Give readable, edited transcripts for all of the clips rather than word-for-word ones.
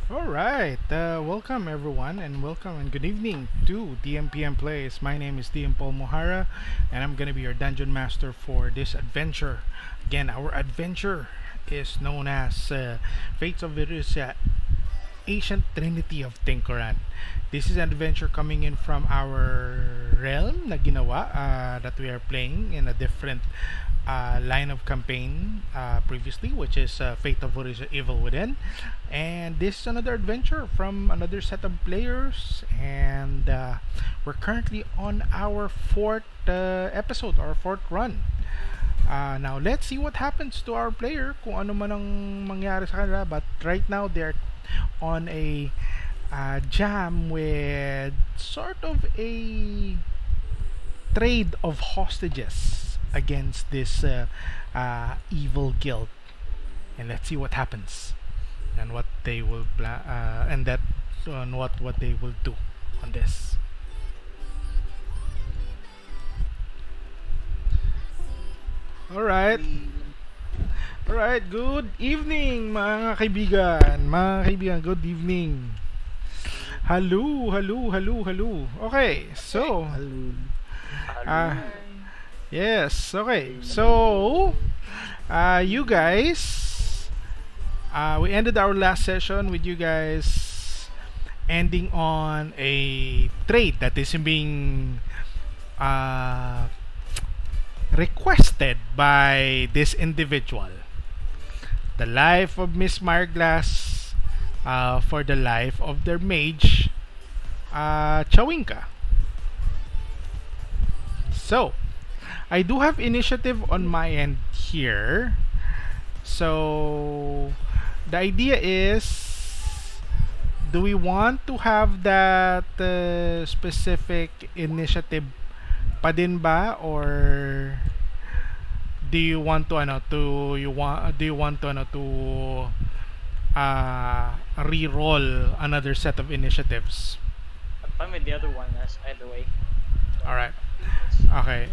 All right, welcome everyone, and welcome and good evening to DMPM Plays. My name is DM Polmohara, and I'm gonna be your dungeon master for this adventure. Again, our adventure is known as Fates of Horizia, Ancient Trinity of Tincorran. This is an adventure coming in from our realm na ginawa that we are playing in a different line of campaign previously, which is Fate of Horizia Evil Within. And this is another adventure from another set of players, and we're currently on our fourth episode, our fourth run. Now, let's see what happens to our player, kung ano man ang mangyari sa kanila. But right now, they're on a jam with sort of a trade of hostages against this evil guild. And let's see what happens and what they will and that on what they will do on this. All right. All right. Good evening, mga kaibigan. Mga kaibigan, good evening. Hello, hello, hello, hello. Okay, so uh, yes, okay. So you guys, we ended our last session with you guys ending on a trade that is being requested by this individual. The life of Miss Marglass for the life of their mage, Chawinka. So, I do have initiative on my end here. So, the idea is, do we want to have that specific initiative pa din ba, or do you want to re-roll another set of initiatives? I'm fine with the other one as either way. All right. Okay.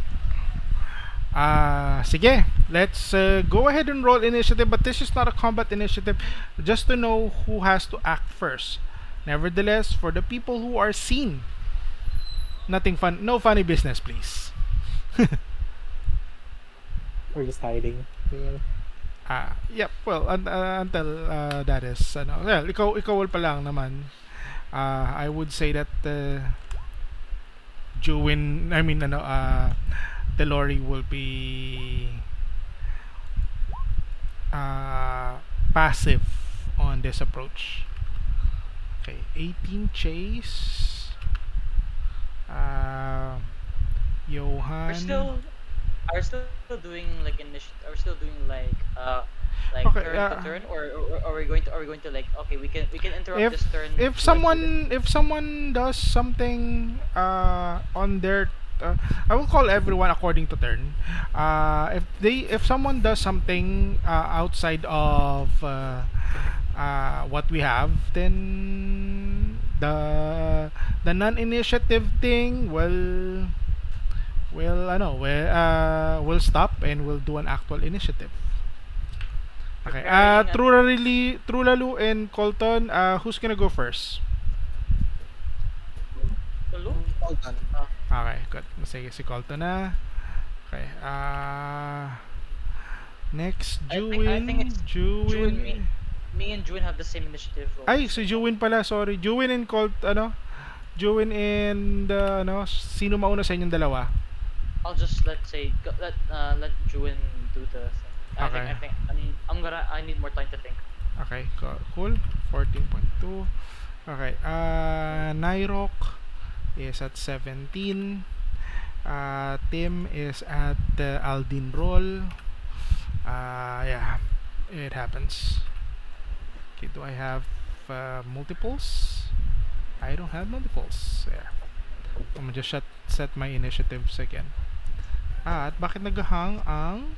Sige, let's go ahead and roll initiative, but this is not a combat initiative, just to know who has to act first. Nevertheless, for the people who are seen, nothing fun, no funny business, please. We're just hiding. Yeah. Yep, well, until that is, well, ikaw pa lang naman. I would say that JUIN, TELLORI will be passive on this approach. Okay, 18 chase. Johanne. Are still doing like initiative. Are still doing like Okay, turn to turn, or are we going to like, okay, we can interrupt if this turn. if someone does something on their I will call everyone according to turn. If someone does something outside of what we have, then the non-initiative thing will stop and will do an actual initiative. Okay. Trulalu and COLTON, who's gonna go first? Hello? COLTON. Okay, good. Sige, si COLTON na. Okay. Next, I think it's JUIN. Me and JUIN have the same initiative. Ay, si JUIN pala, sorry. JUIN and JUIN and sino mauna sa inyong dalawa? I'll just let JUIN do the thing. Okay. I think I need more time to think. Okay, cool. 14.2. Okay. NYROC is at 17. Tim is at Aldin roll. Yeah, it happens. Okay, do I have multiples? I don't have multiples. Yeah. I'm gonna just set my initiatives again. At bakit naghahang ang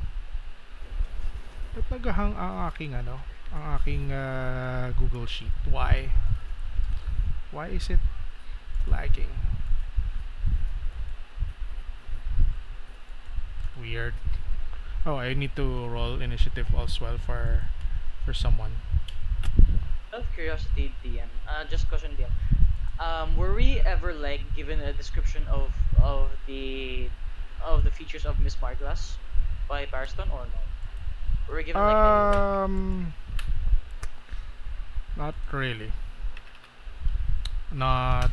aking Google Sheet? Why is it lagging? Weird. Oh, I need to roll initiative as well for someone. Out of curiosity, DM, just question DM. Were we ever like given a description of the features of Miss Marglass by Parston or no? Were we given like a like Um, not really. Not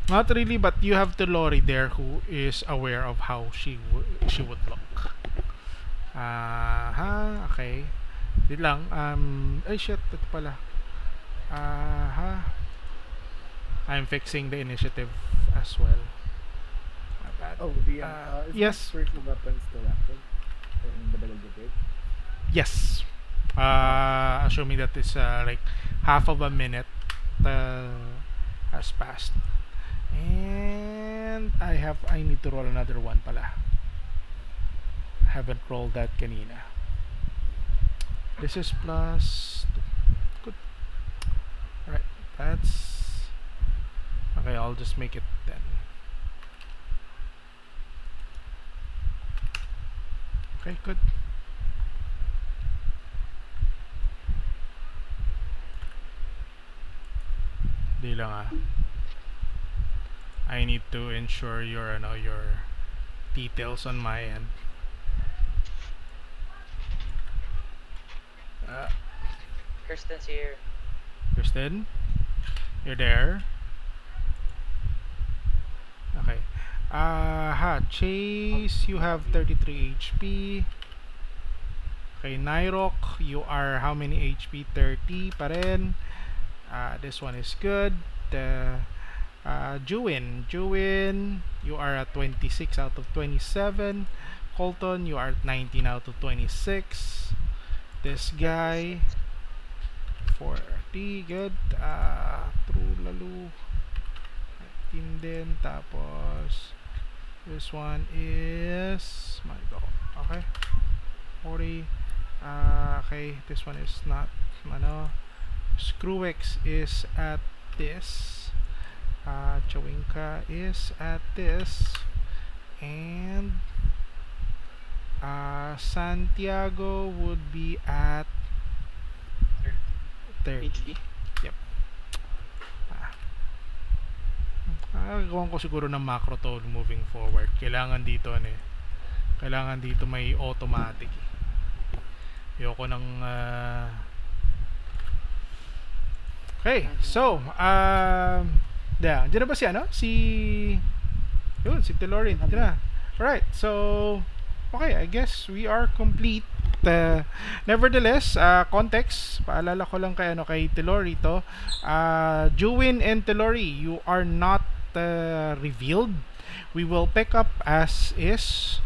not really, but you have TELLORI there who is aware of how she would look. Okay. Di lang. Ay shit, ito pala. I'm fixing the initiative as well. My bad. Oh, DM, is yes. spiritual weapon still active in the middle of the bridge? Yes. Assuming that is like half of a minute has passed. And I need to roll another one pala. I haven't rolled that kanina. This is plus 2. Good. Alright, that's okay, I'll just make it 10. Okay, good. Di lang I need to ensure your details on my end. Kirsten's here. Kirsten, you're there. Okay. Chase, you have 33 HP. Okay, NYROC, you are how many HP? 30 pa rin. This one is good. JUIN, you are at 26 out of 27. COLTON, you are at 19 out of 26. This guy, 40, good. TRULALU, 19 din. Tapos, this one is, my god, okay. 40. Okay, this one is not, Screwex is at this. Chawinka is at this. And Santiago would be at 30. HD. Yep. Gawin ko siguro ng macro to moving forward. Kailangan dito kailangan dito may automatic. Ayoko ng okay, so yeah, diyan na ba si TELLORI, diyan na. Alright, so okay, I guess we are complete. Nevertheless, context, paalala ko lang kay TELLORI to. JUIN and TELLORI, you are not revealed. We will pick up as is.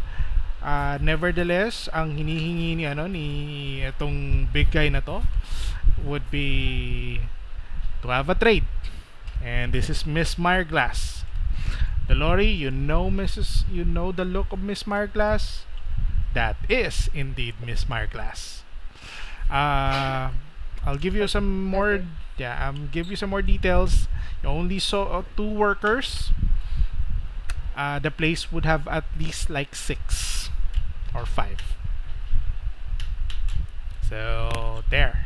Nevertheless, ang hinihingi ni itong big guy na to would be to have a trade. And this is Miss Marglass. TELLORI, you know the look of Miss Marglass? That is indeed Miss Marglass. I'll give you some more give you some more details. You only saw 2 workers. The place would have at least like 6 or 5. So there.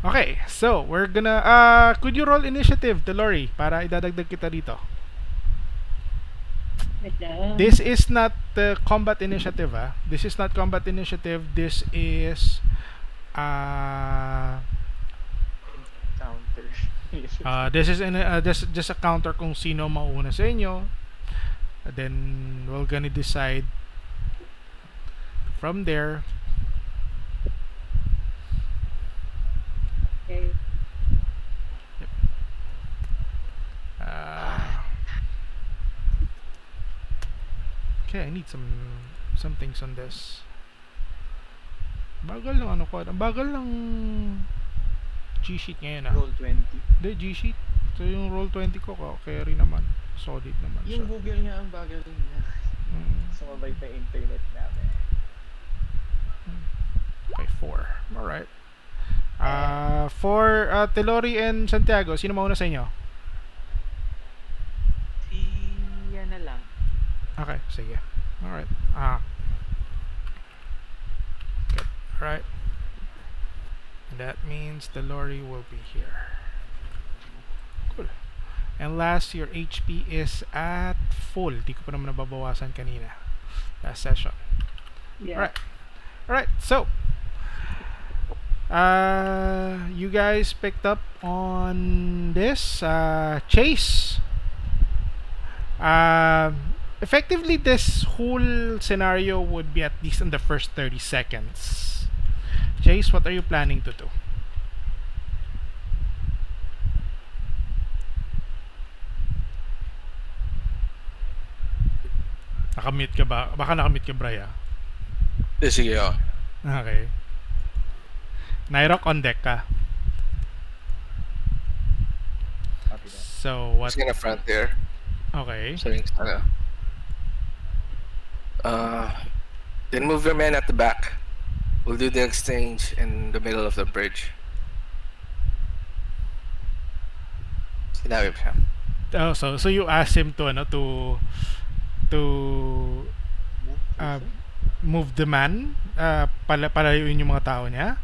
Okay, so we're gonna could you roll initiative, TELLORI, para idadagdag kita dito. This is not the combat initiative, This is not combat initiative. This is Counter. this is just a counter kung sino mauna sa inyo. Then we're gonna decide from there. Okay. Yep. Okay, I need some things on this. Bagal ng ang bagal ng G-sheet ngayon Roll 20. Hindi, G-sheet. So yung roll 20 ko, carry naman. Solid naman siya. Yung Google niya ang bagal niya. Sumabay pa internet namin. Okay, 4. Alright. For TELLORI and Santiago, sino mauna sa inyo? Yan na lang. Okay, sige. Alright. Good. Alright. That means the lorry will be here. Cool. And last, your HP is at full. Di ko pa naman nababawasan kanina. Last session. Yeah. Alright. Alright, so you guys picked up on this chase. Effectively, this whole scenario would be at least in the first 30 seconds. Chase, what are you planning to do? Nakamute ka ba? Baka nakamute ka, Braya. Sige, oh. Okay. NYROC on deck ka. Copy that. So, what? Just gonna front there. Okay. So, then move your men at the back. We'll do the exchange in the middle of the bridge. Sinabi pa siya. Oh, so you asked him to Move closer. move the man, palayuin yung mga tao niya.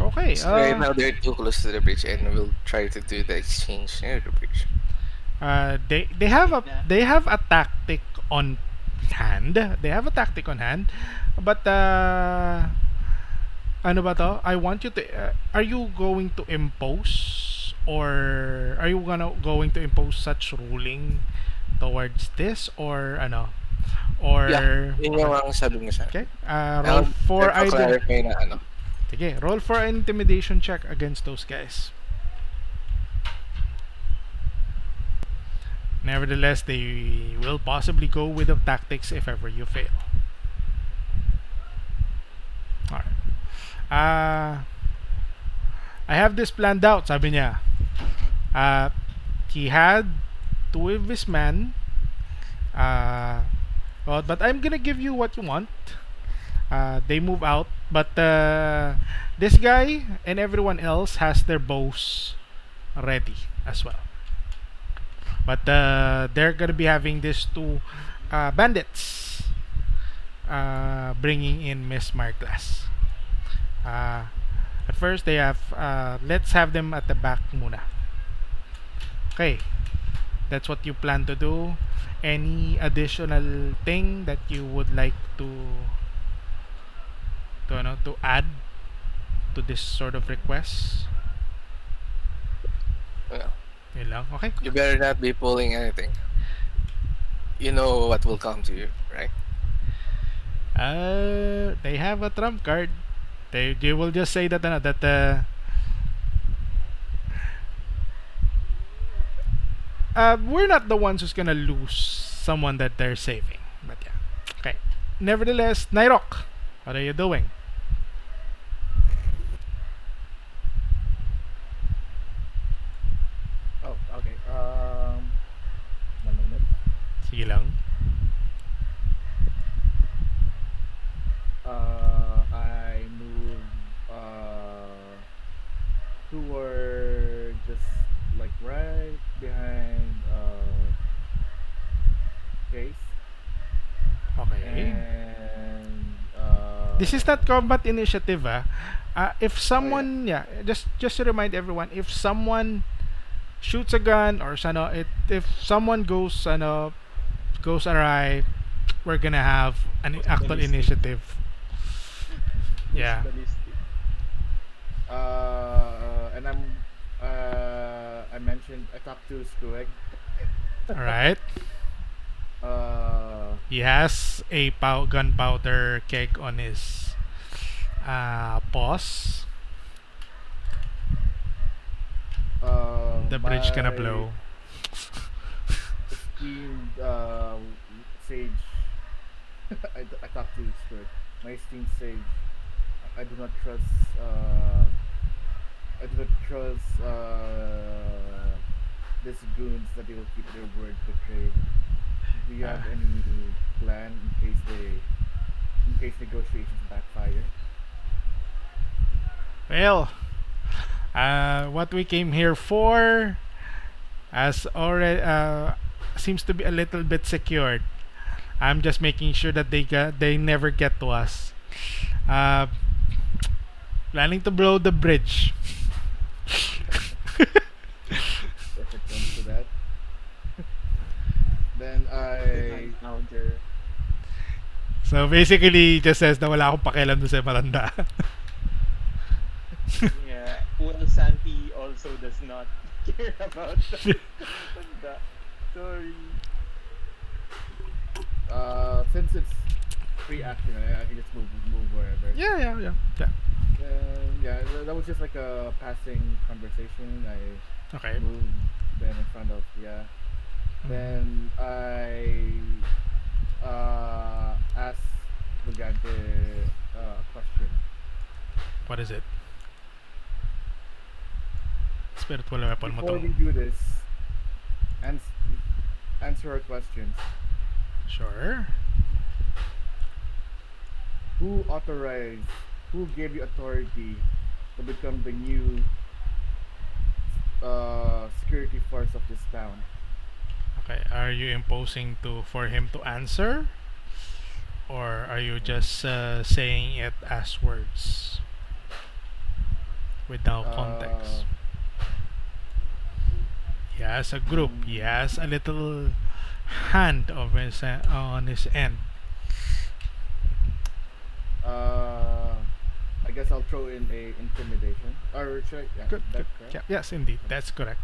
Okay. So right now they're too close to the bridge, and we'll try to do the exchange near the bridge. They have a tactic on hand. They have a tactic on hand, but ano ba to? I want you to. Are you going to impose, or are you going to impose such ruling towards this, or ano? Or Yeah, yun yung ang sabi mo sa okay. Roll for clarify na ano. Sige, roll for an intimidation check against those guys. Nevertheless, they will possibly go with the tactics if ever you fail. Alright. I have this planned out, sabi niya. He had two of his men. But I'm gonna give you what you want. They move out, but this guy and everyone else has their bows ready as well. But they're gonna be having these two bandits bringing in Miss Marglass. At first, they have. Let's have them at the back muna. Okay, that's what you plan to do. Any additional thing that you would like to add to this sort of request? Yeah. Yun lang. Okay. You better not be pulling anything. You know what will come to you, right? They have a trump card. They will just say that we're not the ones who's gonna lose someone that they're saving. But yeah. Okay. Nevertheless, NYROC, what are you doing? Oh, okay. 1 minute. Sige lang. I move toward just like right behind Case. Okay. And This is not combat initiative, if someone, just to remind everyone, if someone shoots a gun or if someone goes awry, we're gonna have an actual Ballistic. initiative. Yeah. ballistic. And I mentioned I talked to Scribed. All right. Uh, He has a gunpowder keg on his paws. The bridge gonna my blow. esteemed sage. I talked to Scribed. My esteemed sage. I do not trust. I do not trust these goons that they will keep their word betrayed. Do you have any plan in case negotiations backfire? Well, what we came here for has already seems to be a little bit secured. I'm just making sure that they never get to us. Uh, planning to blow the bridge. If it comes to that, then I Founder. So basically, just says na wala akong pakialam doon sa matanda. Yeah. Well, Santi also does not care about that. Sorry. since it's free action, I can just move wherever. Yeah. Yeah, that was just like a passing conversation. I Okay. moved them in front of Then I asked Brigante a question. What is it? Spiritual weapon mo Before to. we do this, answer our questions. Sure. Who authorized? Who gave you authority to become the new security force of this town? Okay. Are you imposing for him to answer? Or are you just saying it as words? With no context. He has a group. He has a little hand of his, on his end. I guess I'll throw in a intimidation. Or should I? Yeah, Good. that's correct. Yeah, yes, indeed. That's correct.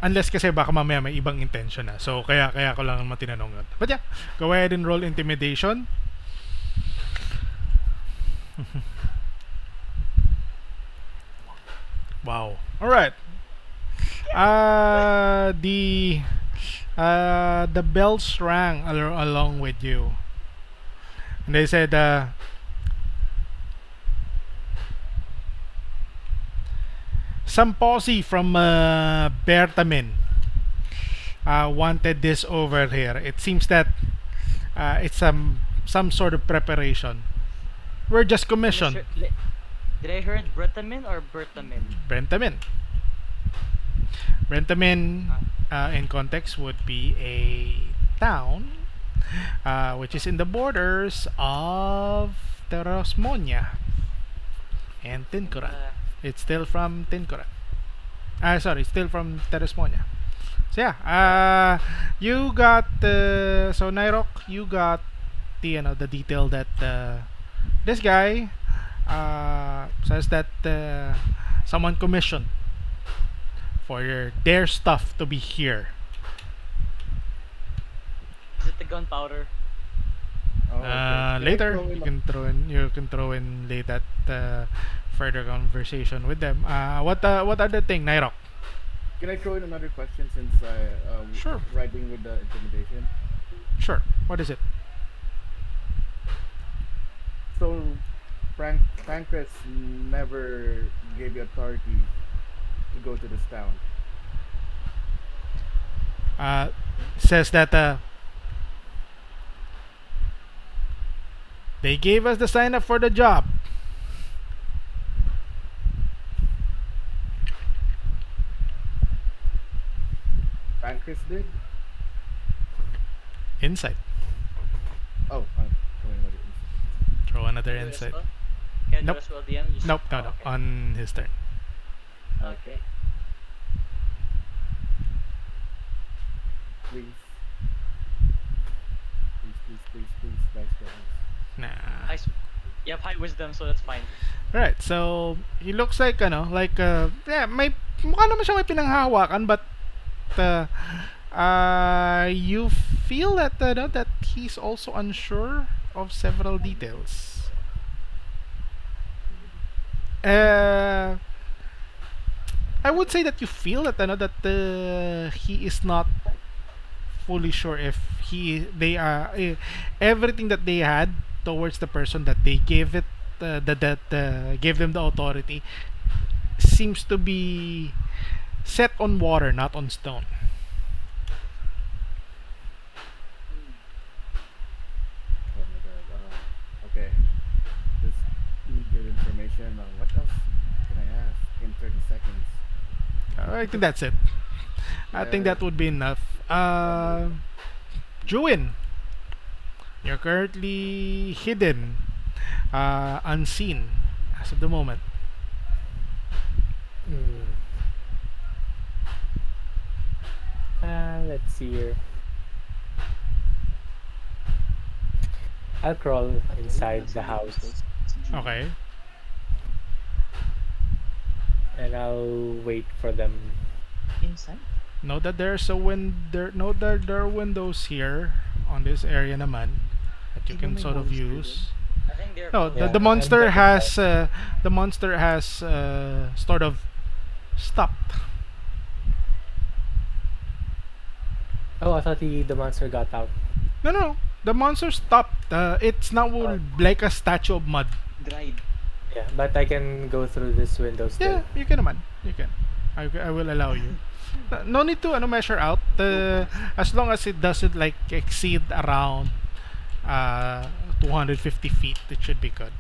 Unless kasi baka mamaya may ibang intention na. So, kaya ko lang matinanong yun. But yeah, go ahead and roll intimidation. Wow. Alright. The bells rang along with you. And they said, some posse from Bertamin wanted this over here. It seems that it's some sort of preparation. We're just commissioned. Did I heard Bretamin or Bertamin? Brentamin. Brentamin, in context, would be a town which is in the borders of Terosmonia and Tincorran. It's still from Tincorran. Sorry, still from Terosmonia. So yeah, you got so NYROC, you got the detail that this guy says that someone commissioned for their stuff to be here. Is it the gunpowder? Oh, okay. Can I Later, throw in you a- can throw in late that further conversation with them. What other thing, NYROC? Can I throw in another question since I Sure. riding with the intimidation? Sure. What is it? So, Pancras never gave you authority to go to this town. Says that they gave us the sign up for the job. Pancras did? Insight. Oh, I'm throwing another insight. Throw another Can I do as insight. well? Can I Nope. do as well, DM? Just- Nope, no. okay. On his turn. Okay. Please. Please, guys. Nah. You have high wisdom, so that's fine. Right, so he looks like yeah, may mukha naman siya may pinanghahawakan, but you feel that that he's also unsure of several details. I would say that you feel that that he is not fully sure if they are everything that they had towards the person that they gave it that gave them the authority seems to be set on water, not on stone. Oh my god. Okay. Just good information. What else can I ask in 30 seconds? I think that's it. I think that would be enough. JUIN, you're currently hidden unseen as of the moment. Hmm. Let's see here. I'll crawl I believe inside that's the really house close. It's JUIN. Okay. and I'll wait for them. Inside? Note that note that there are windows here on this area naman that you Di ba can may sort of monster dun? use. I think they're No, closed. Yeah, the I'm monster checking has sort of stopped. Oh, I thought the monster got out. No, no, the monster stopped. It's now Oh, like a statue of mud. Dried. yeah, but I can go through this window still. Yeah, you can naman. You can. I will allow you. No need to measure out. Go past. As long as it doesn't like exceed around 250 feet, it should be good.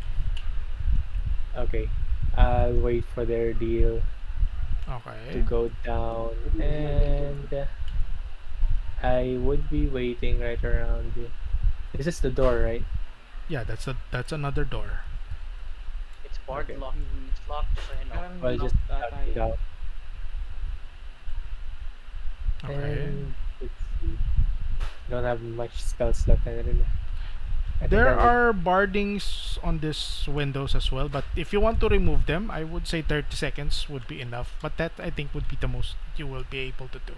Okay, I'll wait for their deal to Okay. go down, and I would be waiting right around. This is the door, right? Yeah, that's another door. It's barred Okay. locked. Mhm. It's locked, just so you know. Parang Well, locked just ata check it yun. out. Okay. And let's see. Don't have much spell slot na rin. I think There I would. are bardings on these windows as well, but if you want to remove them, I would say 30 seconds would be enough. But that I think would be the most you will be able to do.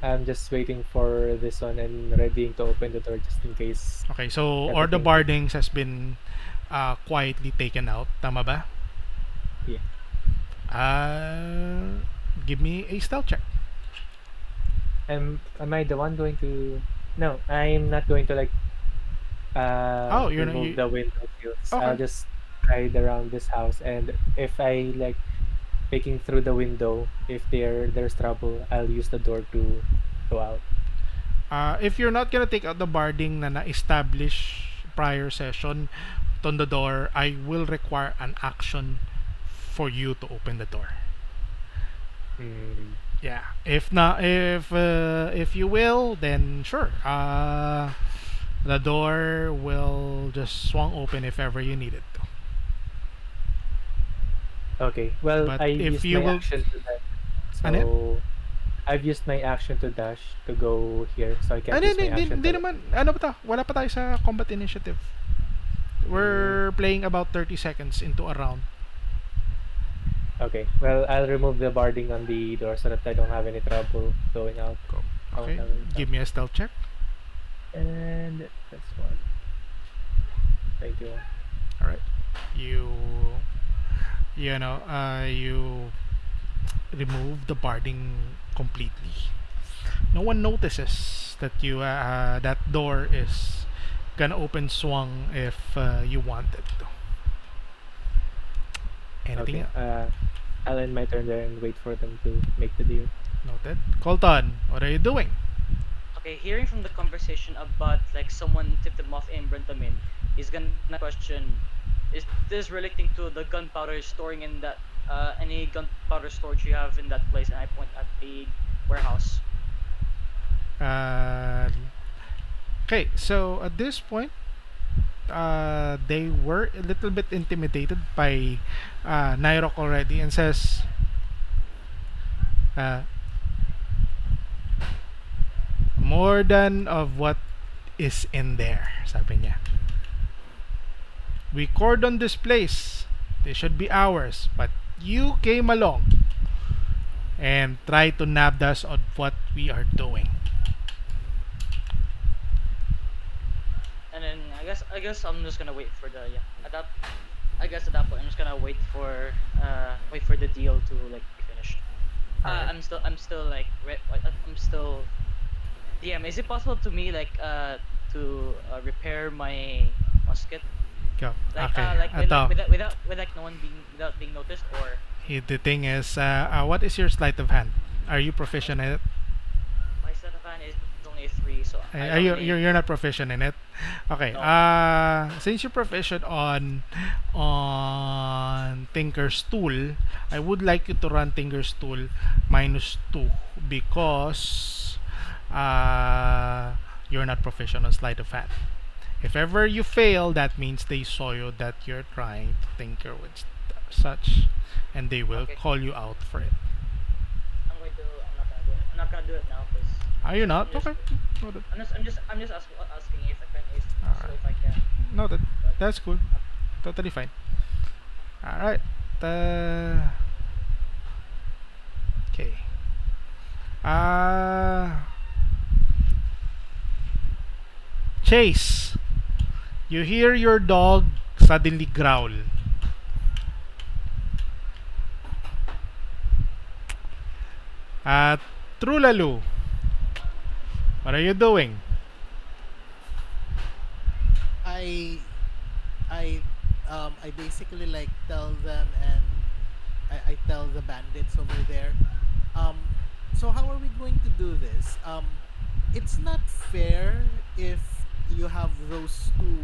I'm just waiting for this one and readying to open the door just in case Okay, so or the everything. bardings has been quietly taken out. Tama ba? Yeah. Give me a stealth check. Am I the one going to? No, I'm not going to like Oh, you're not remove you. the window sills. I'll Okay. just hide around this house, and if I like peeking through the window, if there's trouble, I'll use the door to go out. If you're not gonna take out the barding na na-establish prior session on the door, I will require an action for you to open the door. Hmm. Yeah. If not, if you will, then sure. The door will just swung open if ever you need it to. Okay. Well, But I if used you my will, action to dash, ano? Yan? so I've used my action to dash to go here, so I can't Hindi, use my hindi, action hindi to. naman. Ano pa ta? Wala pa tayo sa combat initiative. We're playing about 30 seconds into a round. Okay. Well, I'll remove the barding on the door so that I don't have any trouble going out. Go. I won't Okay. have any Give trouble. me a stealth check. And that's one. Thank you. All right. You you remove the barding completely. No one notices that that door is gonna open swung if you want it to. Anything Okay. else? I'll end my turn there and wait for them to make the deal. Noted. Colton, what are you doing? Okay, hearing from the conversation about like someone tipped him off in Brentamin, he's gonna question, is this relating to the gunpowder storing in that any gunpowder storage you have in that place? And I point at the warehouse. Uh, okay, so at this point, they were a little bit intimidated by NYROC already and says, uh, more than of what is in there, sabi niya. We cordoned this place. They should be ours, but you came along and tried to nab us on what we are doing. And then I guess I'm just gonna wait for the at that I guess at that point I'm just gonna wait for the deal to like be finished. Alright. I'm still like I'm still DM. Is it possible to me like to repair my musket Go. like Okay. like Ito. with like no one being without being noticed or The thing is, what is your sleight of hand? Are you proficient in it? my set of hand is only a 3 so I Are you don't need you're not proficient in it? Okay. no. Since you're proficient on Tinker's tool, I would like you to run Tinker's tool -2 because you're not proficient on sleight of hand. If ever you fail, that means they saw you that you're trying to tinker with such, and they will Okay. call you out for it. I'm not gonna do it now because Are you not? I'm just Okay. Noted. asking if I can, if, so Alright. if I can. Noted. But That's cool. Totally fine. Alright. Uh, okay. Uh, Chase, you hear your dog suddenly growl. Uh, Trulalu, what are you doing? I I I basically like tell them, and I tell the bandits over there. So how are we going to do this? It's not fair if you have those two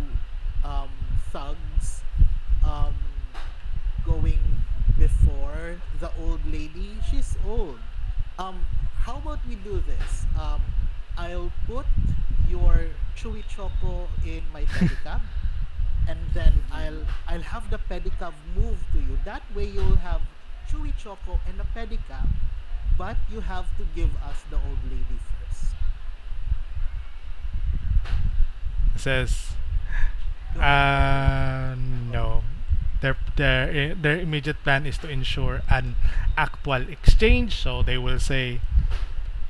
thugs um going before the old lady. She's old. How about we do this? I'll put your chewy choco in my pedicab, and then I'll have the pedicab move to you. That way you'll have chewy choco and a pedicab, but you have to give us the old lady first. Says, Go ahead, Paul. no. Their immediate plan is to ensure an actual exchange, so they will say,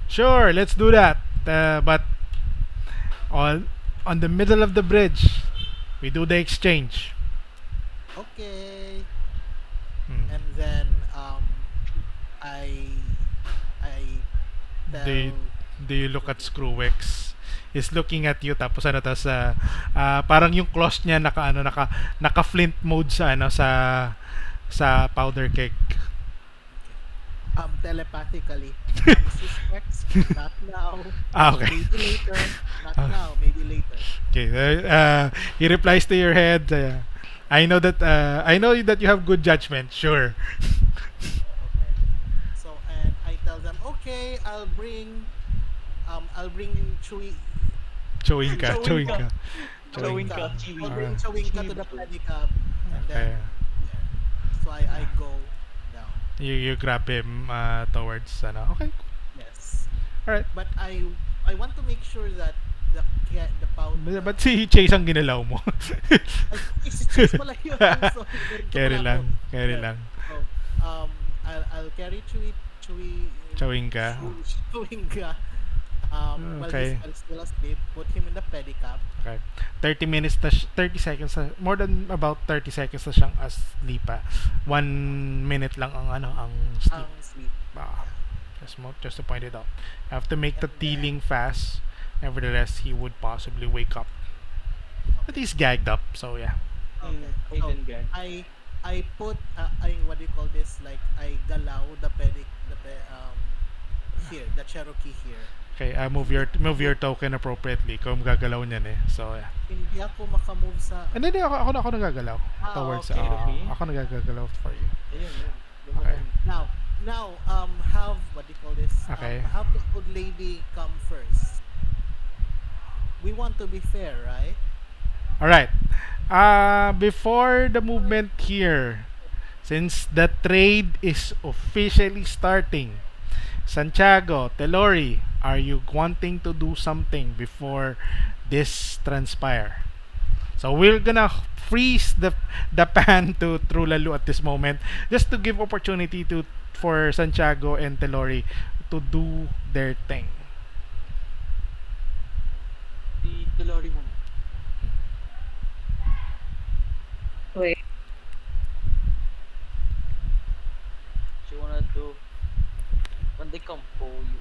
sure, let's do that. But on the middle of the bridge, we do the exchange. Okay. Hmm. And then I I Do you, tell do you look at Screwix? He's looking at you, tapos ano, tapos parang yung claws niya naka flint mode sa ano, sa powder keg. okay. Telepathically. Suspects, not now. Okay. Maybe later. Not Ah, now, maybe later. okay. He replies to your head. I know that you have good judgment. Sure. Okay. So and I tell them, okay, I'll bring Chewing ka, chewing Chowinka. ka, chewing. Chowinka. I'll Ah, bring Chawinka to the pedicab, and okay. then there. So I go down. You grab him towards ano. Okay. Yes. All right. But I want to make sure that the pound But si Chase ang ginalaw mo. ay, chase pala yun. Sorry, ganito Carry pala ako. lang, carry Yeah. lang. So, I'll carry Chewing ka. Chewinga. While Okay. he's still asleep, put him in the pedicab. Okay. 30 minutes 30 seconds more than about 30 seconds na siyang asleep pa. 1 minute lang ang ano ang sleep. Sleep. Ah, just to point it out. I have to make the And tealing fast. Nevertheless, he would possibly wake up. But he's gagged up, so yeah. Okay. So Hidden gag. I put what do you call this? Like I galaw here, the Cherokee here. Okay, move your token appropriately kung gagalaw niyan eh. So yeah. Hindi ako makamove sa And then ako nagagalaw towards okay. ako nagagalaw for you. Ayun, yun. Okay. Now have what do you call this? Okay. Have the old lady come first. We want to be fair, right? All right. Before the movement here, since the trade is officially starting, Santiago, TELLORI, are you wanting to do something before this transpire? So we're gonna freeze the pan to TRULALU at this moment, just to give opportunity for Santiago and TELLORI to do their thing. Si TELLORI mo. Wait. What you wanna do when they come for you?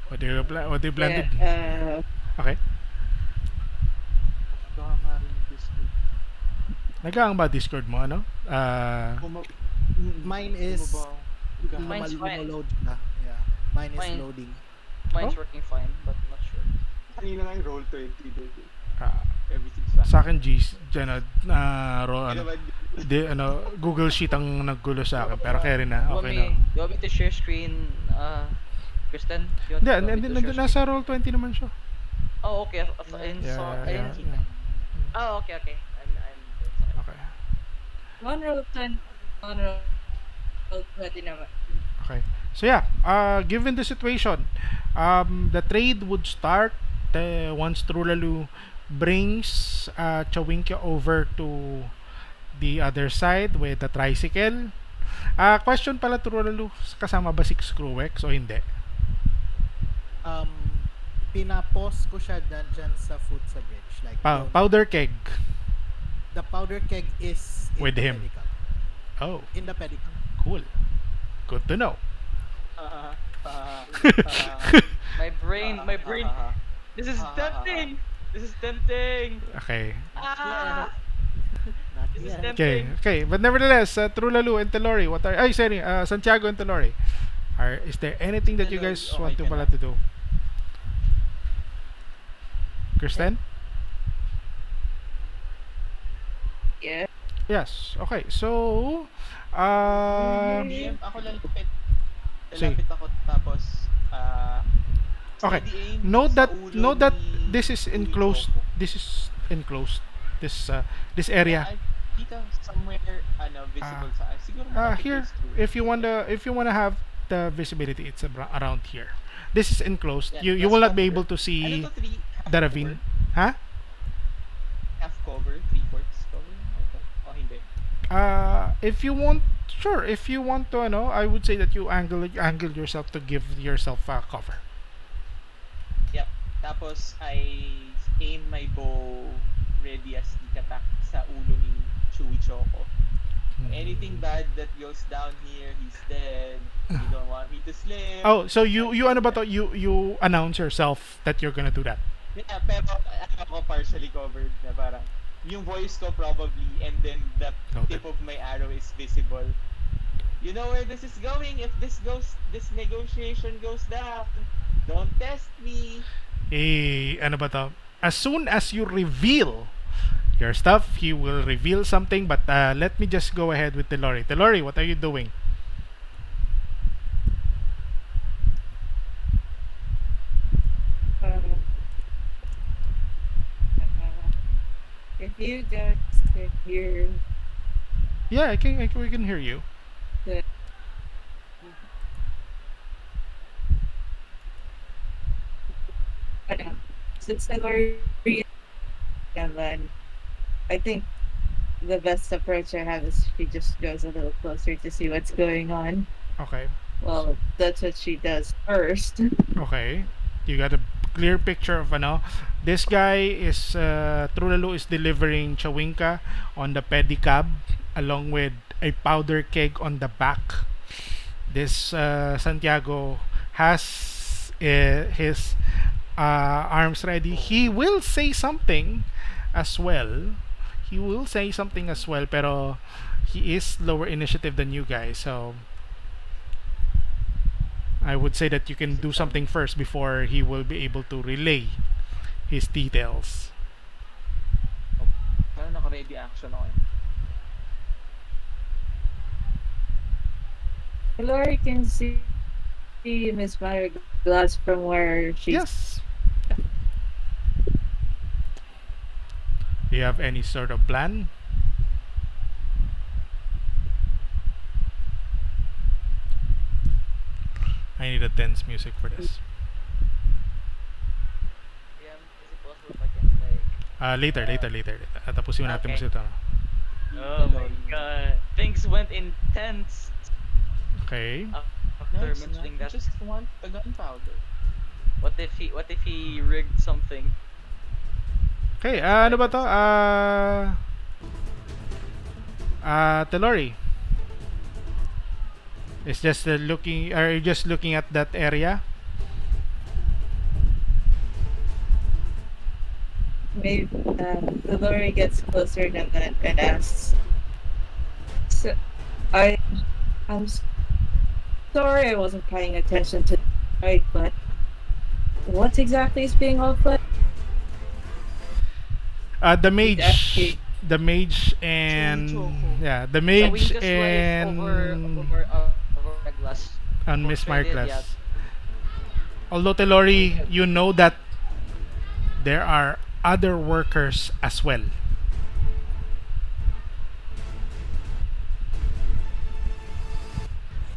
What do you plan to do? Yeah, Okay. Baka nga rin Discord. Nagaang ba Discord mo ano? Mine is Bumaba ako. Mine's fine. load na. Yeah. Mine is Mine- loading. Mine's Oh? working fine, but not sure. Kanina nga yung roll 20 doon. Ah, Everything's fine. sa akin Ano ba? Google Sheet ang naggulo sa akin pero carry na. You want Okay me? na. You want me to share screen? Kristen, you Hindi, want me to share screen? nasa Roll20 naman siya. Oh, okay. Yeah, I didn't yeah, see yeah. that. Oh, okay, okay. I'm inside. Okay. One roll 10, one roll 20 naman. Okay. So yeah, given the situation, the trade would start once Trulalu brings Chawinka over to the other side with the tricycle. Question pala, Trulalu, kasama ba si Screwex o hindi? Pinapos ko siya dyan sa foot sa bridge. Like, don't- Powder keg the powder keg is in with the him. pedicab. Oh, In the pedicab. cool. Good to know. My brain. This is tempting. This is tempting. Okay. Ah, Not this is yet. Okay, tempting. okay. But nevertheless, Trulalu and TELLORI, what are... Ay, sorry, Santiago and TELLORI. Is there anything that you guys TELLORI, want to okay ka pala na? to do? Kirsten? Yeah. Yes. Okay. So, DM, ako lalapit. Sige. Lalapit ako tapos, okay. steady aim Note sa that ulo ni this is enclosed. Choco. This is enclosed. This area. Dito, somewhere, visible sa, siguro malapit Here, is through. if you wanna have the visibility, it's around here. This is enclosed. Yeah, You plus will not be cover. able to see Ano to, half the cover? ravine. Huh? Half cover, 3/4 cover? Okay. Oh, hindi. If you want, sure. If you want to, I would say that you angle yourself to give yourself cover. Yep. Tapos, I aim my bow ready as sneak attack sa ulo ni Chewy Choco. Anything bad that goes down here, he's dead. You don't want me to slip. Oh, so you ano ba to? You announce yourself that you're gonna do that. Yeah, pero ako partially covered na parang yung voice ko probably, and then the Noted. tip of my arrow is visible. You know where this is going. If this negotiation goes down, don't test me. Ano ba to? As soon as you reveal your stuff, he will reveal something. But let me just go ahead with TELLORI. TELLORI, what are you doing? If you guys can hear Yeah, we can hear you. the since I already and then I think the best approach I have is she just goes a little closer to see what's going on. Okay. Well, that's what she does first. Okay. You got a clear picture of this guy is Trulalu is delivering Chawinka on the pedicab along with a powder keg on the back. This Santiago has his arms ready. He will say something as well. Pero he is lower initiative than you guys, so I would say that you can do something first before he will be able to relay his details. Pero naka-ready action ako. Lori can see Miss Mara Glass from where she's. Yes. Do you have any sort of plan? I need a tense music for this. Yeah, is it possible if I can like? Later. Tapusin natin Okay. mo ito. Oh my god, things went intense Okay. after No, it's mentioning not. that. I just want the gunpowder. What if he rigged something? Okay, ano ba to? TELLORI. It's just are you just looking at that area? Maybe the Lori gets closer to that and asks. So, I'm sorry I wasn't paying attention to right, but what exactly is being offered? The mage, actually- the mage and yeah, the mage so we just and over the glass. and Miss portrayed it, Marclas. Although Telori, you know that there are other workers as well.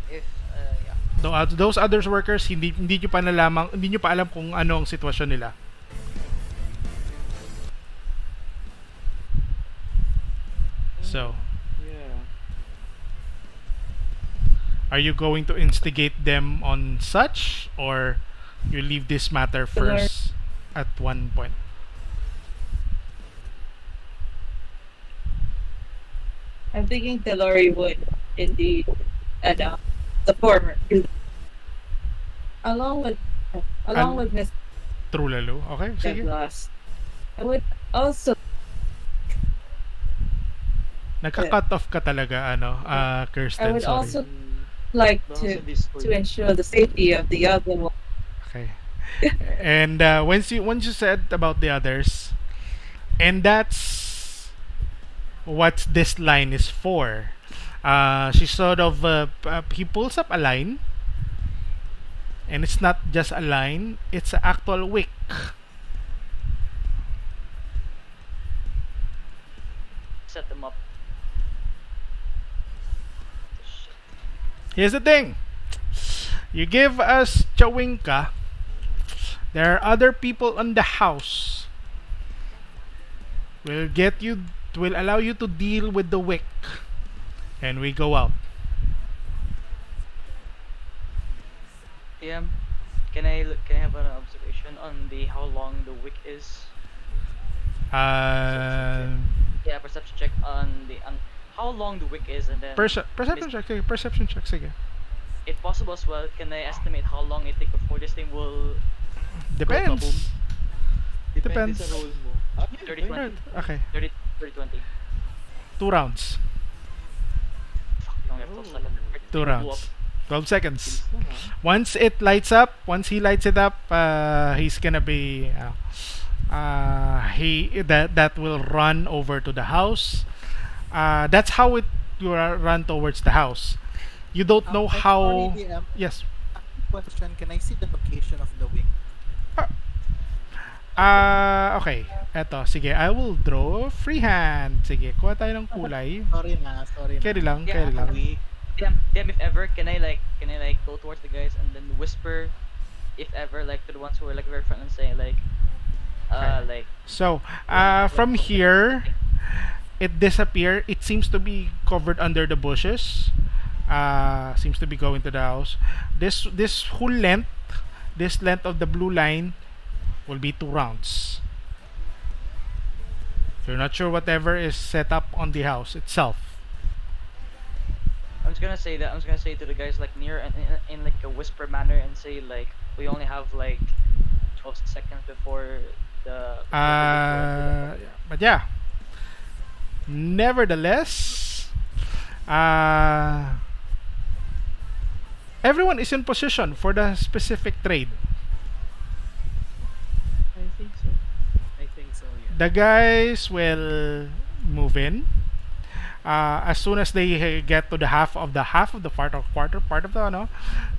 If yeah. Those other workers, hindi nyo pa nalaman, hindi nyo pa alam kung ano ang sitwasyon nila. So, Yeah. are you going to instigate them on such, or you leave this matter first at one point? I'm thinking Tellori would indeed the former. Along with along with Miss TRULALU. Okay, sige. Glass. I would also Nagka-cut off ka talaga, ano, I Kirsten, would sorry. also like Baka sa to Discord. ensure the safety of the other one. Okay. And once you said about the others, and that's what this line is for. She sort of he pulls up a line, and it's not just a line; it's an actual wick. Set them up. Here's the thing: you give us Chawinka. There are other people on the house. Will allow you to deal with the wick, and we go out. PM, can I have an observation on the how long the wick is? Uh, Yeah, perception check on the how long the wick is, and then perception check. Sige, perception check. Sige. if possible as well, can I estimate how long it take before this thing will Depends. Depende Depends. sa role mo. Ah, yeah, 30, fine. 20. Right. Okay. 30, 30, 20. 2 rounds. Fuck, you only have 12 seconds. 2 rounds. 12 seconds. Bilis lang, ah. Once it lights up, once he lights it up, he's gonna be that will run over to the house. That's how it will run towards the house. You don't know Sorry, how. DM. Yes. Question: can I see the location of the wing? Okay. Eto, sige. I will draw freehand. Sige, kuha tayo ng kulay. Sorry na. Carry lang, Yeah, carry lang. Wait. Damn, if ever, can I go towards the guys and then whisper, if ever, like to the ones who are like very front and say like, Okay. like So, from here, it disappear. It seems to be covered under the bushes. Seems to be going to the house. This whole length, this length of the blue line, will be 2 rounds. If you're not sure whatever is set up on the house itself. I'm just gonna say that I'm just gonna say to the guys like near and in like a whisper manner and say like we only have like 12 seconds before the. But yeah. Nevertheless, everyone is in position for the specific trade. I think so. I think so. Yeah. The guys will move in. As soon as they get to the half of the quarter part of the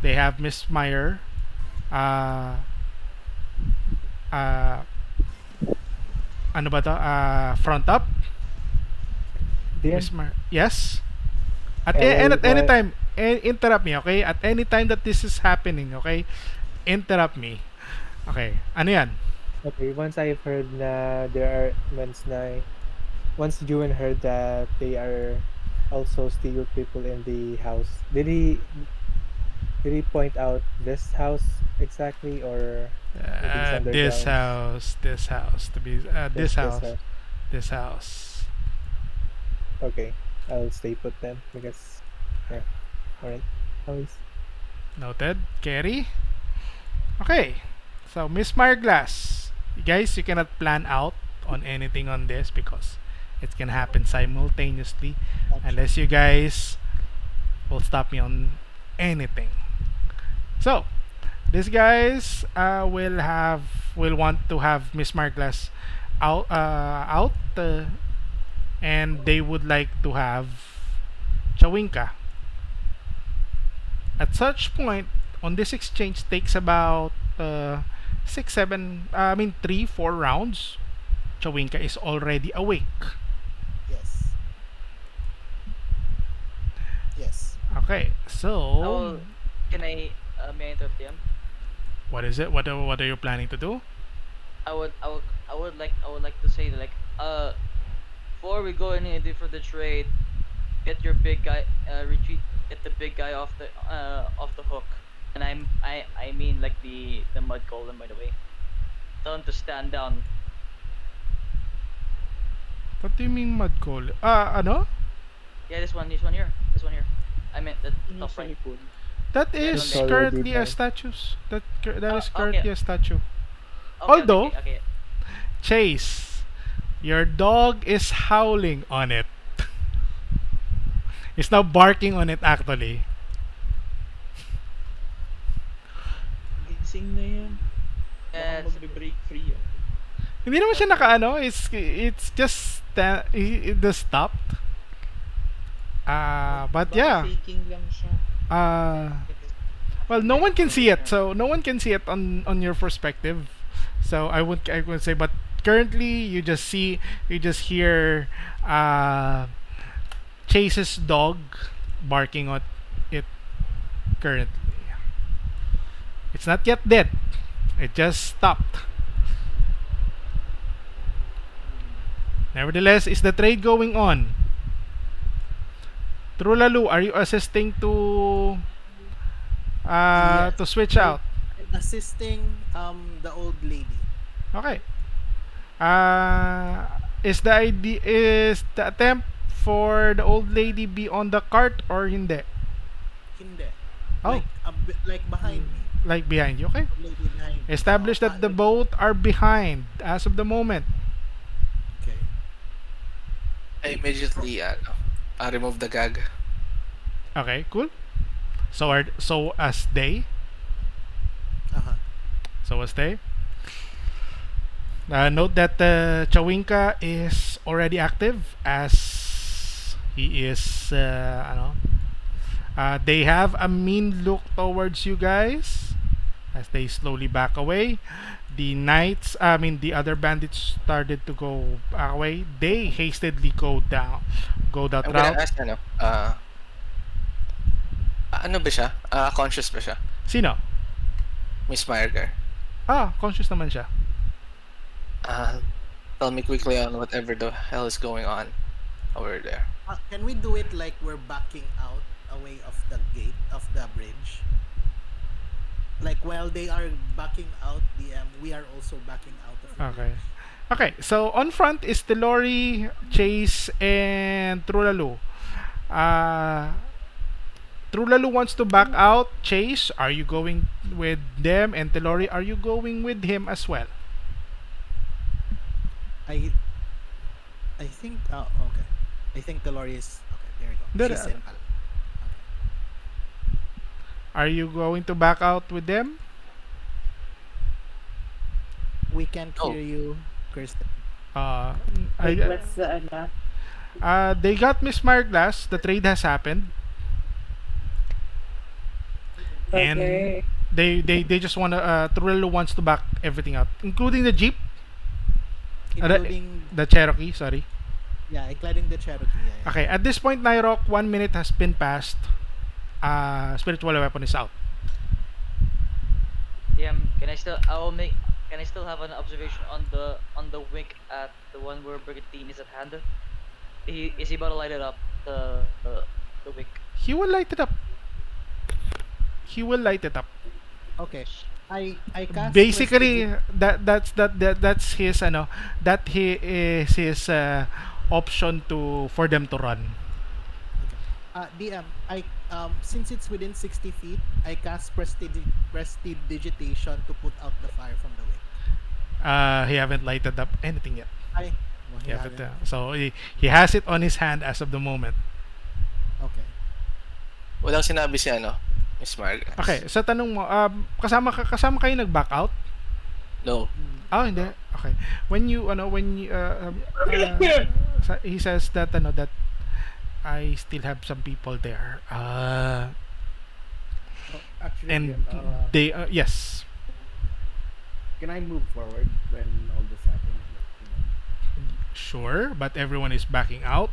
they have Miss Meyer. Ano ba to? Front up. DM, Miss Meyer. Yes. At Yeah, at any why- time, interrupt me, okay? At any time that this is happening, okay? Interrupt me. Okay. Ano yan? okay, once I've heard na there are once JUIN heard that they are also still people in the house, did he point out this house exactly, or maybe it's underground? This house to be this house. Okay, I'll stay put then because yeah. All right. Always. Noted. Carry. Okay. So Miss Marglass, guys, you cannot plan out on anything on this because it can happen simultaneously unless you guys will stop me on anything. So these guys will want to have Miss Marglass out and they would like to have Chawinka. At such point, on this exchange takes about uh, 6, 7, 3, 4 rounds, Chawinka is already awake. Yes. Yes. Okay, I so will. Can I? May I interrupt them? what is it? What are you planning to do? I would like to say that, like, before we go any for the trade, get your big guy, retreat, get the big guy off the hook, and I mean like the mud golem, by the way. Tell him to stand down. What do you mean mud call? Ano? Yeah, this one here. I meant the Yung top sa right. likod. That Yeah, is don't It's already currently a done. statues. That is Okay. currently a statue. Okay, Although, okay. Chase, your dog is howling on it. It's now barking on it actually. Gising na yan. Yeah, Baka magbe-break free yan. Hindi naman siya nakaano, it's just it just stopped. But Baka yeah. faking lang siya. Well, no one can see it, so no one can see it on your perspective. So I would say, but currently you just hear Chase's dog barking at it currently. It's not yet dead. It just stopped. Nevertheless, is the trade going on? Trulalu, are you assisting to Yes. switch out? I'm assisting the old lady. Okay. Is the attempt for the old lady be on the cart or hindi? Hindi. Oh, Like behind me. like behind you. Okay. Old lady behind me. Establish that the Like- both are behind as of the moment. Okay. I immediately remove the gag. Okay, cool. So as they. Uh-huh. So as they. Note that Chawinka is already active as he is they have a mean look towards you guys as they slowly back away. The knights, the other bandits started to go back away. They hastily go that I'm gonna route. ask ano ba siya? Conscious ba siya? Sino? Miss Myerger. Conscious naman siya. Tell me quickly on whatever the hell is going on over there. Can we do it like we're backing out away of the gate of the bridge? Like while they are backing out, we are also backing out of the Okay. bridge. Okay, so on front is TELLORI, Chase, and Trulalu. Trulalu wants to back out. Chase, are you going with them? And TELLORI, are you going with him as well? I think okay. I think Telori is okay, there you go. There- She's in Pallid. Are you going to back out with them? We can't Oh. hear you, Kirsten. Wait, what's the They got Miss Glass. The trade has happened. And Okay. they just want to Trulalu wants to back everything up, including the Jeep, Including the Cherokee, sorry. including the Cherokee. Yeah. Okay, at this point, NYROC, 1 minute has been passed. Spiritual weapon is out. Can I still have an observation on the wick at the one where Brigantine is at hand? Is he about to light it up, the wick? He will light it up. He will light it up. Okay. I cast Basically, Prestidig- that's his that he is his option for them to run. DM, since it's within 60 feet, I cast Prestidigitation to put out the fire from the wick. He haven't lighted up anything yet. Well, He haven't, so he has it on his hand as of the moment. Okay. Walang sinabi si Miss Myerger. Okay, sa tanong mo, kasama kayo nag-back out? No. Hindi. Okay. When you he says that that I still have some people there. Actually, And they yes. Can I move forward when all this happens? Sure, but everyone is backing out.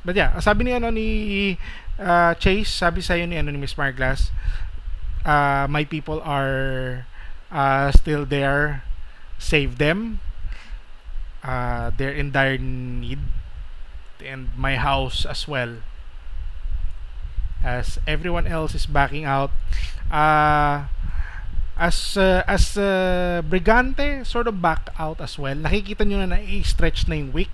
But yeah, sabi ni ano ni Chase, sabi sa'yo ni ano ni Miss Marglass, my people are still there. Save them. They're in dire need, and my house as well. As everyone else is backing out, as Brigante sort of back out as well. Nakikita nyo na na-stretch na yung wick.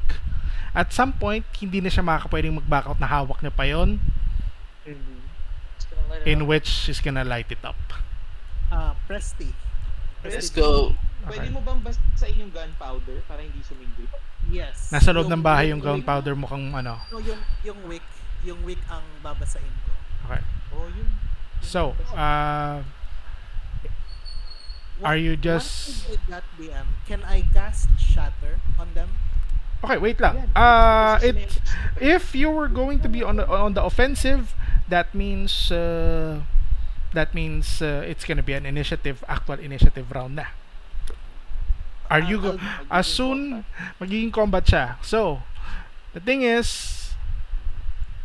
At some point, hindi na siya makakapwedeng mag-back out na hawak niya pa yon, Mhm. Just gonna light it in up. which she's gonna light it up. Presty. Let's Presty, go. Pwede Okay. mo bang basahin yung gunpowder para hindi sumindig? Yes. Nasa loob ng bahay yung wick- gunpowder mukhang ano. No, yung wick ang babasain ko. Okay. Oh, yun. So, Are you just- With that DM, can I cast Shatter on them? okay, wait lang. Kasi It if you were going to be on the offensive, that means it's gonna be an actual initiative round na. Are you go as soon magiging combat siya. So, the thing is,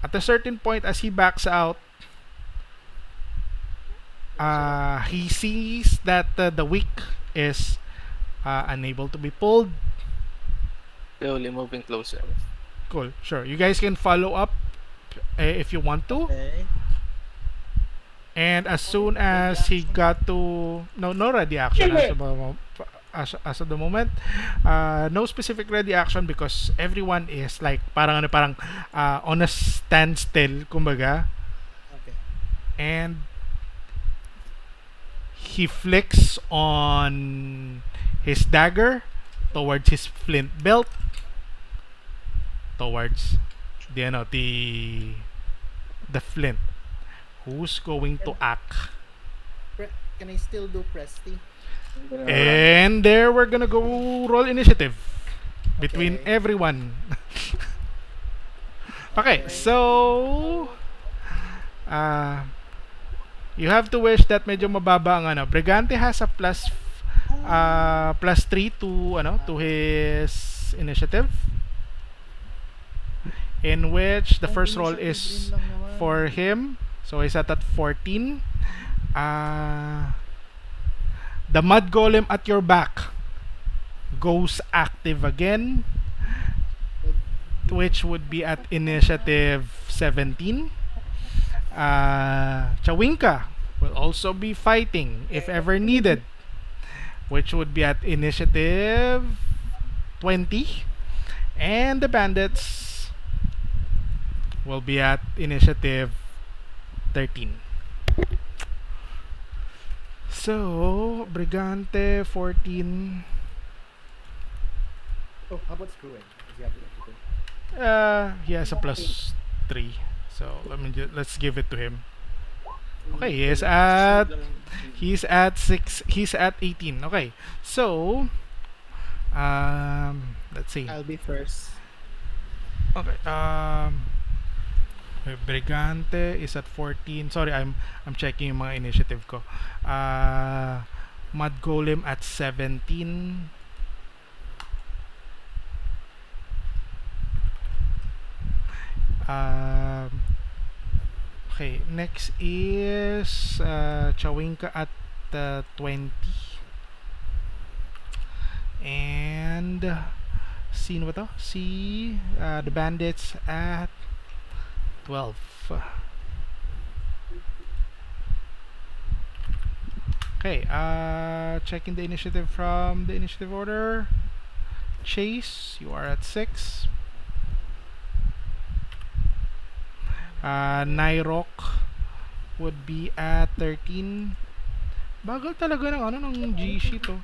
at a certain point as he backs out, he sees that the wick is unable to be pulled. Slowly moving closer. Cool, sure. You guys can follow up if you want to. Okay. And as soon as he got to no ready action as of the moment, no specific ready action because everyone is like parang on a standstill kumbaga, Okay. and he flicks on his dagger towards his flint belt, towards the flint. Who's going to act? Can I still do Presty? And there we're gonna go roll initiative between Okay. everyone. Okay, so you have to wish that medyo mababa ang ano. Brigante has a plus 3 to his initiative, in which the first roll is for him. So he's at 14. The mud golem at your back goes active again, which would be at initiative 17. Chawinka will also be fighting if ever needed, which would be at initiative 20. And the bandits will be at initiative 13. So, Brigante 14. Oh, how about screwing? Does he have the initiative? He has a plus 3. So, let's give it to him. Okay, he's at 6. He's at 18. Okay. So, let's see. I'll be first. Okay. Brigante is at 14. Sorry, I'm checking yung mga initiative ko. Mud Golem at 17. Okay, next is Chawinka at 20. And sino ba to? The bandits at 12. Okay, checking the initiative from the initiative order. Chase, you are at 6. NYROC would be at 13. Bagal talaga ng G sheet oh.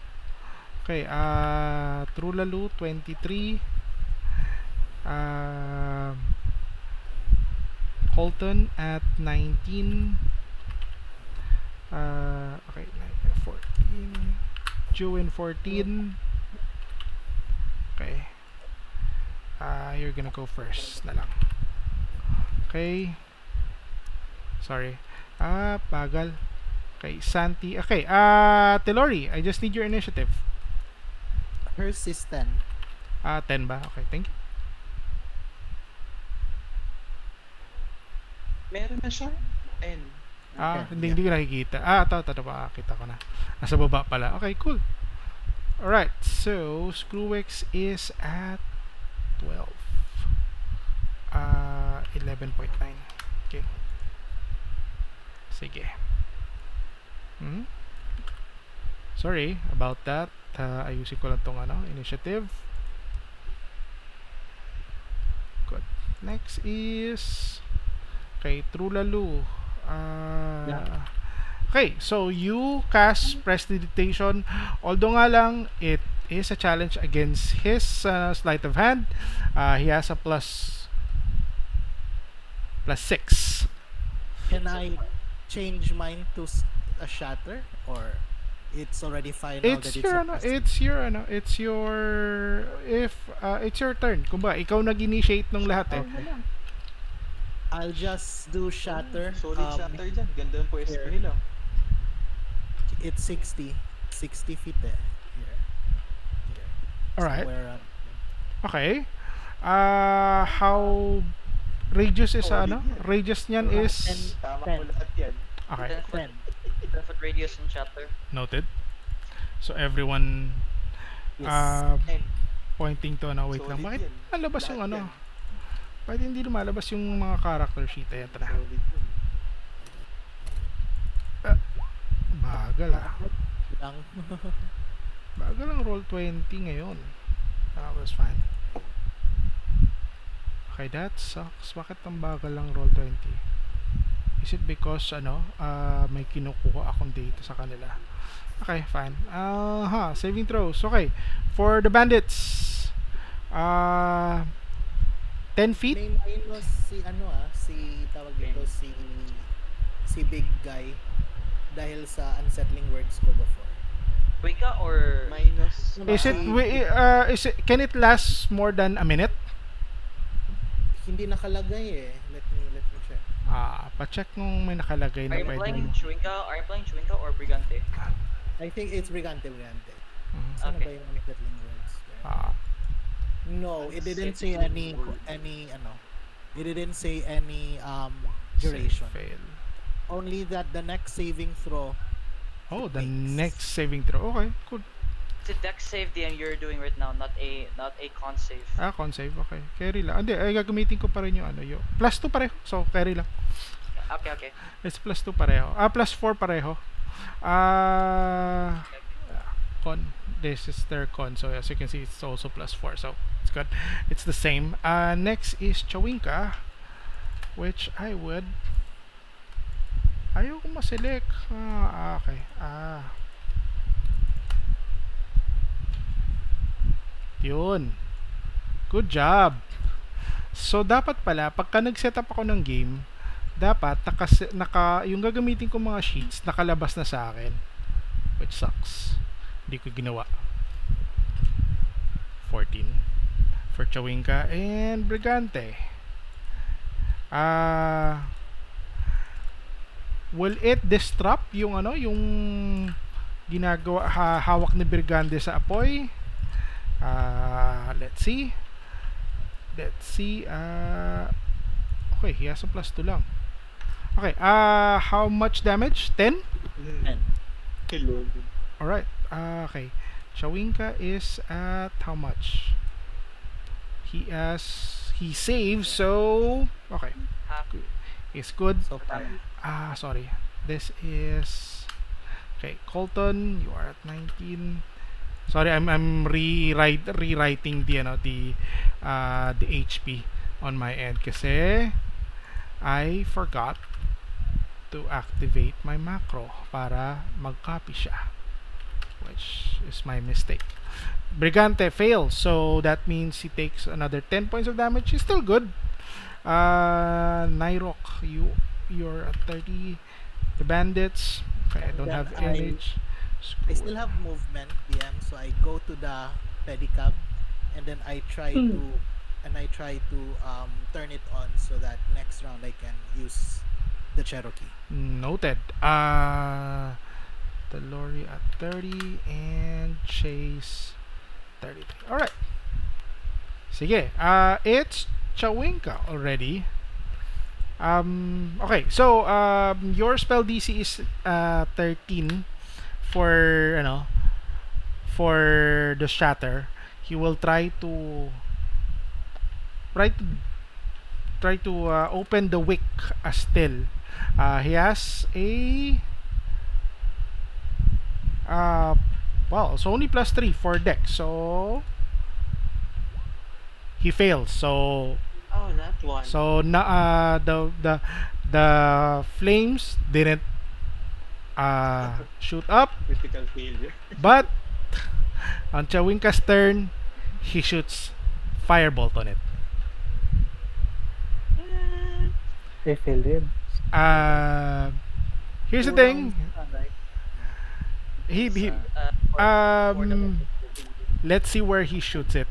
Okay, TRULALU 23. COLTON at 19. Okay, 14. JUIN 14. Okay. You're gonna go first na lang. Okay. Sorry. Bagal. Okay, Santi. Okay, Tellori, I just need your initiative. Hers is 10. 10 ba? Okay, thank you. Meron na siya? 10. Hindi ko nakikita. Ito ba? Kita ko na. Nasa baba pala. Okay, cool. Alright, so Screwix is at 12. 11.9. Okay. Sige. Sorry about that. Ayusin ko lang tong initiative. Good. Next is TRULALU. Okay, so you cast Prestidigitation. Although nga lang, it is a challenge against his sleight of hand. He has a plus 6. Can I change mine to a shatter, or it's already final It's that your it's your turn. Kumbaga, ikaw nag-initiate nung lahat eh. I'll just do shatter. Solid shatter dyan. Ganda ng pwesto nila. It's 60 feet eh. Here. Alright. Somewhere around. Okay. How radius is Solid yan. Radius niyan is Tama 10. ko lahat yan. okay. 10 foot radius in chapter. Noted. So everyone Yes. 10. pointing to wait lang. Solid Bakit yan. lalabas Lahat yung yan. Bakit hindi lumalabas yung mga character sheet? Ayan, tara. Solid yun. Bagal Lang. Bagal ang roll 20 ngayon. That was fine. Okay, that sucks. Bakit ang bagal lang roll 20? Is it because may kinukuha akong data sa kanila? Okay, fine. Saving throws. Okay. For the bandits, 10 feet. May minus si tawag dito si big guy dahil sa unsettling words ko before. Wika or Minus. Can it last more than a minute? Hindi nakalagay eh. Let me check. Pa-check nung may nakalagay na are you playing Chewinga? Are you playing Chewinga or Brigante? I think it's Brigante. Mhm. Saan Okay. ba yung unsettling words? No, it didn't say any it didn't say any duration. Fail. Only that the next saving throw. Oh, the makes. next saving throw. Okay, cool. It's a dex save the you're doing right now, not a con save. Con save. Okay. Carry lang. Hindi, gagamitin ko pa rin yung yung plus 2 pareho. So, carry lang. Okay. It's plus 2 pareho. Plus 4 pareho. Con. This is their con. So, as you can see, it's also plus 4. So, it's good. It's the same. Next is Chawinka, which I would... Ayaw ko ma-select. Okay. Yun. Good job. So, dapat pala, pagka nag-setup ako ng game, dapat yung gagamitin ko mga sheets, nakalabas na sa akin. Which sucks. Hindi ko ginawa. 14 for Chawinka and Brigante. Will it disrupt yung yung ginagawa hawak ni Brigante sa apoy? Let's see. Okay, he has a plus 2 lang. Okay, how much damage? 10? 10. Hello. Alright, okay. Chawinka is at how much? He saves, so okay. Half. It's good. So far. Sorry. This is okay. Colton, you are at 19. Sorry, I'm rewriting the HP on my end kasi I forgot to activate my macro para mag-copy siya, which is my mistake. Brigante fails, so that means he takes another 10 points of damage. He's still good. NYROC, you're at 30. The bandits, okay, I don't have image. I still have movement, DM, so I go to the pedicab and then I try to turn it on so that next round I can use the Cherokee. Noted. Tellori at 30 and Chase 33. Alright. Sige. It's Chawinka already. Okay. So, your spell DC is 13 for, for the shatter. He will try to open the wick still. He has a well, it's only +3 for dex, so he fails. So Oh, that one. the flames didn't shoot up, Critical failure. but on Chawinka's turn, he shoots firebolt on it. I failed him. Here's the Two thing. rounds na, right? He For the um let's see where he shoots it.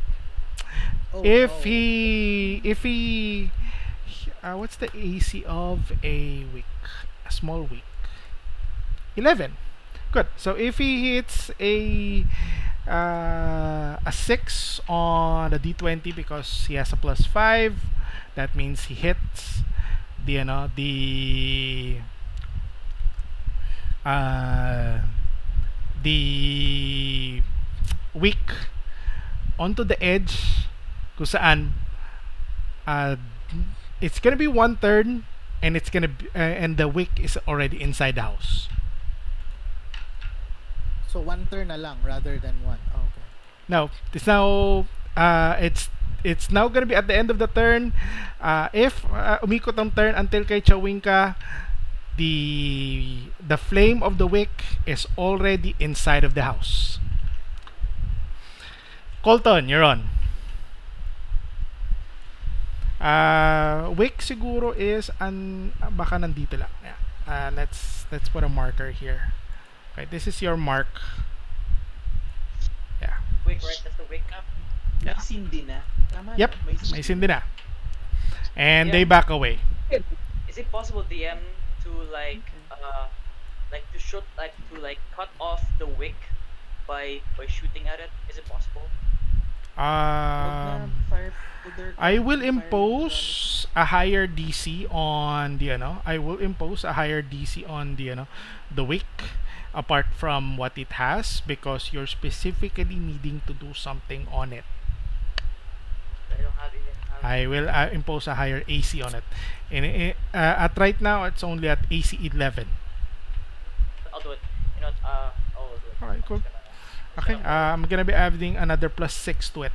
Oh, If no. he what's the AC of a wick? A small wick. 11. Good. So if he hits a 6 on the D20 because he has a +5, that means he hits the uh the wick onto the edge kung saan uh, it's gonna be one turn and it's gonna be, and the wick is already inside the house. So one turn na lang rather than one. Oh, okay. Now it's now it's now gonna be at the end of the turn. If umikot ang turn until kay Chawinka, the flame of the wick is already inside of the house. Colton, you're on. Wick siguro is baka nandito lang. Yeah. Let's put a marker here. Okay, this is your mark. Yeah. wick, right? That's the wick. May Yeah. sindi na. Tama Yep. na, May sindi na. And Yeah. they back away. Is it possible, DM, to to shoot, cut off the wick by shooting at it? Is it possible? Wag na, fire powder I ka, will fire impose a higher DC on the I will impose a higher DC on the wick apart from what it has because you're specifically needing to do something on it. I don't have even. I will impose a higher AC on it. And at right now it's only at AC 11. I'll do it. You know what? I'll do it. Alright, cool. I'm just Okay, gonna- I'm gonna be adding another +6 to it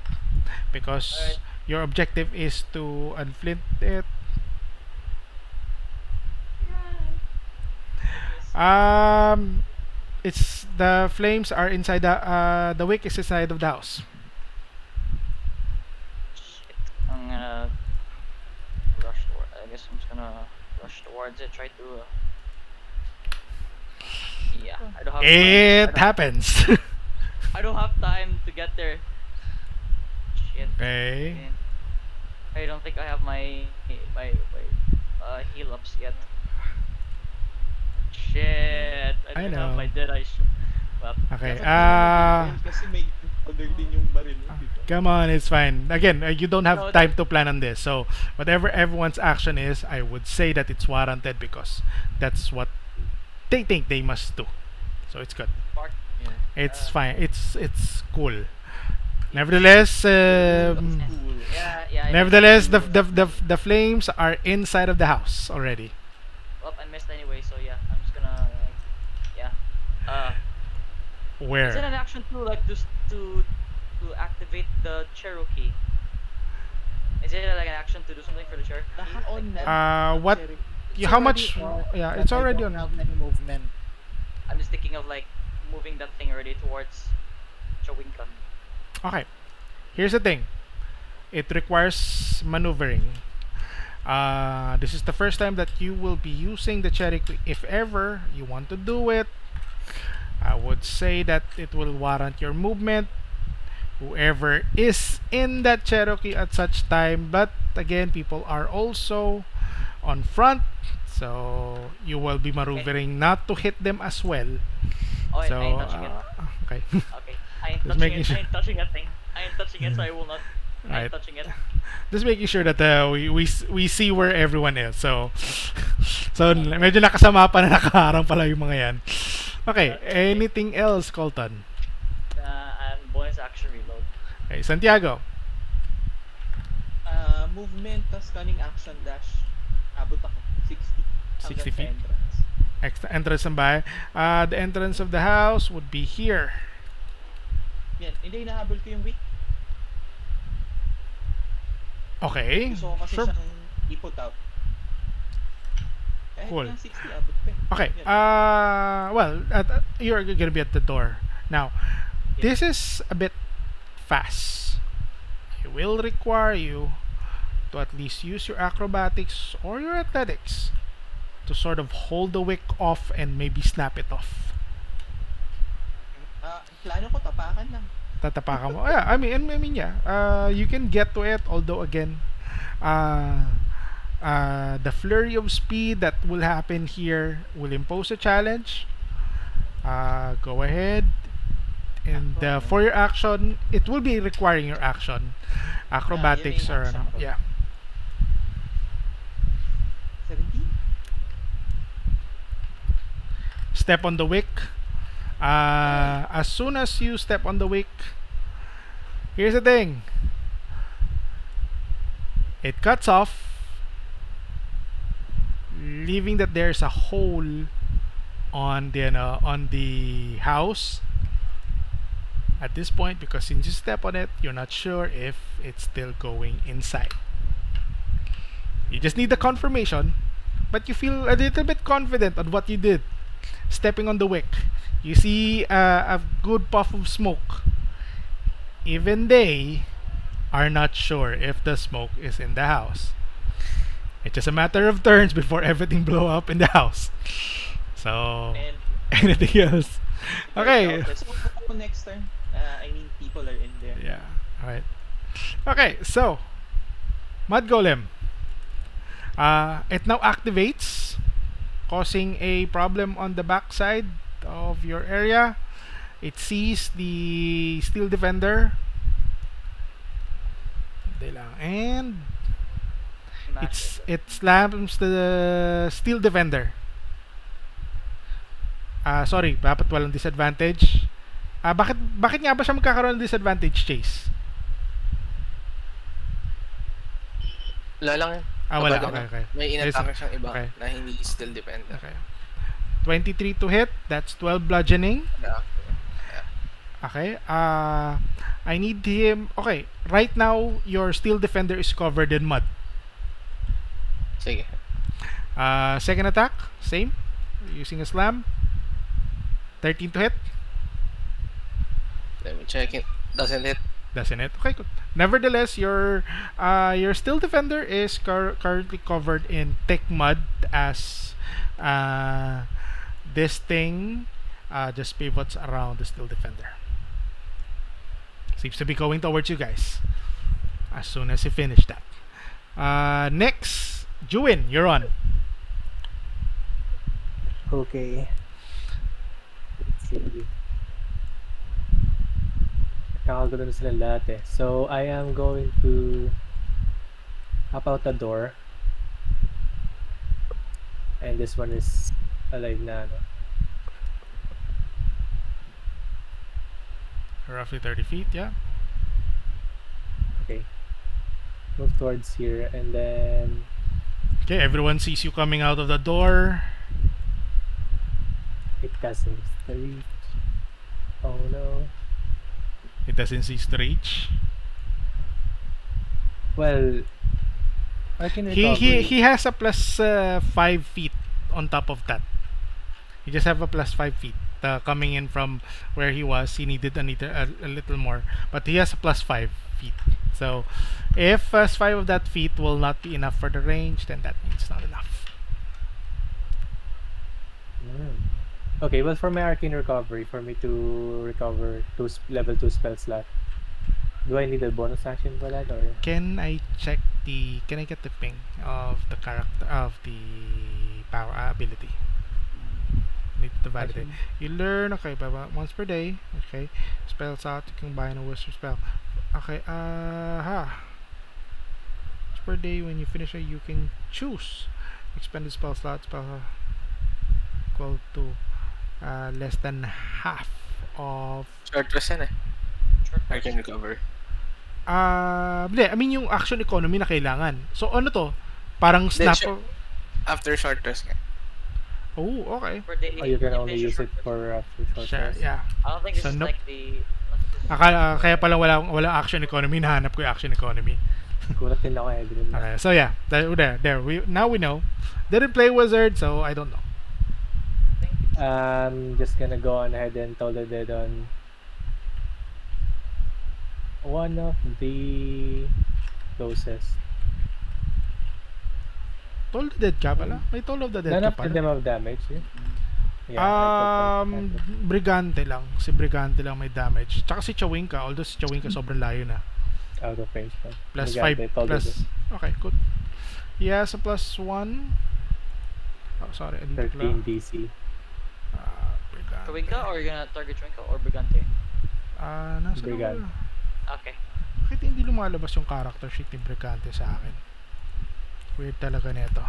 because Alright. your objective is to unflint it. It's the flames are inside the wick is inside of the house. Shit. I'm gonna rush toward. I guess I'm just gonna rush towards it. Try to. Yeah, I don't have. It I happens. I don't have time to get there. Shit. Okay. Man. I don't think I have my heal ups yet. Shit. I don't know. have my dead eye. Well, Okay. Kasi may powder din yung baril mo, di ba? Come on, it's fine. Again, you don't have No, time to plan on this. So, whatever everyone's action is, I would say that it's warranted because that's what they think they must do. So, it's good. Park. Yeah. It's fine. It's cool. Nevertheless, Cool. Yeah. nevertheless, the flames are inside of the house already. Well, I missed anyway, so yeah, I'm just gonna. Yeah. Is it Where? an action to activate the Cherokee? Is it like an action to do something for the Cherokee? Naka-on na. What? Cherry. How much? already on, Yeah, but it's I already don't on. have any movement. I'm just thinking of like moving that thing already towards Chawinka. Okay. Here's the thing. It requires maneuvering. This is the first time that you will be using the Cherokee. If ever you want to do it, I would say that it will warrant your movement. Whoever is in that Cherokee at such time. But again, people are also on front. So you will be Okay. maneuvering not to hit them as well. Oh, I So ain't touching it. okay. Okay. I ain't Just touching making it. sure. I ain't touching a thing. I ain't touching it, so I will not. I ain't Right. touching it. Just making sure that we see where everyone is. So so Okay. medyo nakasama pa na nakaharang pala yung mga yan. Okay, Okay. anything else, Colton? And bonus action reload. Okay, Santiago. Movement, tas cunning action dash. Abot ako. 60 60 hanggang sa feet. entrance. Extra entrance ng bahay. The entrance of the house would be here. Yan. Hindi, hinahabol ko yung weak. Okay. Gusto ko kasi Sure. siyang i-put out. Kahit Cool. nga 60, abot pa eh. Okay. Yan. Well, you're gonna be at the door now. Yeah. This is a bit fast. It will require you to at least use your acrobatics or your athletics to sort of hold the wick off and maybe snap it off. Plano ko, tapakan lang. Tatapakan mo. Yeah, I mean, yeah. You can get to it, although again, the flurry of speed that will happen here will impose a challenge. Go ahead, and for your action, it will be requiring your action. Acrobatics yun na yung or action ko. yeah. 17? Step on the wick. As soon as you step on the wick, here's the thing. It cuts off, leaving that there's a hole on the house at this point, because since you step on it, you're not sure if it's still going inside. You just need the confirmation, but you feel a little bit confident on what you did. Stepping on the wick, you see a good puff of smoke. Even they are not sure if the smoke is in the house. It's just a matter of turns before everything blow up in the house. So And anything else? Okay. so next turn, I mean, people are in there. Yeah. All right. Okay. So Mud Golem. It now activates, causing a problem on the backside of your area. It sees the Steel Defender. And Smash it. it slams the Steel Defender. Sorry, dapat walang disadvantage. Bakit nga ba siya magkakaroon ng disadvantage, Chase? Wala lang yan. Wala. Kapag Okay, okay. may in-attack siyang iba Okay. na hindi still dependent. Okay. 23 to hit. That's 12 bludgeoning. Yeah. Okay. I need him. Okay. Right now, your Steel Defender is covered in mud. Sige. Second attack, same. Using a slam. 13 to hit. Let me check it. Doesn't hit. Doesn't it? Okay, good. Nevertheless, your Steel Defender is currently covered in thick mud as this thing just pivots around the Steel Defender. Seems to be going towards you guys as soon as you finish that. Next, JUIN, you're on. Okay. Let's see. Kakagulo na sila lahat eh. So, I am going to hop out the door. And this one is alive na, ano. Roughly 30 feet, yeah. Okay. Move towards here and then... Okay, everyone sees you coming out of the door. It doesn't reach. Oh no. It doesn't cease to reach. Well, I can He recover. he has a plus 5 feet on top of that. He just have a plus 5 feet coming in from where he was. He needed a little more, but he has a plus 5 feet. So if plus 5 of that feet will not be enough for the range, then that means not enough. Okay, well, for my arcane recovery, for me to recover level 2 spell slot, do I need a bonus action for that, or? Can I get the ping of the character of the power ability. Need to validate. Actually, You learn, okay, once per day. Okay. Spells out, you can buy a wizard spell. Okay, once per day, when you finish it, you can choose. Expended spell slot, spell equal to less than half of Short rest yan eh. Short I rest. can recover. hindi, I mean yung action economy na kailangan. So ano to? Parang Then, snap. after short rest nga. Oh, okay. Per day. oh, you can you only finish use your it short rest. for after short Siya, rest. yeah. I don't think this So, is nope. like the. Kaya pala wala action economy, nahanap ko yung action economy. Gulat din ako eh. Didn't Okay, so yeah, there. Now we know. Didn't play wizard, so I don't know. I'm just gonna go on ahead and toll the dead on one of the closest. Toll of the Dead ka pala? May Toll of the Dead None ka of pala? them have damage. Yeah, I took one. Brigante lang. Si Brigante lang may damage. Tsaka si Chawinka, although si Chawinka sobrang layo na. Out of range. No? Plus Brigante, 5 told plus. it. Okay, good. Yeah, so plus 1. Oh, sorry, I didn't 13 DC. Brigante. Chewinka or you're gonna target Chewinka or Brigante? Nasa Brigante. Okay. Bakit hindi lumalabas yung character sheet ni Brigante sa akin? Weird talaga nito.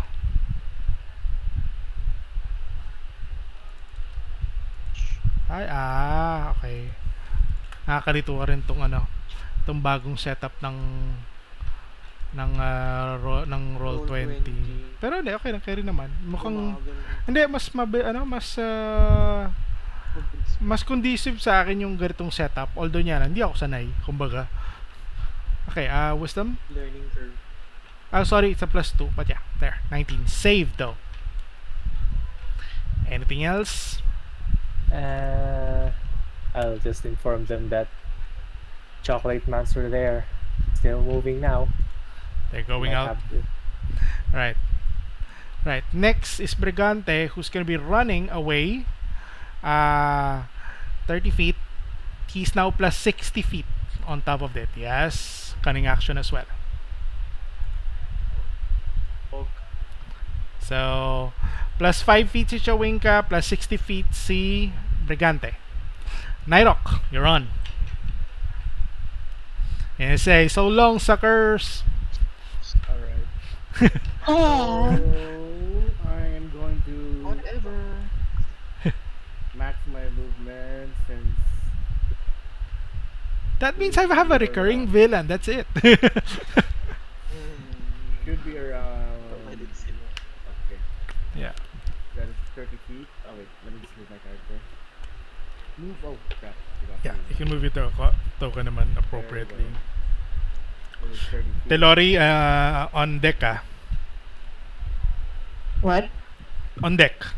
Ay, okay. Nakakalito rin tong tong bagong setup ng ng Roll20. Pero hindi, okay lang, carry naman. Mukhang hindi mas mas conducive sa akin yung ganitong setup. Although niya, hindi ako sanay, kumbaga. Okay, wisdom. Learning curve. Sorry, it's a +2, but yeah, there, 19. Save though. Anything else? I'll just inform them that chocolate monster there still moving now. They're going Might out. have to- Right. Right. Next is Brigante, who's gonna be running away. 30 feet. He's now plus 60 feet on top of that. Yes. Cunning action as well. So, plus 5 feet si Chawinka, plus 60 feet si Brigante. NYROC, you're on. And say, so long, suckers! Alright. Oh. So, I am going to Whatever. max my movement since That means I have a recurring villain, that's it. should be around. Provided sila. Okay. Yeah. That is 30 feet. Oh wait, let me just move my character. Move. Oh crap. Forgot Yeah, to you can move your token naman appropriately. It is 30 feet. Tellori, on deck What? On deck.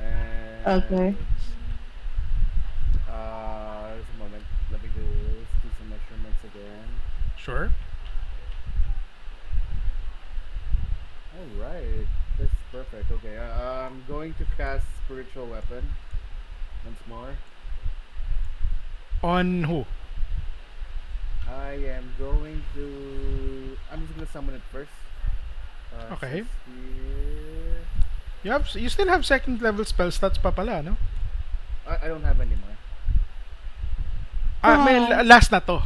And Okay. just a moment. Let me just do some measurements again. Sure. Alright. That's perfect. Okay. I'm going to cast spiritual weapon once more. On who? I am going to. I'm just gonna summon it first. Okay. Says here- You still have second level spell stats pa pala, no? I don't have any more. May last na to.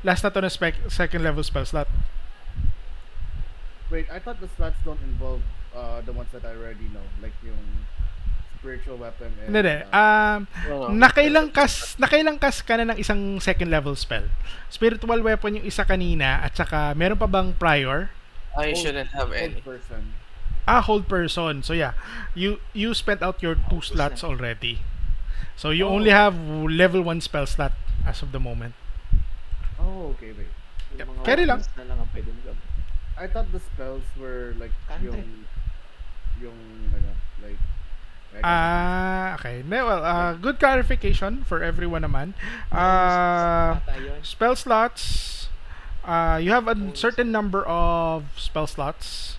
Last na to na second level spell slot. Wait, I thought the slots don't involve the ones that I already know, like yung spiritual weapon and. Hindi. Nakailang kas ka na ng isang second level spell. Spiritual weapon yung isa kanina at saka meron pa bang prior? I shouldn't have any. person. Hold person. So yeah, you spent out your 2 slots already. So you only have level 1 spell slot as of the moment. Oh, okay, wait. Yep. Mga Carry lang. weapons na lang ang pwede mo gamit. I thought the spells were like Cantrip. yung like. Okay. Well, good clarification for everyone naman. Ata yun. Spell slots. You have a certain number of spell slots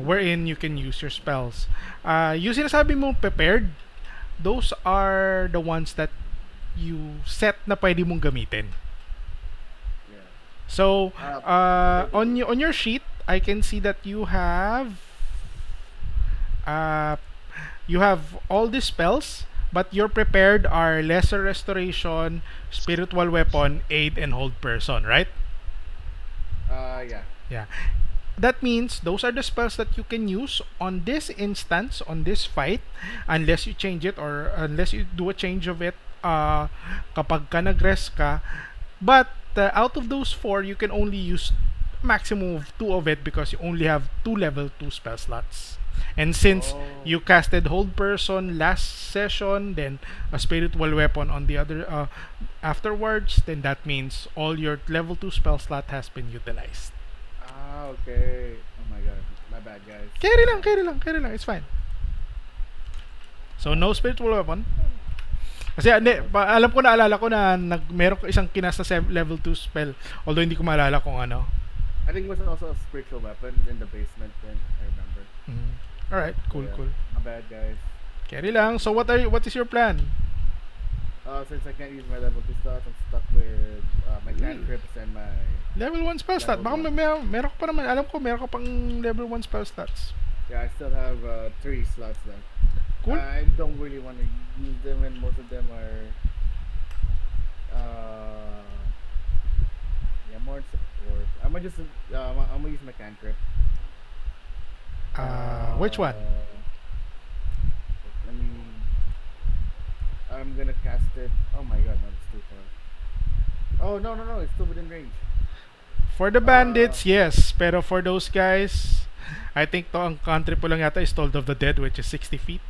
wherein you can use your spells. Yung sinasabi mo prepared, those are the ones that you set na pwede mong gamitin. Yeah. So, on your sheet, I can see that you have uh, you have all these spells, but your prepared are lesser restoration, spiritual weapon, aid, and hold person, right? Yeah. Yeah. That means those are the spells that you can use on this instance, on this fight, unless you change it or unless you do a change of it kapag ka nag-rest ka. But out of those four, you can only use maximum of two of it because you only have two level 2 spell slots. And since Oh. you casted Hold Person last session, then a Spiritual Weapon on the other afterwards, then that means all your level 2 spell slot has been utilized. Okay. Oh my god. My bad, guys. Carry lang, carry lang, carry lang. It's fine. So, no Spiritual Weapon. Kasi alam ko, naalala ko na meron isang kinasta level 2 spell. Although hindi ko maalala kung ano. I think it was also a spiritual weapon in the basement then, I remember. Alright, cool, Yeah. cool. My bad, guys. Carry lang. So, what is your plan? Since I can't use my level 2 slots, I'm stuck with my cantrips and my... Level 1 spell slot. Baka Level meron ka pa naman. Alam ko, meron ka pang level 1 spell slots. Yeah, I still have 3 slots left. Cool. I don't really want to use them, and most of them are... yeah, more in support. I'm gonna just... I'm gonna use my cantrip. Which one? Let me... I'm gonna cast it... Oh my god, no, it's too far. Oh, no, it's still within range. For the bandits, yes. Pero for those guys, I think to ang country po lang yata is Told of the Dead, which is 60 feet.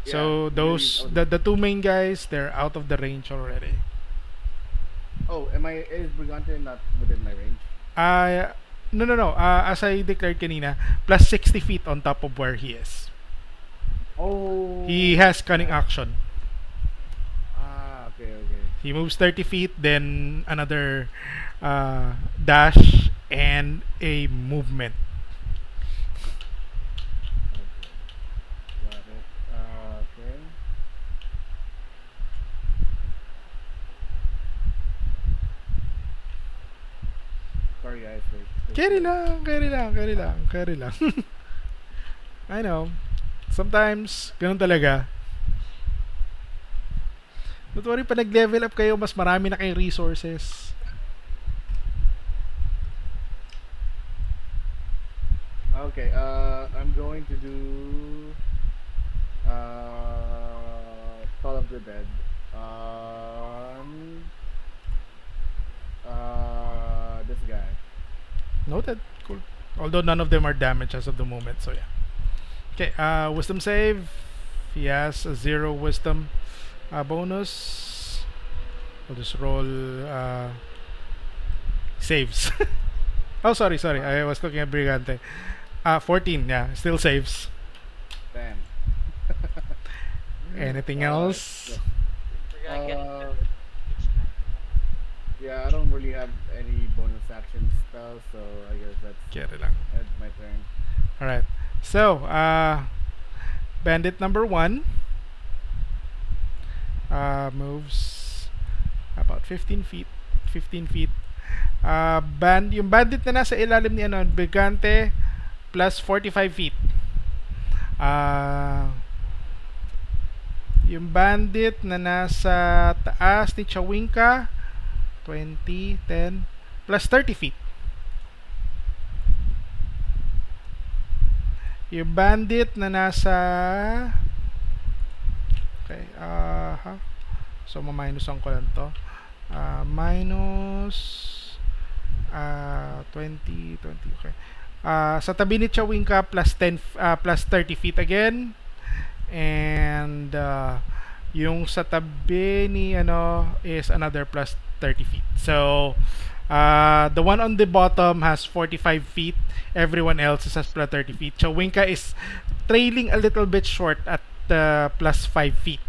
So Yeah, those really, the two main guys, they're out of the range already. Oh, is Brigante not within my range? No. As I declared kanina, plus 60 feet on top of where he is. Oh. He has cunning action. Okay. He moves 30 feet, then another dash and a movement. Got it. Okay. Sorry guys, wait. Carry lang. I know. Sometimes, ganun talaga. Don't worry, pa nag-level up kayo, mas marami na kayong resources. Okay, I'm going to do Call of the Dead on this guy. Noted. Cool. Although none of them are damaged as of the moment, so yeah. Okay, wisdom save. He has a 0 wisdom bonus. I'll just roll saves. Oh, sorry. I was looking at Brigante. 14, yeah, still saves. Damn. Anything else? We're gonna get Uh, yeah, I don't really have any bonus action spells, so I guess Carry lang. that's my turn. Alright. So, bandit number 1 moves about 15 feet. Yung bandit na nasa ilalim ni Brigante plus 45 feet. Yung bandit na nasa taas ni Chawinka 20, 10 plus 30 feet. Yung bandit na nasa okay, so maminusan ko lang to. Minus 20, okay. Sa tabi ni Chawinka plus 10 plus 30 feet again. And yung sa tabi ni is another plus 30 feet. So the one on the bottom has 45 feet. Everyone else is at plus 30 feet. Chawinka is trailing a little bit short at plus 5 feet.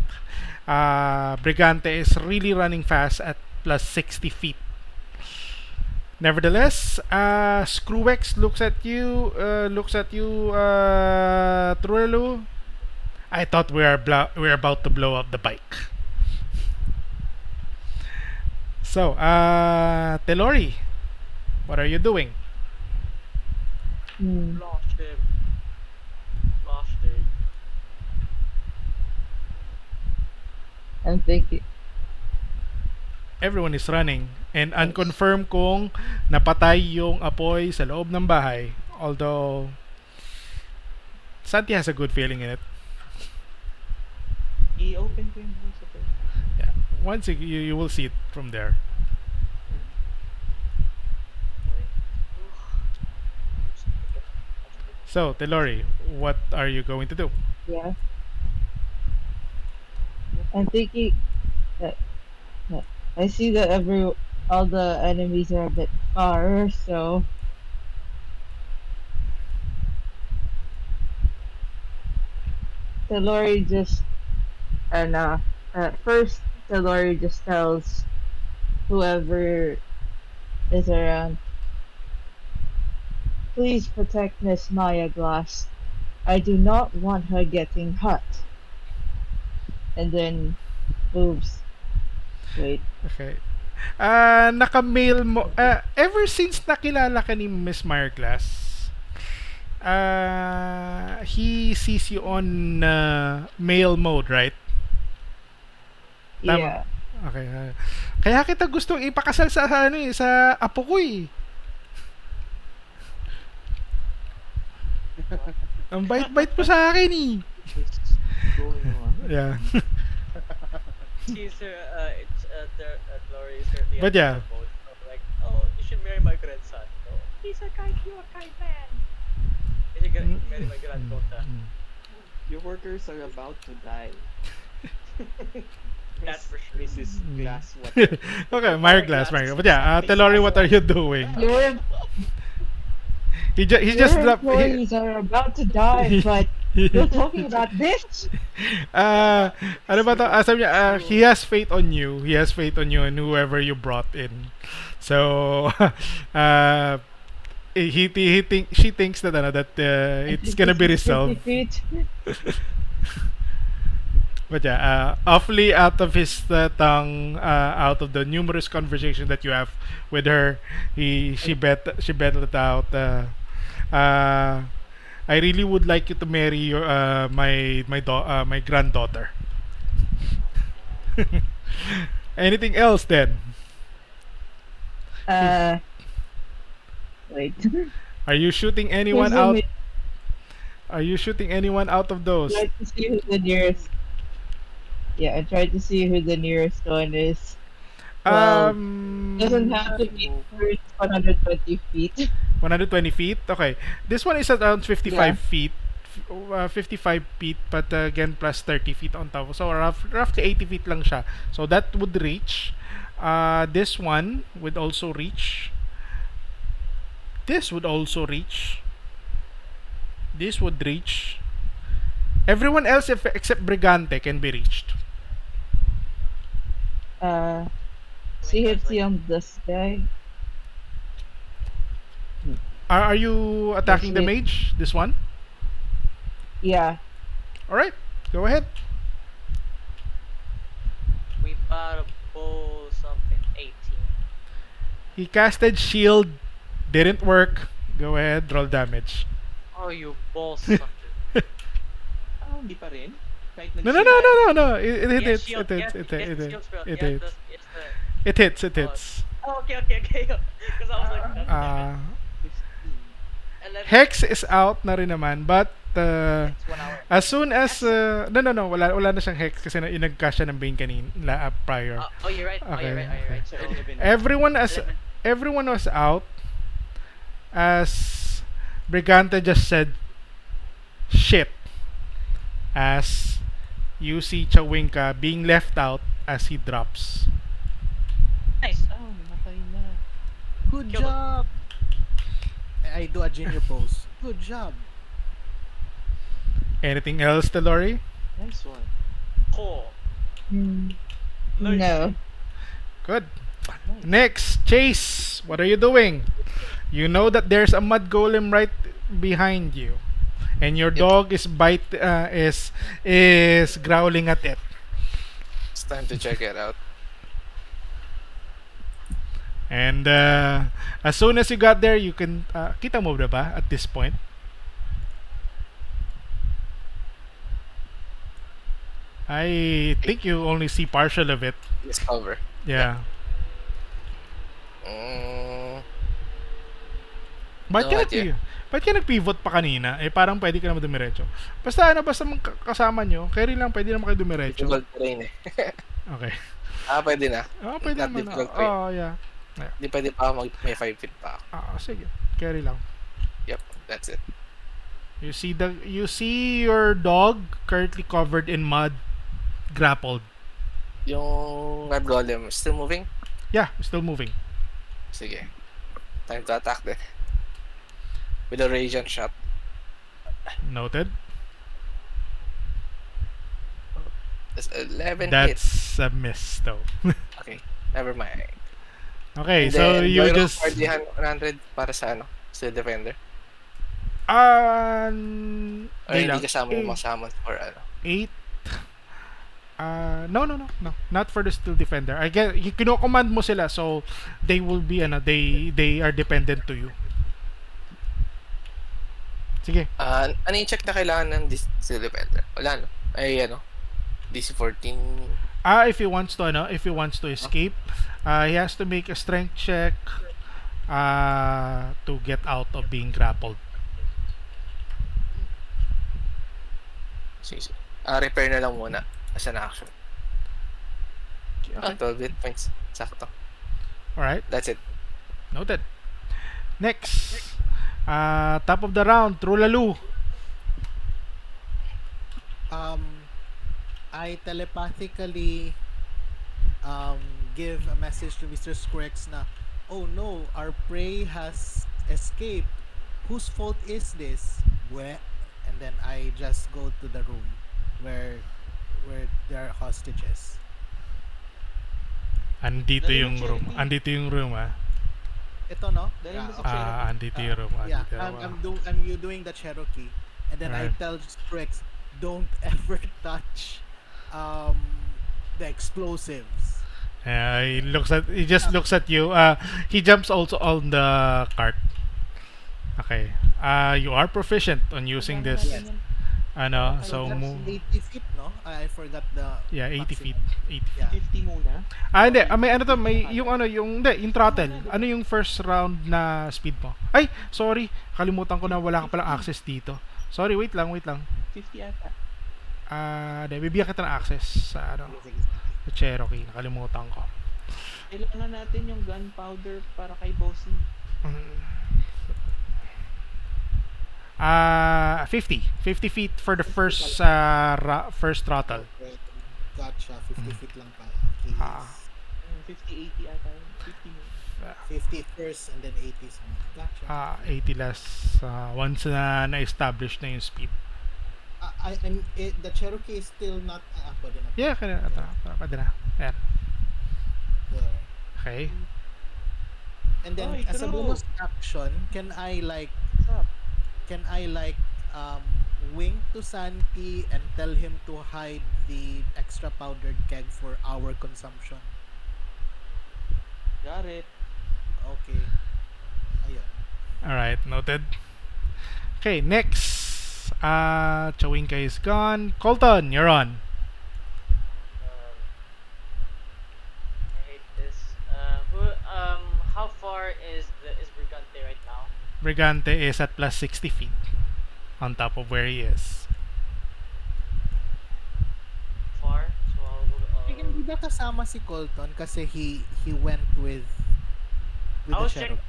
Brigante is really running fast at plus 60 feet. Nevertheless, Screwex looks at you, TRULALU. I thought we were about to blow up the bike. So, TELLORI, what are you doing? Hmm. Lost him. I'm thinking. Everyone is running. And Nice. unconfirm kung napatay yung apoy sa loob ng bahay. Although, Santi has a good feeling in it. I-open ko yung voice over. Yeah. Once you will see it from there. So, Telori, what are you going to do? Yeah. I'm thinking that, that I see that all the enemies are a bit far, so Telori just and at first Telori just tells whoever is around, please protect Miss Maya Glass. I do not want her getting hurt. And then moves. Wait. Okay. Naka-mail mo, ever since nakilala ka ni Miss Glass, he sees you on mail mode, right? Tama? Yeah. Okay. Kaya kita gustong ipakasal sa ano sa apo ko eh. Ang bait-bait mo sa akin eh. What's going on? Yeah. She's Glory is certainly But yeah. both. Like, oh, you should marry my grandson. Oh, he's a kind man. You should marry my granddaughter. Your workers are about to die. That's for sure. Mrs. Glass, what? Okay, Glass. But yeah, Telori, what are you doing? Your He your just dropped. employees are about to die, but you're talking about this? Ano ba to? Sabi niya, he has faith on you. He has faith on you and whoever you brought in. So, she thinks that it's gonna be resolved. 50 feet. But yeah, awfully out of his tongue, out of the numerous conversations that you have with her, she battled it out. I really would like you to marry your my granddaughter. Anything else then? Uh, Wait. Are you shooting anyone Here's a out? mi- Are you shooting anyone out of those? Try to see who the nearest. Yeah, I tried to see who the nearest one is. Well, doesn't have to be first 120 feet. 120 feet. Okay, this one is around 55 Yeah. feet. 55 feet, but again plus 30 feet on top. So roughly 80 feet lang siya. So that would reach. This one would also reach. This would also reach. This would reach. Everyone else except Brigante can be reached. CFC on this guy. Are you attacking the Yes, mage? This one? Yeah. Alright, go ahead. We bought a bull something 18. He casted shield. Didn't work. Go ahead, roll damage. Oh, you bull sucker. Hindi pa rin? Kahit No, no, no, no, no, no. It He has hits. shield, It he hits. has- It he has hits. shield spell. It He has hits. the- he has the- It hits. It hits. Oh, okay. Because I was like, Uh, 15. 11. Hex is out na rin naman, but It's 1 hour. as soon as no, wala na siyang hex kasi nag-cast siya ng Bane kanina prior. Oh, you're right. Oh, you're Okay, right. Oh, you're right. So, So, 11. Everyone was out as Brigante just said shit as you see Chawinka being left out as he drops. nice. Oh, namatay na. Good Kill job. I do a junior pose. Good job. Anything else, Telori? Nice one. Cool. Hmm. Nice. No. Good. Nice. Next, Chase. What are you doing? You know that there's a mud golem right behind you, and your dog is is growling at it. It's time to check it out. And as soon as you got there, you can kita mo na ba at this point? I think you only see partial of it. Discover. Yeah. Mm, Ba't no ka idea. Ba't ka nag-pivot pa kanina? Eh, parang pwede ka naman dumiretso. Basta ano, basta kasama nyo, carry lang, pwede naman kayo dumiretso. Difficult terrain eh. Okay. Pwede na. Oo, pwede Not naman. difficult terrain. Oo, yeah. Hindi pwede pa ako may 5 feet pa ako. Sige. Carry lang. Yep, that's it. You see your dog currently covered in mud, grappled. Yung Red Golem, still moving? Yeah, still moving. Sige. Time to attack din. With a radiant shot. Noted. That's 11 hit. That's a miss though. Okay, never mind. Okay, And so then, you Byron just... for the 100 para sa ano? Sa defender. Ah, Or hindi kasama yung mga summons for ano? 8. No. Not for the steel defender. I get kino-command mo sila, so they will be they are dependent to you. Sige. Ano yung check na kailangan ng steel defender? Wala no. Ay DC 14. If he wants to escape, he has to make a strength check to get out of being grappled. Sige. Repair na lang muna as an action. Okay. 12 hit points. Sakto. Alright. That's it. Noted. Next. Top of the round, TRULALU. I telepathically give a message to Mr. Squirx na, oh no, our prey has escaped. Whose fault is this? And then I just go to the room where there are hostages. Andito Dali yung mo, room. Cherokee. Andito yung room, Ito no? Dahil mo sa okay. Cherokee. Andito yung room. Yeah, Andito yung room. I'm you doing the Cherokee, and then I Alright. tell Squirx, don't ever touch the explosives. He just looks at you. He jumps also on the cart. Okay. You are proficient on using this. Yes. So that's move. 80 feet, no? I forgot the Yeah, 80 feet. maximum. 80 feet. Yeah. 50 muna. Hindi. May yung throttle. Ano yung first round na speed mo? Ay, sorry. Kalimutan ko na wala ka palang access dito. Sorry, wait lang. 50 ata. Bibigyan kita ng access sa sa Cherokee. Nakalimutan ko. Kailangan natin yung gunpowder para kay Bossy. 50 feet for the first throttle. Okay. Gotcha. 50 feet lang pa. Okay. 50, 80 ata. 50 muna. 50 first and then 80 sa Gotcha. 80 less once na-establish na yung speed. The Cherokee is still not pwede na. Yeah, pwede na. Ayan. There. Okay. And then Oy, as a true. bonus action, can I What's up? wink to Santi and tell him to hide the extra powdered keg for our consumption? Got it. Okay. Ayun. Alright, noted. Okay, next. Chawinka is gone. Colton, you're on. I hate this. How far is Brigante right now? Brigante is at plus 60 feet on top of where he is. Far? So I'll go. Hindi ba kasama si Colton kasi he went with I the was Cherokee?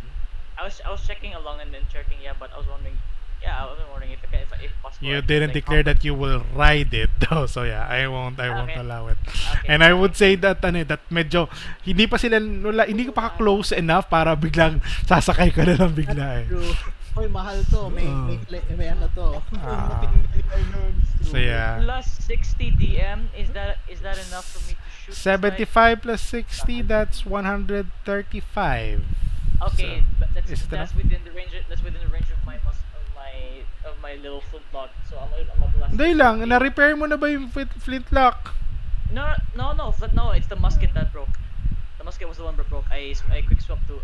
I was checking along and then checking. Yeah, but I was wondering. Yeah, I was wondering if possible. You I could, didn't like, declare that you will ride it though, so yeah, I won't Okay. allow it. Okay, And I would say that that medyo hindi pa sila hindi ka pa close enough para biglang sasakay ka na lang bigla eh. True. Oy, mahal to. May ano to. So yeah. Plus 60 DM. Is that enough for me to shoot? this guy? 75 plus 60, that's 135. Okay, So, but is it that's enough? within the range. That's within the range of my little flintlock. So I'm a plus. Hindi lang, na-repair mo na ba yung flintlock? No. It's the musket that broke. The musket was the one that broke. I swapped to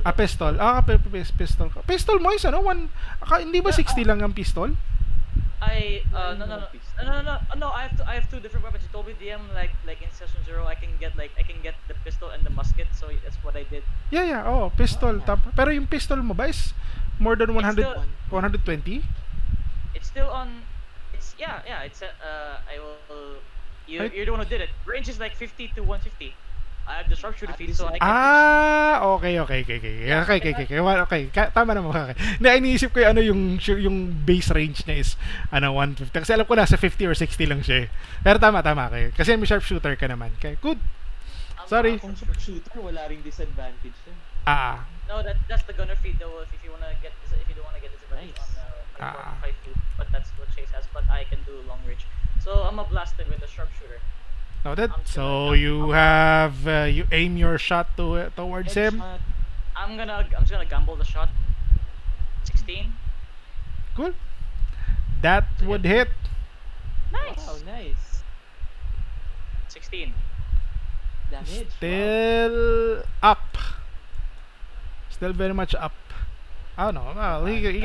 Ah, pistol. Pistol ka. Pistol mo is ano? Hindi ba 60 lang ang pistol? Wala no yung no mga no pistol. no, I have two different weapons. You told me DM like in session 0 I can get the pistol and the musket, so that's what I did. Yeah, yeah. Oh, pistol. Ah, Pero yung pistol mo ba is more than It's 100, still 120. 120? it's still on it's yeah, it's I will you're Ay, the one who did it. Range is like 50 to 150. I have the sharpshooter At feat, so I disadvantage. can okay, okay, okay, okay. yeah, Okay, okay, okay. Okay, okay. Tama naman. Okay. Na iniisip ko yung ano yung base range niya is ano 150. Kasi alam ko nasa 50 or 60 lang siya. Pero tama okay. Kasi may sharpshooter ka naman. Okay, good. Sorry. Kung sharpshooter, wala ring disadvantage yan. Ah. no, that's the gunner feat though. If you wanna get this, if you don't wanna get disadvantage Nice. on Ah. 5 feet, but that's what Chase has. But I can do long range, so I'm a blasted with a sharpshooter. Noted. I'm just So gonna you have you aim your shot towards him. Headshot. I'm just gonna gamble the shot. 16. Cool. That would hit. Nice. Wow, nice. 16. Damage. Wow. Still up. Still very much up. I don't know. Well, he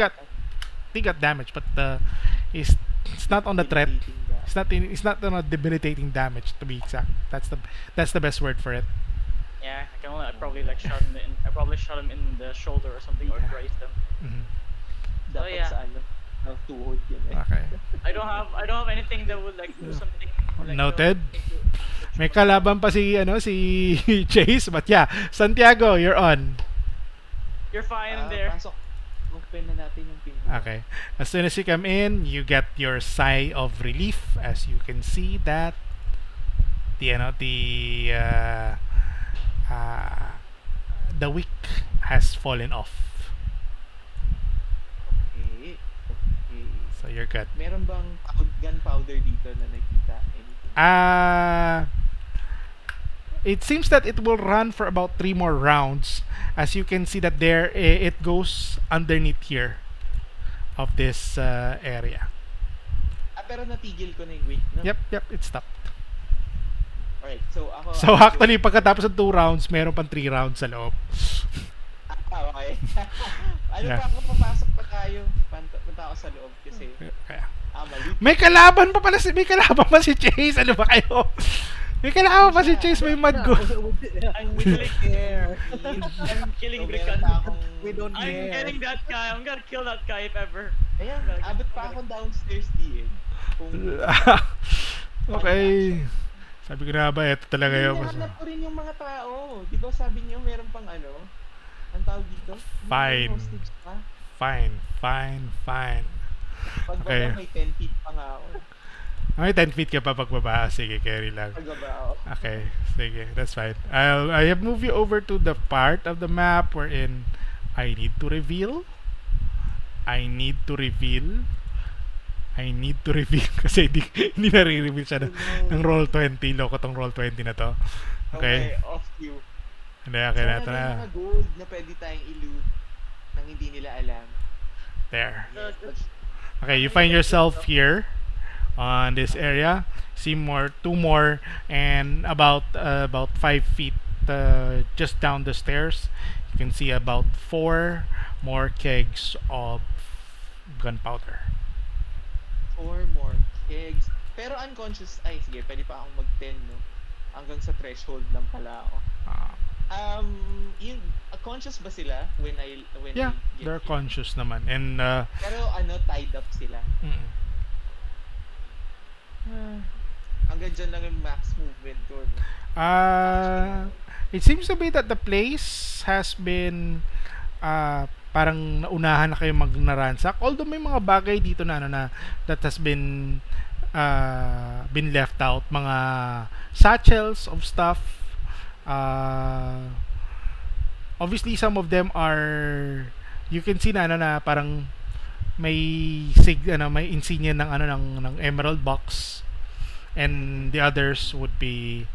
got damage, but he's it's not on the threat. Debilitating damage. It's not on a debilitating damage to be exact. That's the best word for it. Yeah, I probably like shot him I probably shot him in the shoulder or something or Yeah. grazed him. Mhm. Dapat yeah. sa ano, ng tuhod yun eh. Okay. I don't have anything that would like do something like Noted. May kalaban pa si Chase, but yeah, Santiago, you're on. You're fine in there. Pasok. Open na natin yung pinto. Okay. As soon as you come in, you get your sigh of relief as you can see that the wick has fallen off. Okay. Okay. So you're good. Meron bang gunpowder dito na nakita? Anything? It seems that it will run for about 3 more rounds. As you can see that there, it goes underneath here of this area. Pero natigil ko na yung weight, no? Yep, it stopped. Alright, so ako... So actually, pagkatapos ng 2 rounds, meron pang 3 rounds sa loob. Okay. Ano Yeah. pa kung papasok pa tayo? Punta ako sa loob kasi... Kaya. Mali. May kalaban pa si Chase. Ano ba kayo? May kalaban pa si Chase, may madgo. I'm killing care. I'm killing So, meron Brikan. na akong... We don't I'm care. getting that guy. I'm gonna kill that guy if ever. Ayan, abot pa ako downstairs din. Kung... Okay. Sabi ko na ba, ito talaga yung... Hinahanap ko rin yung mga tao. Di ba sabi niyo meron pang ano? Ang tawag dito? Fine. May hostage pa. Fine. Pagbaba Okay. may 10 feet pa nga ako. May 10 feet ka pa pagbaba. Sige, carry lang. Pagbaba ako. Okay, sige, that's fine. I have moved you over to the part of the map wherein I need to reveal kasi hindi nare-reveal siya ng roll 20. Loko tong roll 20 na to. Okay. Off you. Hindi, okay na ito Sana may na. mga gold na pwede tayong i-loot nang hindi nila alam. There. Yes. Okay, you find yourself here on this area. See 2 more and about 5 feet just down the stairs. You can see about 4 more kegs of gunpowder. 4 more kegs. Pero unconscious, ay sige, pwede pa akong mag-10, no? Hanggang sa threshold lang pala ako. Yung conscious ba sila when Yeah, I get they're here? conscious naman. And Pero tied up sila. mm, Hanggang dyan lang yung max movement ko. No? it seems to be that the place has been parang naunahan na kayo magnaransak. Although may mga bagay dito na that has been left out, mga satchels of stuff. Obviously some of them are, you can see na parang may may insignia ng emerald box, and the others would be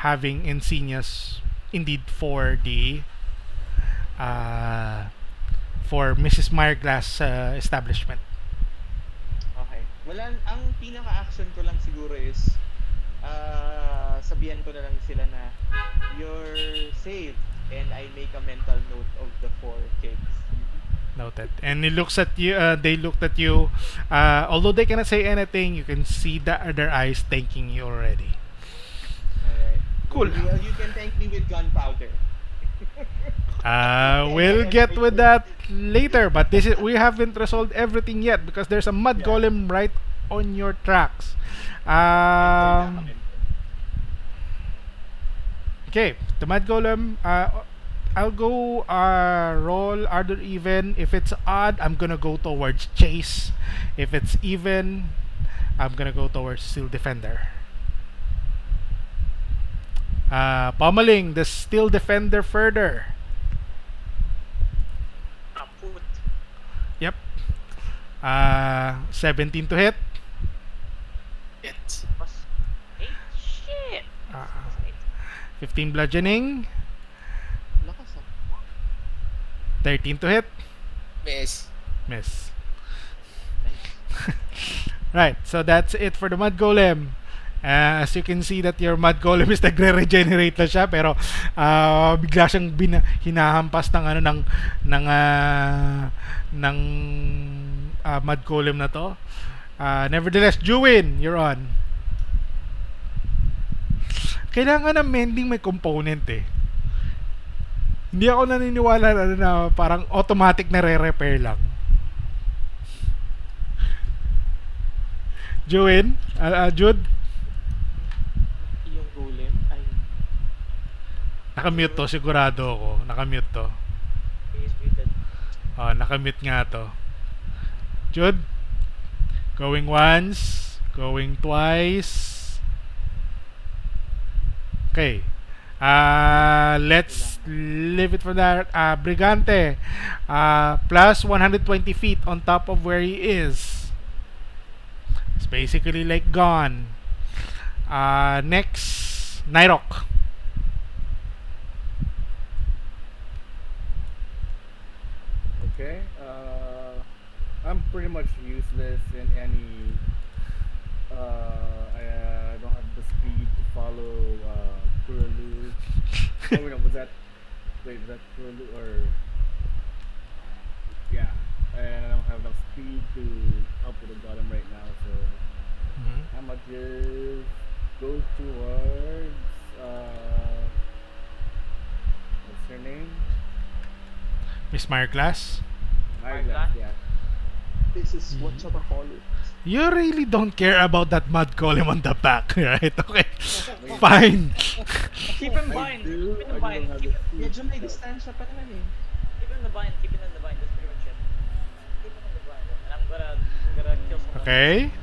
having insignias indeed for the for Mrs. Meyerglass establishment. Okay. Ang pinaka-action ko lang siguro is sabihan ko na lang sila na you're safe, and I make a mental note of the 4 kegs. Noted. And he looks at you. They looked at you. Although they cannot say anything, you can see their eyes thanking you already. Alright. Cool. Well, you can thank me with gunpowder. We'll get with that later. But we haven't resolved everything yet because there's a mud Yeah. golem right on your tracks. Okay, the mud golem. I'll go roll odd or even. If it's odd, I'm gonna go towards chase. If it's even, I'm gonna go towards steel defender. Pummeling the steel defender further. Kaput. Yep. 17 to hit. Hits. Plus 8. Shit. Uh, Plus 8. 15 bludgeoning. Lakas ah. 13 to hit. Miss. Miss. Nice. Right, so that's it for the mud golem. As you can see that your mud golem is nagre-regenerate na siya pero bigla siyang hinahampas ng ano ng mud golem na to. Nevertheless, JUIN, you're on. Kailangan ng mending may component eh. Hindi ako naniniwala na parang automatic na re-repair lang. JUIN, Jude, Yung golem ay nakamute to, sigurado ako. Nakamute to. He is muted. Nakamute nga to. Jude, going once, going twice. Okay. Let's leave it for that. Brigante, plus 120 feet on top of where he is. It's basically like gone. Next, NYROC. Okay. I'm pretty much useless in any. I don't have the speed to follow TRULALU. Oh no, was that? Wait, was that TRULALU or? Yeah, and I don't have enough speed to help with the bottom right now, so I'ma just go towards what's her name? Miss Miraglass. Myrglass, yeah. this is what you call it. You really don't care about that mud golem on the back, right? Okay. Fine. Keep him I bind. do, Keep him in I the bind. don't have Keep the speed. Medyo may distansya pa naman eh. him in the bind. Keep him in the bind. That's pretty much it. Keep him in the bind. And I'm gonna kill someone. Okay. Yeah.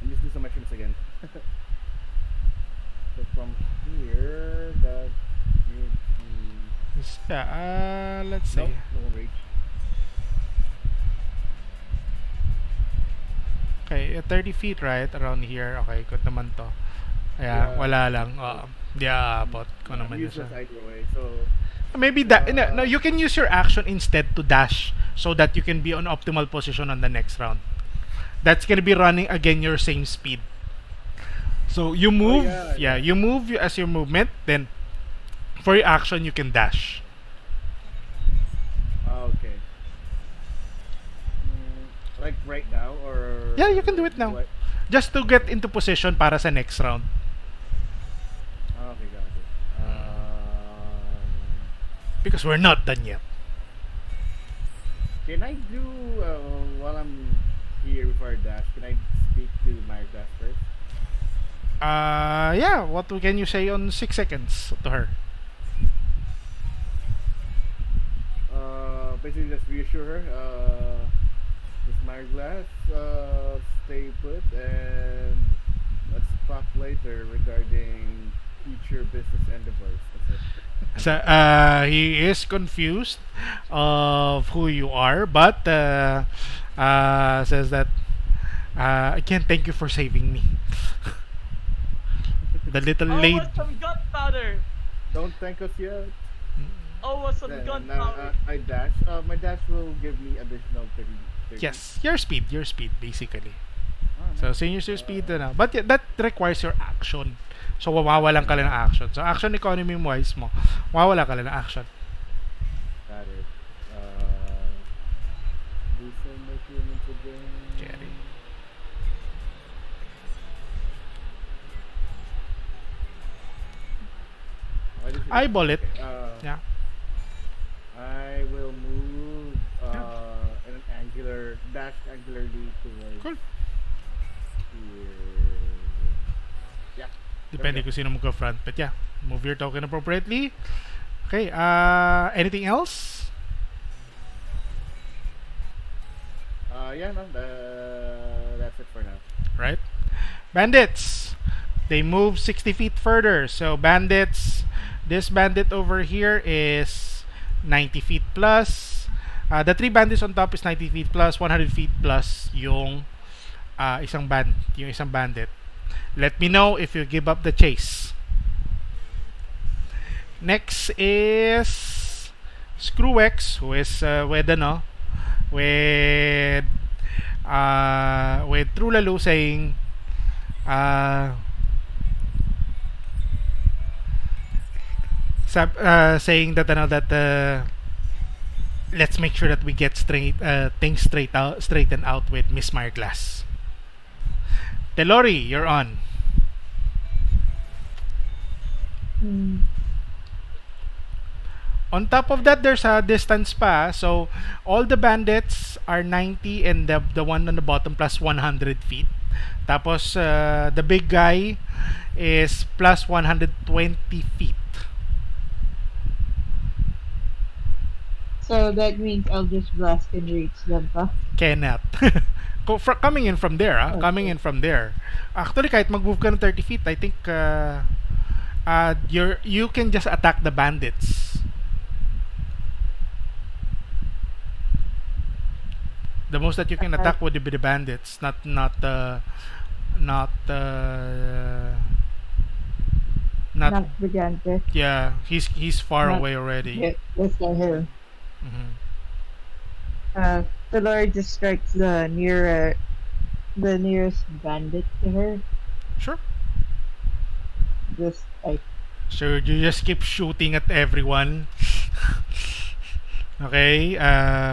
I'm just do some mushrooms again. So from here, that gives me. Yeah, let's see. Nope, no reach. Okay, 30 feet right around here. Okay, good naman to. Yeah, Yeah. wala lang. Di aabot ko I'm naman yun useless siya. either way, so Maybe that no, you can use your action instead to dash so that you can be on optimal position on the next round. That's gonna be running again your same speed. So you move, yeah. you move as your movement. Then for your action, you can dash. okay. Like right now, or Yeah, you can do it now. what? Just to get into position para sa next round. Okay, got it. Because we're not done yet. Can I do while I'm here before I dash? Can I speak to Myrglass first? Yeah. What can you say on 6 seconds to her? Basically just reassure her. Miss Myrglass, stay put, and let's talk later regarding future business endeavors. That's it. So, he is confused of who you are, but says that again, thank you for saving me. The little Oh, lady. what's some gunpowder? Don't thank us yet. Oh, what's some Then, gunpowder? I dash. My dash will give me additional 30. Yes, your speed, basically. So, senior speed na. But yeah, that requires your action. So, mawawalan ka lang ng action. So, action economy wise mo, mawawala ka lang ng action. Got it. Do some movements again. Carry. Eyeball it. Yeah. I will move in an angular, dash angularly towards Cool. here. Yeah. Depende kung sino magka-front. But yeah, move your token appropriately. Okay, anything else? Yeah, no, that's it for now. Right? Bandits! They move 60 feet further. So, bandits, this bandit over here is 90 feet plus. The 3 bandits on top is 90 feet plus, 100 feet plus yung isang bandit. Let me know if you give up the chase. Next is Screwex, who is with TRULALU saying saying that let's make sure that we get things straightened out with Miss Glass. TELLORI, you're on. On top of that, there's a distance pa. So, all the bandits are 90 and the one on the bottom plus 100 feet. Tapos, the big guy is plus 120 feet. So that means Eldritch Blast can reach them pa? Cannot. Coming in from there, Okay. Coming in from there. Actually, kahit mag-move ka ng 30 feet, I think you can just attack the bandits. The most that you can attack would be the bandits, not Brigante. yeah, he's far Not- away already. Yeah, this guy here. Mhm. The Lord just strikes the nearest bandit to her. Sure. Just like So you just keep shooting at everyone. Okay,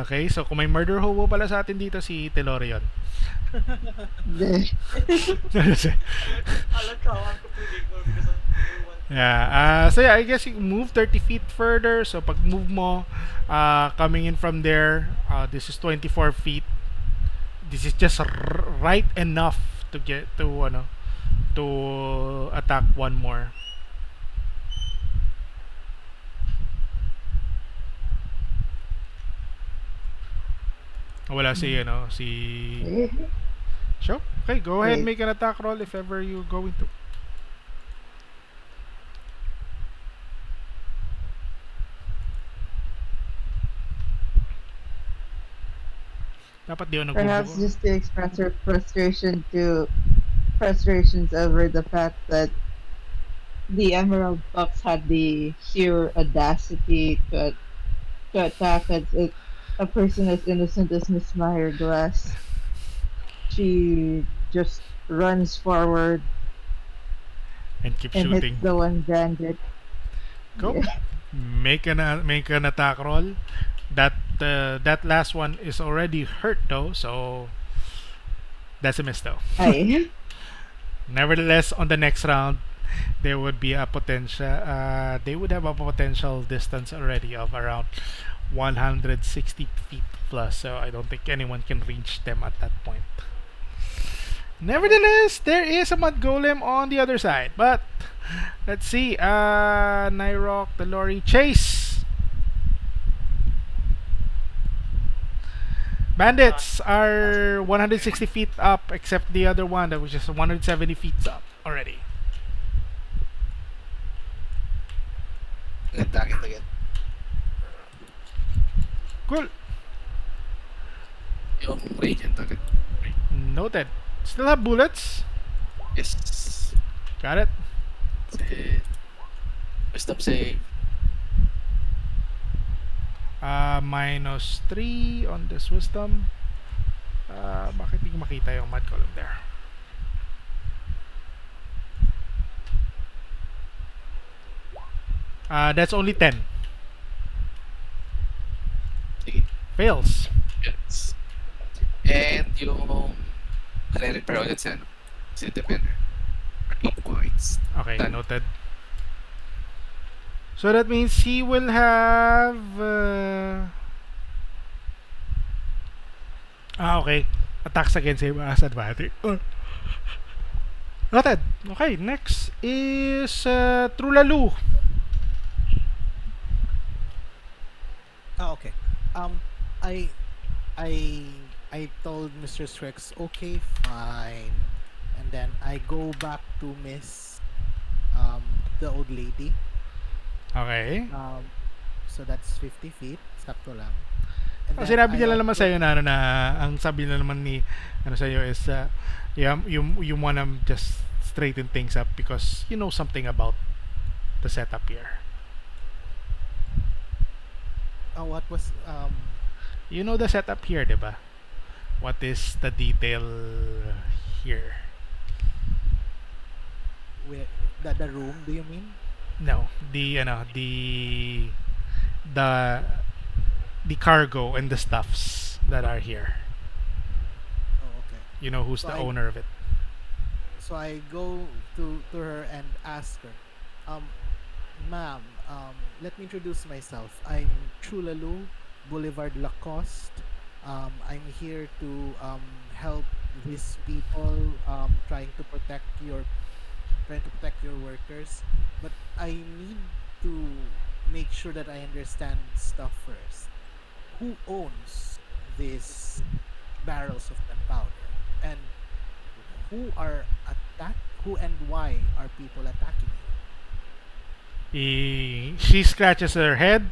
okay. So kung may murder hobo pala sa atin dito, si TELLORI yun. Alam ko, I'm completely ignored because of everyone. Yeah. So yeah, I guess you move 30 feet further. So pag move mo, coming in from there, this is 24 feet. This is just right enough to get to attack one more. Wala si Sure. Okay, go ahead, Wait. make an attack roll if ever you're going to. Dapat di ako perhaps nagbubuo. just to express her frustrations over the fact that the Emerald Fox had the sheer audacity to attack a person as innocent as Miss Glass. She just runs forward And keep and shooting. hits the one bandit. Go. Yeah. Make an attack roll. That last one is already hurt though, so that's a miss though. Aye. Nevertheless, on the next round, there would be a potential. They would have a potential distance already of around 160 feet plus. So I don't think anyone can reach them at that point. Nevertheless, there is a mud golem on the other side. But let's see. NYROC, TELLORI, chase. Bandits are 160 feet up, except the other one, that was just 170 feet up already. Attack it again. Cool. Yung radiant agad. Noted. Still have bullets. Yes. Got it. Then, wisdom save. -3 on this wisdom. Bakit di ko makita yung mud column there? That's only 10. Sige. Fails. Yes. And yung repair ulit sa ano, si Defender. 8 points. Okay, Done. noted. So that means he will have... okay. Attacks against him as advantage. Noted. Okay, next is Trulalu. Okay. Um, I, I, I told Mr. Strex, okay, fine, and then I go back to Miss, the old lady. Okay. So that's 50 feet, sakto lang. And then Sinabi I niya lang naman also- sa'yo na ano na ang sabi na naman ni ano sa'yo is you wanna just straighten things up because you know something about the setup here. what was You know the setup here, diba? What is the detail here? where the room? Do you mean? No, the the cargo and the stuffs that are here. Oh, okay. You know who's So the I- owner of it. So I go to her and ask her, ma'am, let me introduce myself. I'm Trulalu, Boulevard Lacoste. I'm here to help these people trying to protect your workers. But I need to make sure that I understand stuff first. Who owns these barrels of gunpowder? And who and why are people attacking you? She scratches her head.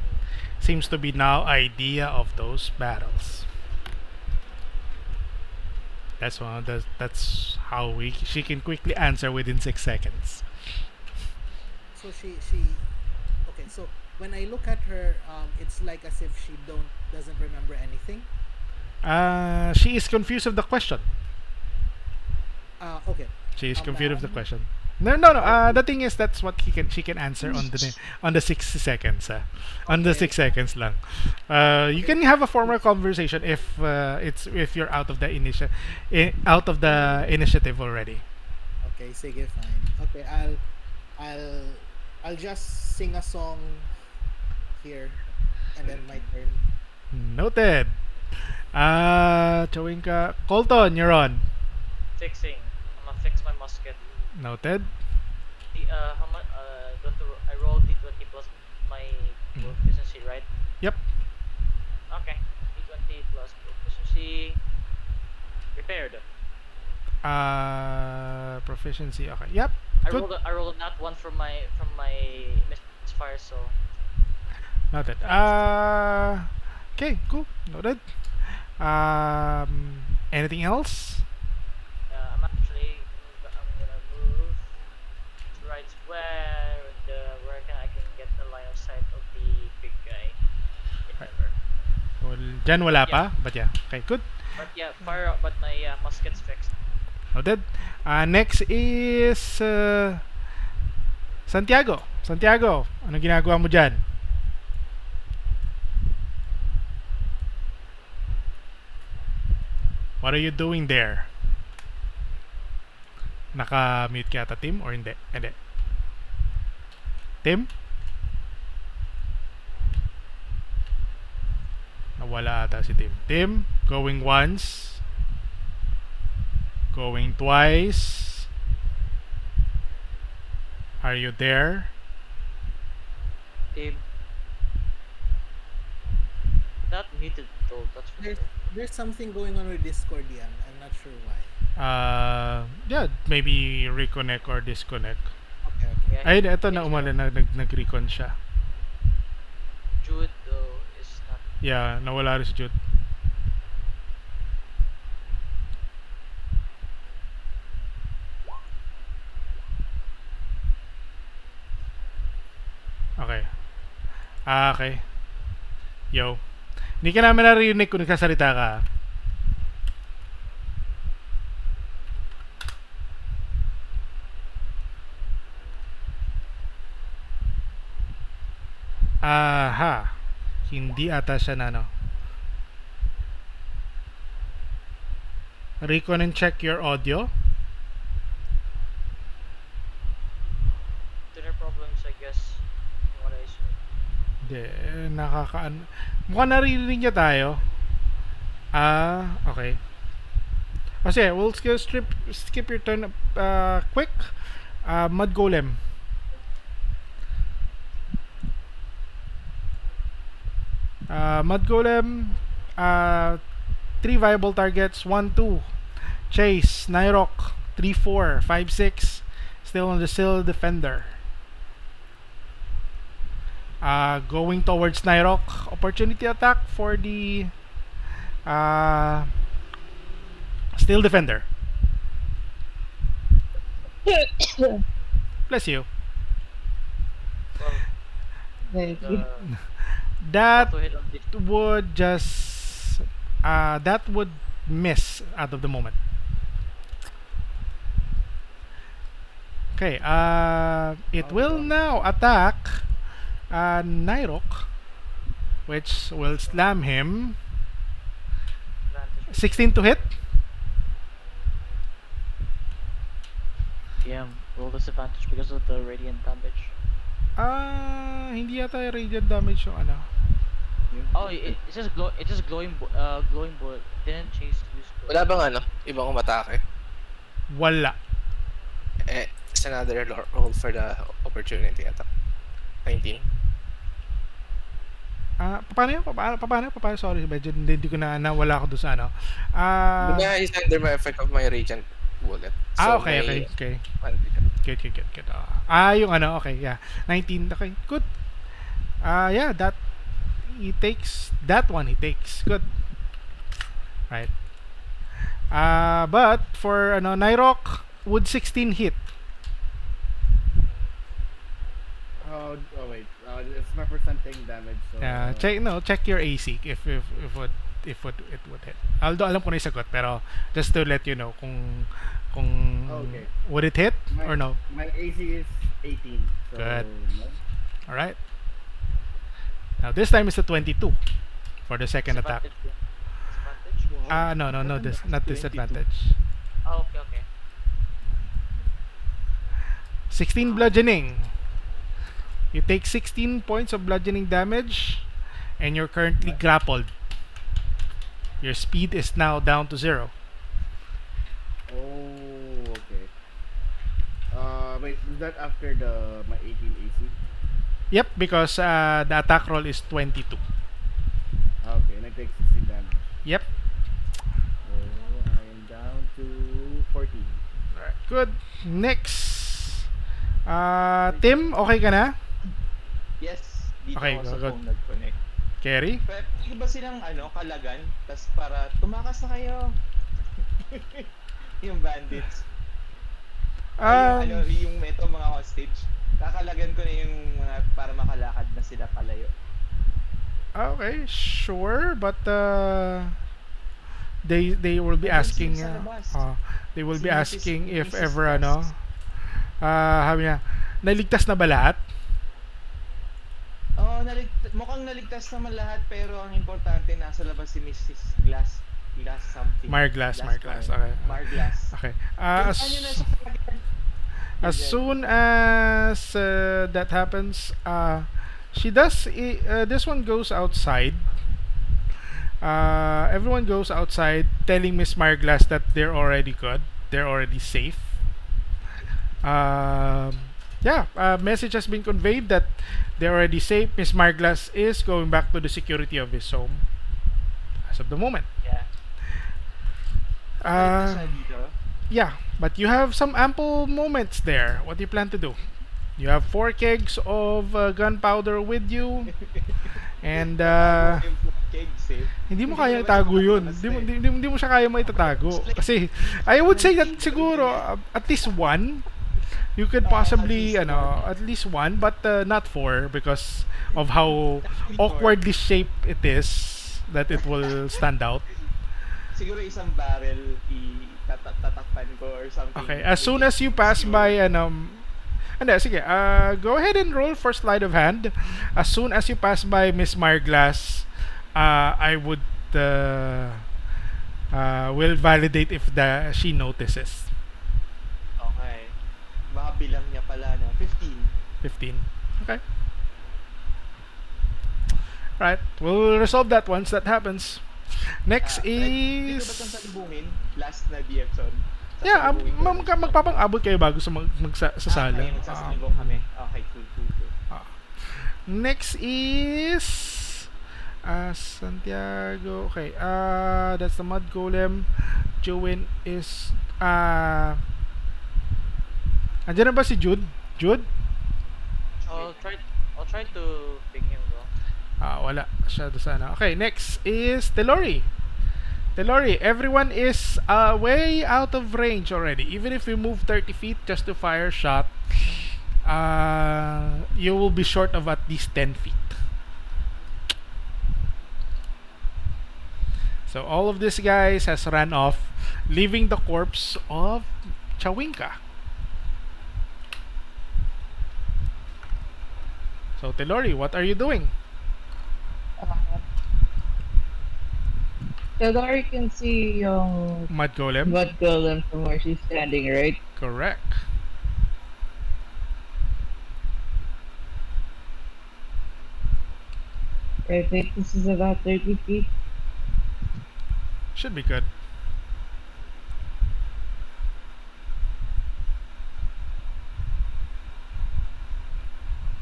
Seems to be now idea of those battles. That's one. That's how she can quickly answer within 6 seconds. So she okay, so when I look at her, it's like as if she doesn't remember anything. She is confused of the question. Okay. She is Um, confused of the um, question. No. The thing is, that's what she can answer on the 6 seconds. On the Okay. 6 seconds lang. You can have a formal conversation if if you're out of the initiative already. Okay, sige, fine. Okay, I'll I'll just sing a song here and then my turn. Noted. Chewing ka. Colton, you're on. Fixing. I'm gonna fix my musket. Noted. How much? I rolled D20 plus my proficiency, right? Yep. Okay. D20 plus proficiency. Repaired. Proficiency. Okay. Yep. I Good. rolled a nat one from my misfire, so Noted. Okay. Cool. Noted. Anything else? I'm gonna move right where I can get the line of sight of the big guy. Whatever. Well, dyan wala pa. But yeah. Okay. Good. But yeah, fire up, but my musket's fixed. Noted. Next is Santiago. Santiago, ano ginagawa mo dyan? What are you doing there? Naka-mute ka ata, Tim? Or hindi? Hindi. Tim? Nawala ata si Tim. Tim, going once. Going twice. Are you there? Team. Not muted though, that's for There's sure. there's something going on with Discord yan. I'm not sure why. Yeah, maybe reconnect or disconnect. Okay, okay. Yeah, Ay, eto na it's, umali nag-recon siya. Jude though is not. Yeah, nawala rin si Jude. Okay. Okay. Yo. Hindi ka namin narinig kung nagsasalita ka. Aha. Hindi ata siya na, no. Recon and check your audio. Internet problems, I guess. From what I saw. Hindi, mukhang naririnig niya tayo. Okay. Kasi, we'll skip your turn quick. Mud Golem. Mud Golem, 3 viable targets, 1, 2. Chase, NYROC, 3, 4, 5, 6. Still on the Still Defender. Going towards NYROC. Opportunity attack for the Still Defender. Bless you. Well, Thank you. That auto hit on this. would just that would miss out of the moment. Okay, it will now attack NYROC, which will slam him. Advantage. 16 to hit. Damn, roll disadvantage because of the radiant damage. Hindi yata yung radiant damage yung ano. Oh, it's just glowing glowing bullet. Didn't chase use bullet. Wala bang ibang umatake? Wala. It's another roll for the opportunity attack. 19. Paano yun? Paano? Sorry, medyo hindi ko nawala ako doon sa ano. Kaya is under my effect of my radiant bullet. So Okay. Good. Yung ano, okay, yeah. 19, okay, good. Yeah, that he takes that one. He takes good. Right. But for NYROC, would 16 hit? Oh wait. It's my percentage damage. So, Check your AC if it would hit. Although alam ko na yung sagot, pero just to let you know kung Okay. would it hit or no? My AC is 18. So, Good. No. All right. Now this time is the 22 for the second attack. Disadvantage? No, not 22. disadvantage. Oh, okay. 16 bludgeoning. You take 16 points of bludgeoning damage, and you're currently grappled. Your speed is now down to 0. Oh, okay. Wait, is that after my 18 AC? Yep, because the attack roll is 22. Okay, and I take 16 damage. Yep. So I am down to 14. Alright, good. Next. Tim, okay ka na? Yes, dito Okay, ako sa good. phone nag-connect. Carry? Pwede ba silang kalagan? Tas para tumakas na kayo. Yung bandits. Yung mga hostage. Kakalagan ko na yung mga para makalakad na sila palayo. Okay, sure, but they will be Ayun, asking sila sa labas. they will be Si asking if Mrs. ever Tasks. sabi niya, naligtas na ba lahat? Mukhang naligtas naman lahat pero ang importante nasa labas si Mrs. Glass something. Marglass. Okay. Marglass. Okay. Ano na siya kagad? As soon as that happens, she does. This one goes outside. Everyone goes outside, telling Miss Marglass that they're already good. They're already safe. Message has been conveyed that they're already safe. Miss Marglass is going back to the security of his home as of the moment. Yeah. Balik na siya dito. Yeah, but you have some ample moments there. What do you plan to do? You have 4 kegs of gunpowder with you, and Yung kegs, eh. hindi mo Hindi kaya naman itago siya yun. makakalabas Hindi mo siya kaya maitatago. Kasi I would say that siguro at least 1 you could possibly at least 1, but not 4 because of how awkwardly shaped it is that it will stand out. Siguro isang barrel tatakpan ko or something. Okay, as soon as you pass by Hindi, sige. Go ahead and roll for sleight of hand. As soon as you pass by Miss Marglass, I would will validate if she notices. Okay. Baka bilang niya pala na 15. 15. Okay. Right. We'll resolve that once that happens. Next Dito ba itong is... salubungin? Last na DM, sorry. Yeah, Sasalubungin ko. magpapang-abot kayo bago sa magsasala. Okay, magsasalubong kami. Okay, cool. Next is Santiago. Okay. That's the Mud Golem. JUIN is Andiyan na ba si Jude? Jude? I'll try to ping him, bro. Wala siya doon sana. Okay, next is TELLORI. TELLORI, everyone is way out of range already. Even if we move 30 feet just to fire a shot, you will be short of at least 10 feet. So all of these guys has run off, leaving the corpse of Chawinka. So TELLORI, what are you doing? Tellori can see yung Mud Golem? Mud Golem from where she's standing, right? Correct. I think this is about 30 feet. Should be good.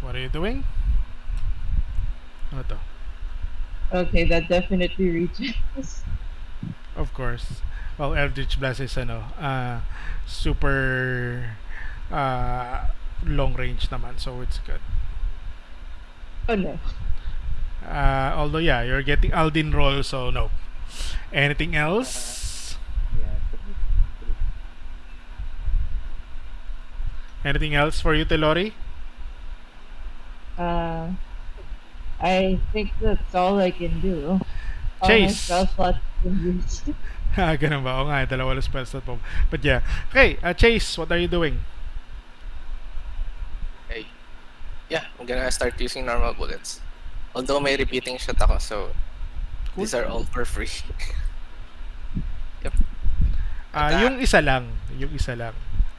What are you doing? Ano to? Okay, that definitely reaches. Of course. Well, Eldritch Blast is super long range naman, so it's good. Oh no. Although yeah, you're getting Aldin roll, so no. Anything else? Yeah, true. Anything else for you, TELLORI? I think that's all I can do. All my Chase. spell slots can use. Ganun ba? Oo nga, dalawa lang spell slot po. But yeah. Okay, Chase, what are you doing? Okay. Yeah, I'm gonna start using normal bullets. Although may repeating shot ako, so Cool. these are all for free. Yep. Yung isa lang.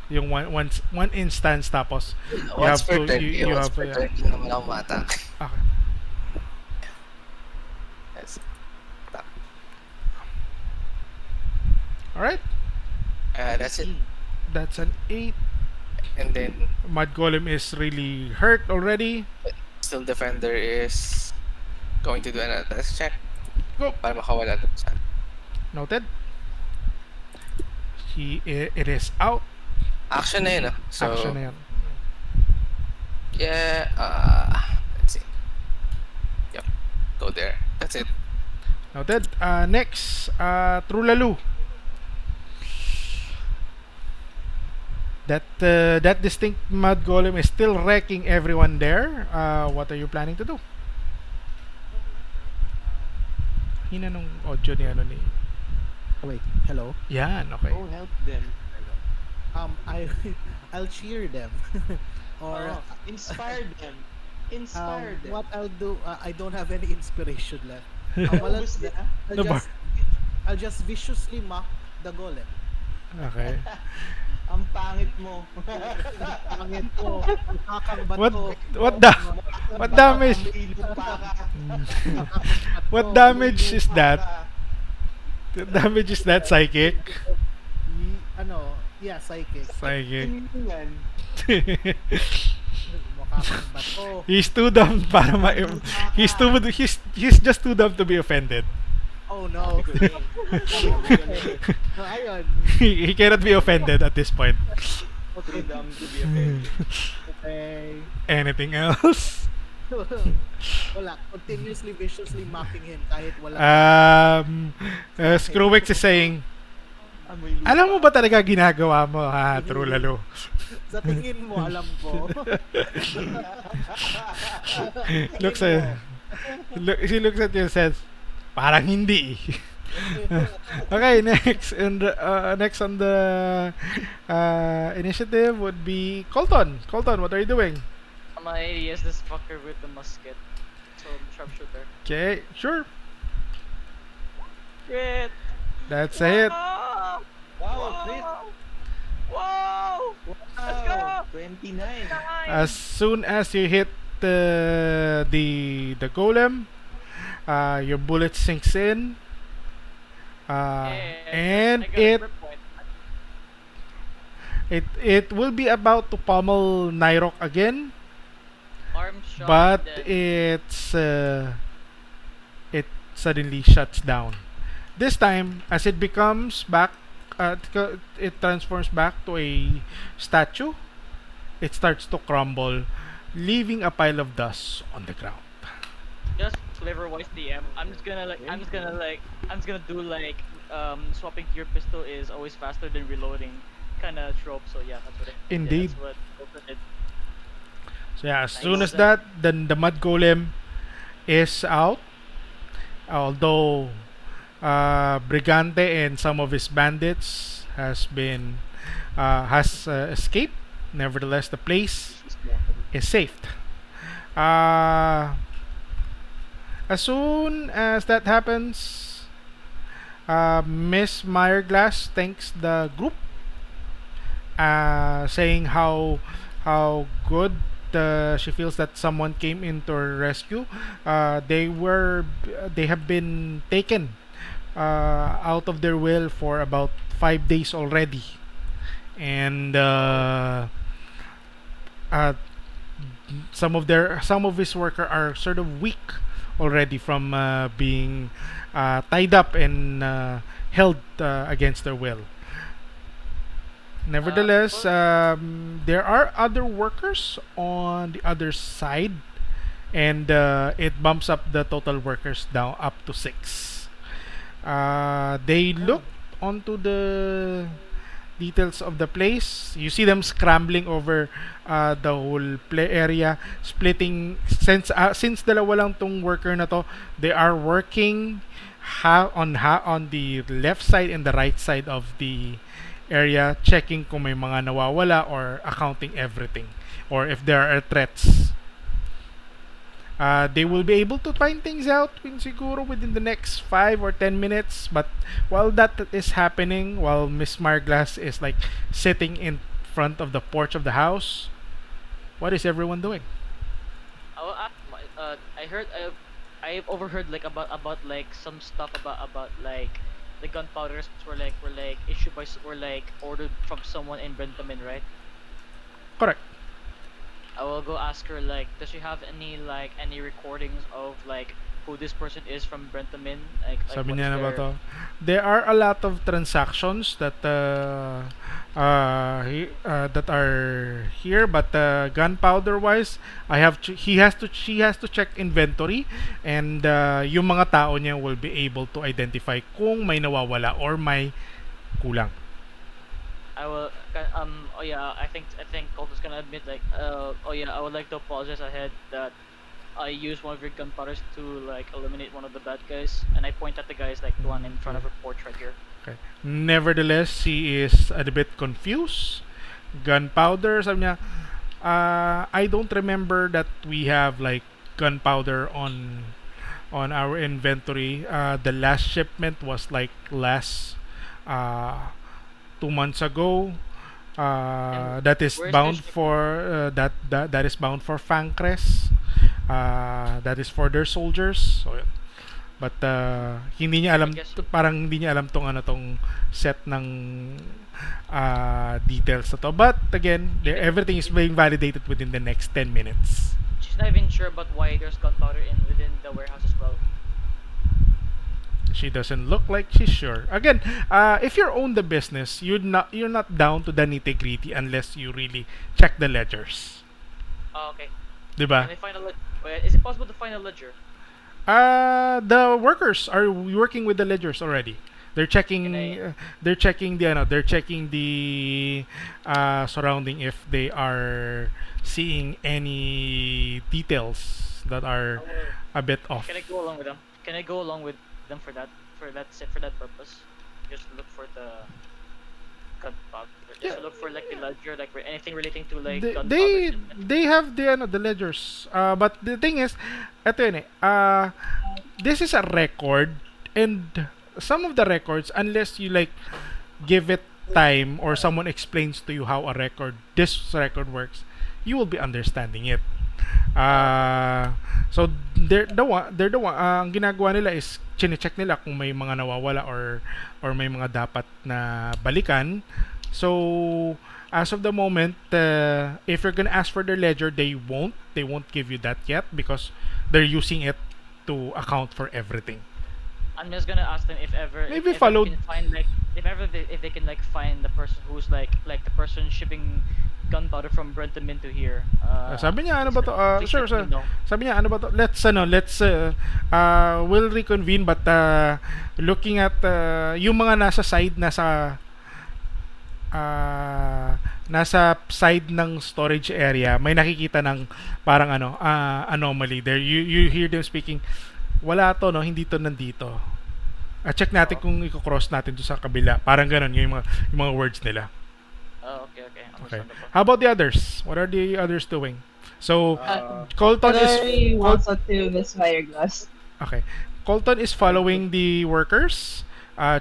Yung one instance tapos Once have per to- turn, you once have- per yeah. turn, hindi naman ako ma-attack. Okay. Yes. Alright. That's it. That's an 8. And then, Mud Golem is really hurt already. still defender is going to do an athletics check Go. para makawala dun sa Noted. It is out. action na yun, ah. So, Action na yan. yeah, let's see. Yep, go there. That's it. Noted. Next, TRULALU. That distinct Mud Golem is still wrecking everyone there. What are you planning to do? Hina nung audio ni ano ni... Wait, hello. Yan, okay. Go help them. I'll cheer them. Or Inspire them. Inspire them. what I'll do, I don't have any inspiration left. Ubus na. No bar. I'll just viciously mock the golem. Okay. Ang pangit mo. Pangit ko. Kakang bato. What damage? May lupa ka. What damage is that? What damage is that, psychic? Yeah, psychic. Psychic. Yan. Mukha kang bato. He's too dumb para he's just too dumb to be offended. Oh no. No, ayun. He cannot be offended at this point. Too dumb to be offended. Okay. Anything else? Wala. Continuously, viciously mocking him kahit wala. Screwix is saying, Amoy lupa. alam mo ba talaga ginagawa mo, ha, TRULALU? Sa tingin mo, alam ko. He looks at you and says, parang hindi. Okay, next on the initiative would be Colton. Colton, what are you doing? My idea is this fucker with the musket. So sharpshooter. Okay, sure. Crit! That's a hit. Whoa! Wow, crit! Whoa! Whoa! Let's Wow! go! 29. As 9! soon as you hit the golem, your bullet sinks in, And and I got a it grip point. it it will be about to pummel NYROC again, Arm shot but and then it suddenly shuts down. This time, as it becomes back, it transforms back to a statue. It starts to crumble, leaving a pile of dust on the ground. just flavor wise DM. Okay. I'm just gonna do like swapping to your pistol is always faster than reloading kinda trope, so yeah, that's what I did. Indeed. That's what Open did. So yeah, as soon Nice. as that, then the mud golem is out. Although Brigante and some of his bandits has escaped. Nevertheless, the place She's water. is saved. Uh, as soon as that happens, Miss Meyerglass thanks the group, saying how good she feels that someone came into her rescue. They have been taken out of their will for about 5 days already, and uh, some of his worker are sort of weak already from being tied up and held against their will. Nevertheless, Well, there are other workers on the other side, and it bumps up the total workers down up to six. They Oh. look onto the details of the place. You see them scrambling over the whole play area, splitting. Since dalawa lang tong worker na to, they are working on the left side and the right side of the area, checking kung may mga nawawala or accounting everything, or if there are threats. They will be able to find things out siguro within the next 5 or 10 minutes. But while that is happening, while Miss Marglass is like sitting in front of the porch of the house, what is everyone doing? I heard I've overheard like about like some stuff about like the gunpowders were like issued by were like ordered from someone in Brentamin, right? Correct. I will go ask her like, does she have any recordings of like who this person is from Brentamin? Like Sabi what's niya na ba their to? There are a lot of transactions that are here, but gunpowder wise, she has to check inventory, and yung mga tao niya will be able to identify kung may nawawala or may kulang. I will oh yeah, I think Colt is gonna admit like oh yeah, I would like to apologize ahead that I used one of your gunpowders to like eliminate one of the bad guys, and I point at the guys like the one in front of her porch right here. Okay. Nevertheless, she is a bit confused. Gunpowder, sabi niya, I don't remember that we have like gunpowder on our inventory. The last shipment was like last uh, 2 months ago. And That is where's the bound shipment? for that is bound for Fancres. That is for their soldiers. So, yun. But hindi niya I alam guess parang hindi niya alam tong set ng details na to. But again, even everything is being validated within the next 10 minutes. she's not even sure about why there's gunpowder in within the warehouse as well. She doesn't look like she's sure. Again, if you own the business, you're not down to the nitty gritty unless you really check the ledgers, Oh, okay. 'di Can ba? I find a ledger? Is it possible to find a ledger? The workers are working with the ledgers already. They're Can checking. I? They're checking the surrounding if they are seeing any details that I are will, a bit can I off. go along with them? Can I go along with them for that for, let's say, for that purpose, just look for the gunpowder. Just Yeah, look for like the ledger, like anything relating to like they gunpowder they, shipment. they have the the ledgers. But the thing is, eto yun eh. This is a record, and some of the records, unless you like give it time or someone explains to you how this record works, you will be understanding it. Okay. So they're the one, ang ginagawa nila is chine-check nila kung may mga nawawala or may mga dapat na balikan. So as of the moment, if you're gonna ask for their ledger, they won't give you that yet because they're using it to account for everything. I'm just gonna ask them if Maybe ever they followed. can find like if they can like find the person who's like the person shipping gunpowder from Brenton to here. Sabi niya ano ba to? Please Sure, let me sir. know. Sabi niya ano ba to? We'll reconvene, but looking at yung mga nasa side ng storage area, may nakikita ng parang anomaly there. You hear them speaking, wala to, no, hindi to nandito. Check natin Oh, kung i-cross natin to sa kabila. Parang ganun yung mga words nila. oh, okay, Okay. understandable. How about the others? What are the others doing? So, Uh, Colton is Tellori walks up to Miss Fireglass. okay. Colton is following the workers,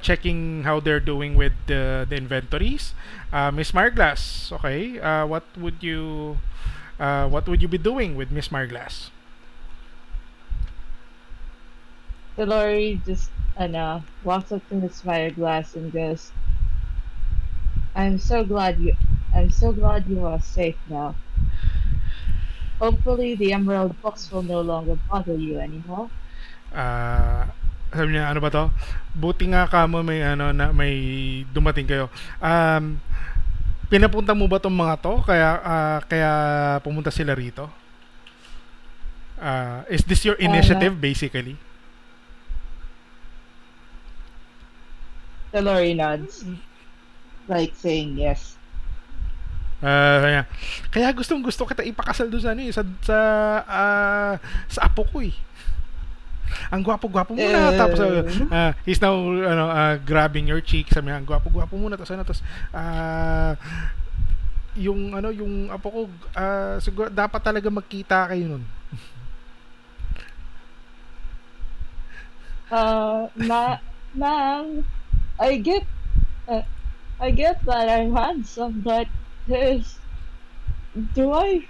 checking how they're doing with the inventories. Miss Marglass, okay. What would you be doing with Miss Marglass? Tellori just walks up to Miss Fireglass and goes, I'm so glad you are safe now. Hopefully the Emerald Box will no longer bother you anymore. Ah, sabi niya ano ba to? Buti nga kamo may dumating kayo. Pinapunta mo ba tong mga to kaya pumunta sila rito? Is this your Uh, initiative basically? Tellori nods, like saying yes. Kaya gustong-gusto kita ipakasal doon sa sa apo ko eh. Ang gwapo-gwapo muna, tapos Uh, he's now grabbing your cheek, sabi niya, ang gwapo-gwapo muna, tapos ah, yung apo ko, siguro dapat talaga magkita kayo nun. ma'am, I get, uh, I get that I'm handsome, but there's, do I,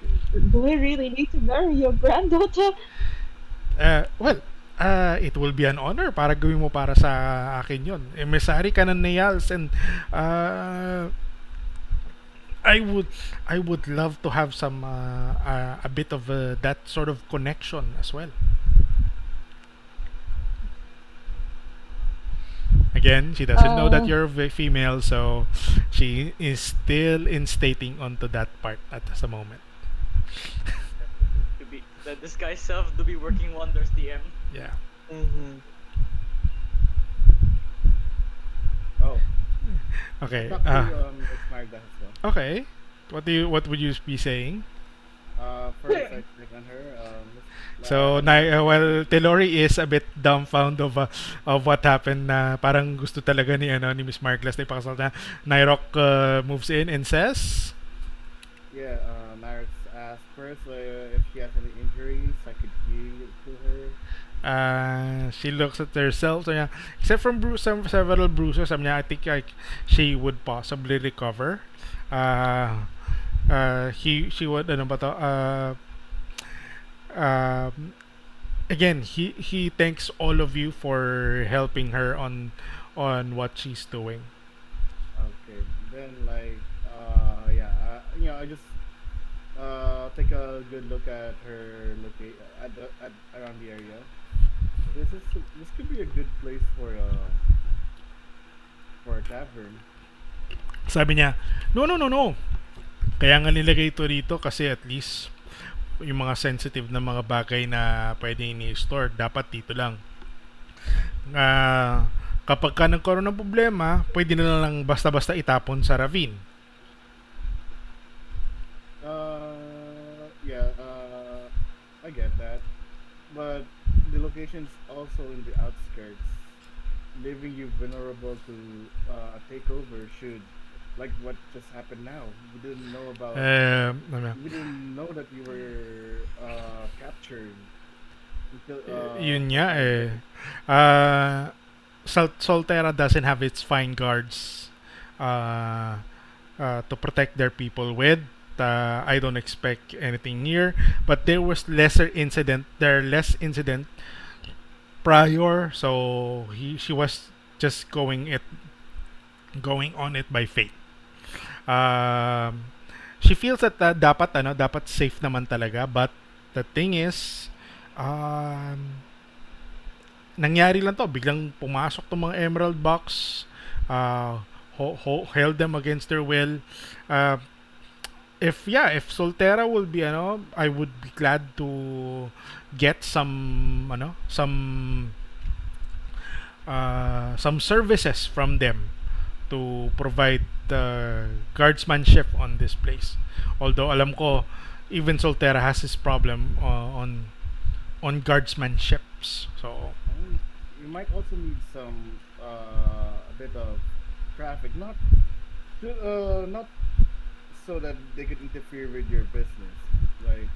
do I really need to marry your granddaughter? Well, it will be an honor para gawin mo para sa akin yon. Emissary ka ng Nails, and uh, I would love to have some a bit of that sort of connection as well. Again, she doesn't know that Uh, you're female, so she is still instating onto that part at the moment. To be the disguise self to be working wonders, DM. Yeah. Mm-hmm. oh, Okay. talk to Miss Marga as well. Okay. What would you be saying? First I check on her. So, Tellori is a bit dumbfounded of what happened, na parang gusto talaga ni Miss Marglas na ipakasal na. NYROC moves in and says, Yeah, Maris asked first if she has any injuries I could heal to her. she looks at herself, so yeah, except from several bruises, sabi niya, I think like she would possibly recover. She would, ano ba to, um, again, he thanks all of you for helping her on what she's doing. Okay, then yeah, I just take a good look at her at around the area. This could be a good place for a tavern. Sabi niya, no, no, no, no. Kaya nga nilagay ito rito kasi at least yung mga sensitive na mga bagay na pwede i-store, dapat dito lang. Kapag ka nagkaroon ng problema, pwede na lang basta-basta itapon sa ravine. Yeah, I get that, but the location's also in the outskirts. leaving you vulnerable to a takeover should, like what just happened now. Ano, We didn't know that you were captured until yun nga just eh. later. Uh, Soltera doesn't have its fine guards uh, to protect their people with. I don't expect anything near, but there was lesser incident. There are less incident prior, so she was just going on it by faith. Um, she feels that dapat safe naman talaga, but the thing is, um, nangyari lang to, biglang pumasok tong mga Emerald Box, uh, held them against their will. Uh, if Soltera will be I would be glad to get some services from them to provide guardsmanship on this place. Although alam ko even Soltera has this problem on guardsmanships. So And you might also need some a bit of traffic, not so that they can interfere with your business, like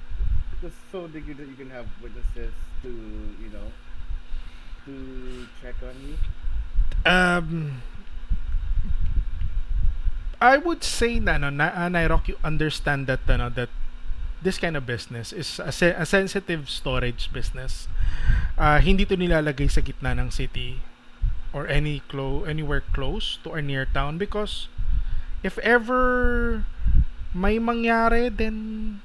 just so that you can have witnesses to you know to check on you. um I would say NYROC, you understand that that this kind of business is a sensitive storage business. Hindi to nilalagay sa gitna ng city or anywhere close to or near town, because if ever may mangyari, then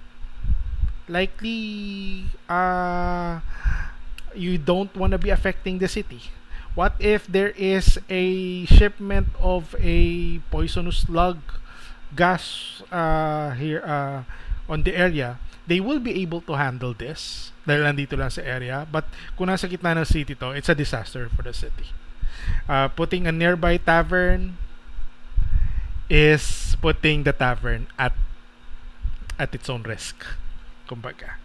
likely you don't want to be affecting the city. What if there is a shipment of a poisonous slug gas here on the area? They will be able to handle this dahil nandito lang sa area. But kung nasa gitna ng city to, it's a disaster for the city. Putting a nearby tavern is putting the tavern at its own risk, kumbaga.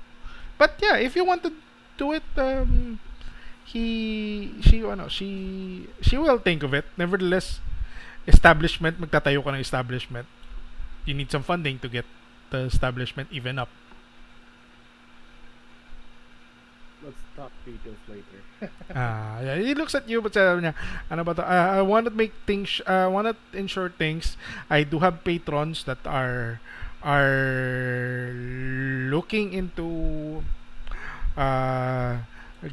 But yeah, if you want to do it, she will think of it. Nevertheless, magtatayo ka ng establishment. You need some funding to get the establishment even up. Let's talk details later. Yeah, he looks at you but sabi niya, ano ba to? I want to make things, want to ensure things. I do have patrons that are looking into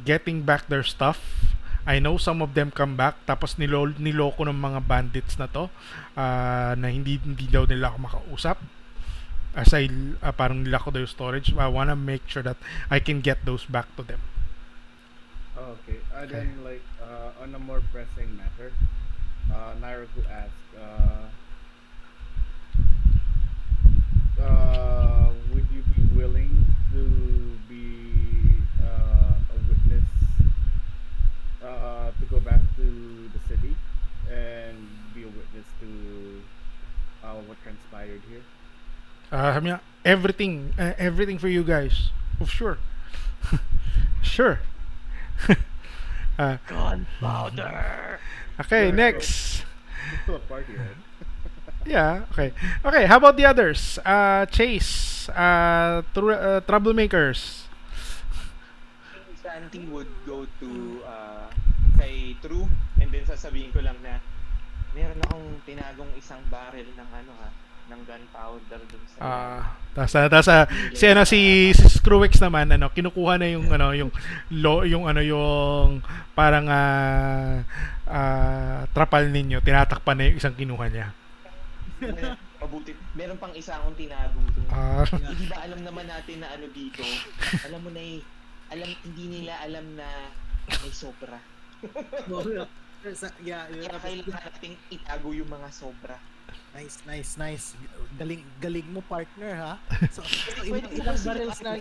getting back their stuff. I know some of them come back tapos niloko ng mga bandits na to, na hindi daw nila ako makausap. As parang nilako daw yung storage. I wanna make sure that I can get those back to them. Oh, okay. Okay. Then like on a more pressing matter, Naruto asked, would you be willing to be a witness to go back to the city and be a witness to what transpired here? Sabi niya, everything for you guys. Oh, sure. Sure. uh, Gunpowder. okay, Yeah, next. it's still a party, right? Yeah, okay. Okay, how about the others? Chase, troublemakers. Santi would go to kay True, and then sasabihin ko lang na meron akong tinagong isang barrel ng ng gunpowder dun sa Si Screwex naman kinukuha na yung yung parang trapal ninyo, tinatakpan na yung isang kinuha niya. mabuti. Meron pang isa akong tinago dun. Ah. Hindi ba alam naman natin na dito? Alam mo na hindi nila alam na may sobra. Yeah, Kaya kailangan nating itago yung mga sobra. nice. Galing mo, partner, ha? So ilang barrels na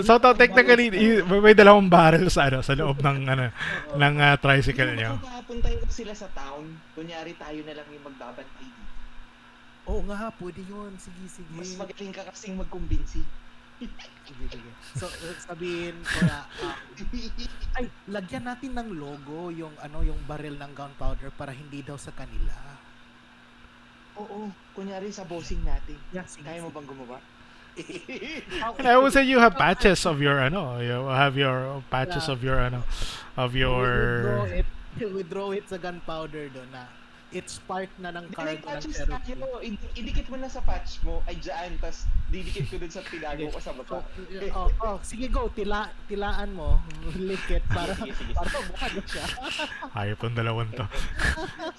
So technically may dalawang barrel sa loob ng ng tricycle niyo. Papuntahin ko sila sa town. Kunyari tayo na lang yung magbabantay dito. Oo nga, pwede yun. Sige. Mas magaling ka kasing magkumbinsi. Sige. So, sabihin ko na, ay, lagyan natin ng logo yung yung barrel ng gunpowder para hindi daw sa kanila. Oo, kunyari sa bossing natin. Yeah, sige, Kaya mo sige. bang gumawa? And I would say you have patches of your you have your patches Yeah. of your of We draw your it, we draw it sa gunpowder doon na it's part na ng Hindi, may cargo ng patches Cherokee. tayo. Idikit mo na sa patch mo. Ay, dyan. Tapos, didikit ko dun sa tinago ko sa So, baba. sige go, tilaan mo, likit para Sige. para mukha na siya. hayop tong dalawang to.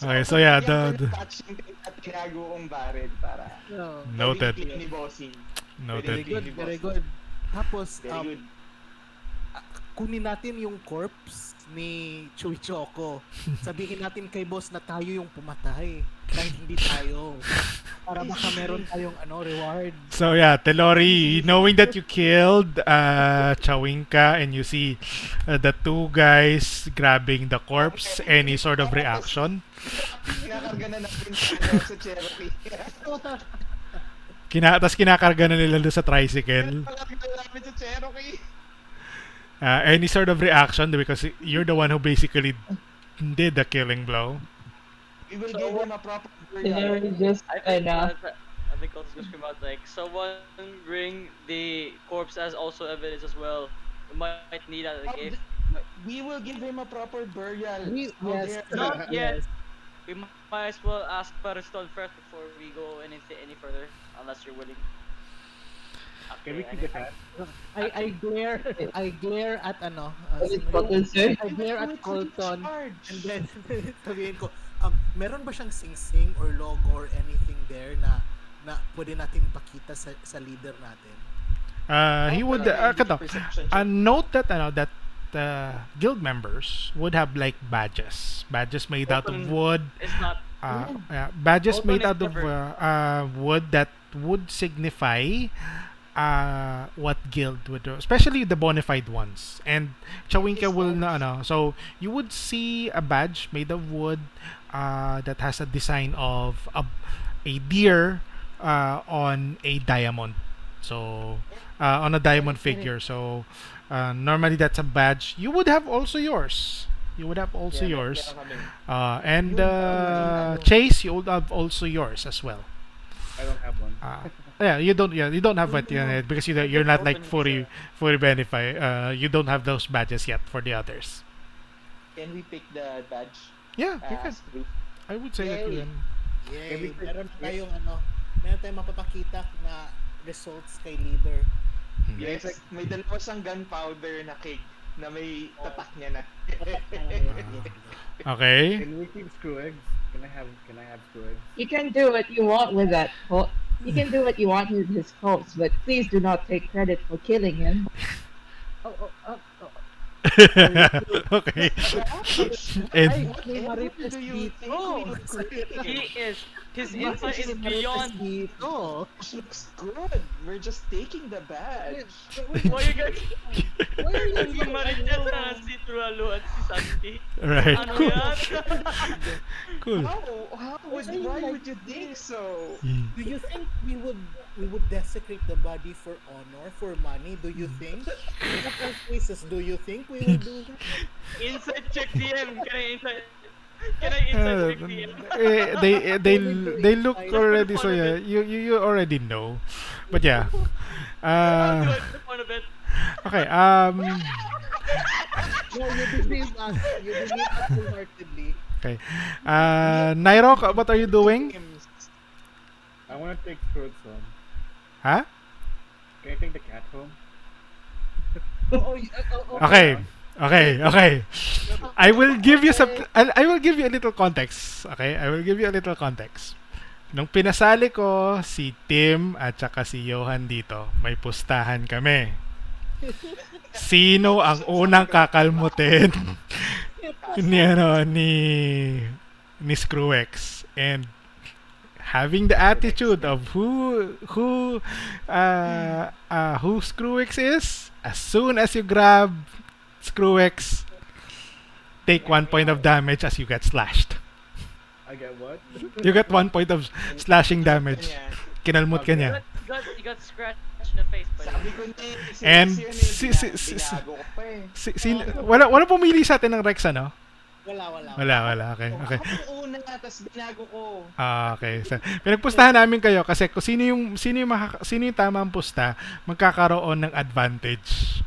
Okay, so yeah, Kaya the patch yung tinago kong barrel para So, noted. clean ni bossing. Noted. very good. Tapos, Very good. kunin natin yung corpse ni Chewy Choco. Sabihin natin kay boss na tayo yung pumatay. Kahit hindi tayo. Para baka meron tayong reward. So yeah, Tellori, knowing that you killed Chawinka and you see the two guys grabbing the corpse, any sort of reaction? Kinakarga na natin sa Cherokee. Tas kinakarga na nila doon sa tricycle. Kinakarga na namin sa Cherokee. Any sort of reaction because you're the one who basically did the killing blow. We will give him a proper They're burial. just I think enough. I think also just come out like someone bring the corpse as also evidence as well. We might need that like if We will give him a proper burial. How Yes. dare- not yet. Yes. We might as well ask Pariston first before we go any further, unless you're willing. Can we keep the cat? I glare at Is it Colton, sir? I glare at Wait, Colton charge. and then sabihin ko, meron ba siyang sing-sing or logo or anything there na pwede natin pakita sa leader natin? He would Perception check. note that that guild members would have like badges made out of Open- wood. It's not. Badges Open made is out of wood that would signify what guild would do, especially the bona fide ones. And Chawinka will so you would see a badge made of wood that has a design of a deer on a diamond. So on a diamond figure. So normally that's a badge. You would have also yours. You would have also yours. And Chase, you would have also yours as well. I don't have one. Yeah, you don't have it yet because you're not like fully benefit. You don't have those badges yet for the others. Can we pick the badge Yeah, you can. as proof? I would say that you can. Yay! Meron tayong mapapakita na results kay leader. Yes, like, may dalawa siyang gunpowder na keg na may tatak niya na. Okay. Can we keep screw eggs? Can I have screw eggs? You can do what you want with that. You can do what you want with his corpse, but please do not take credit for killing him. Okay. And Marites do you think dito. we would create? His insight is beyond. dito. Looks good. We're just taking the badge. Why you guys? Why are you Si Marites na si TRULALU at si Santi. right. Ano Cool. yan? Cool. Why would you think so? Do you think we would desecrate the body for honor, for money? Do you think? In what cases do you think we will do that? Inside check DM. Can I inside check DM? They look already, so yeah, you already know. But yeah. I'll do it for fun of it. Okay. No, you believe us. You believe us wholeheartedly. Okay. NYROC, what are you doing? I want to take Scrooge home. Huh? Can I take the cat home? Okay. Okay. I will give you I will give you a little context. Okay? I will give you a little context. Nung pinasali ko si Tim at saka si Johan dito, may pustahan kami. Sino ang unang kakalmutin ni Screwex? And having the attitude of who Screwex is, as soon as you grab Screwex, take 1 point of damage as you get slashed. I get what? You get 1 point of slashing damage. kinalmot ka Okay. niya. You got scratched in the face by Sabi the ko na eh, And serious yun eh. Binago ko pa eh. wala pumili sa atin ng Rex, ano? Wala. Okay. Ako yung una, tapos binago ko. Okay. So, pinagpustahan namin kayo kasi kung sino yung tamang pusta, magkakaroon ng advantage.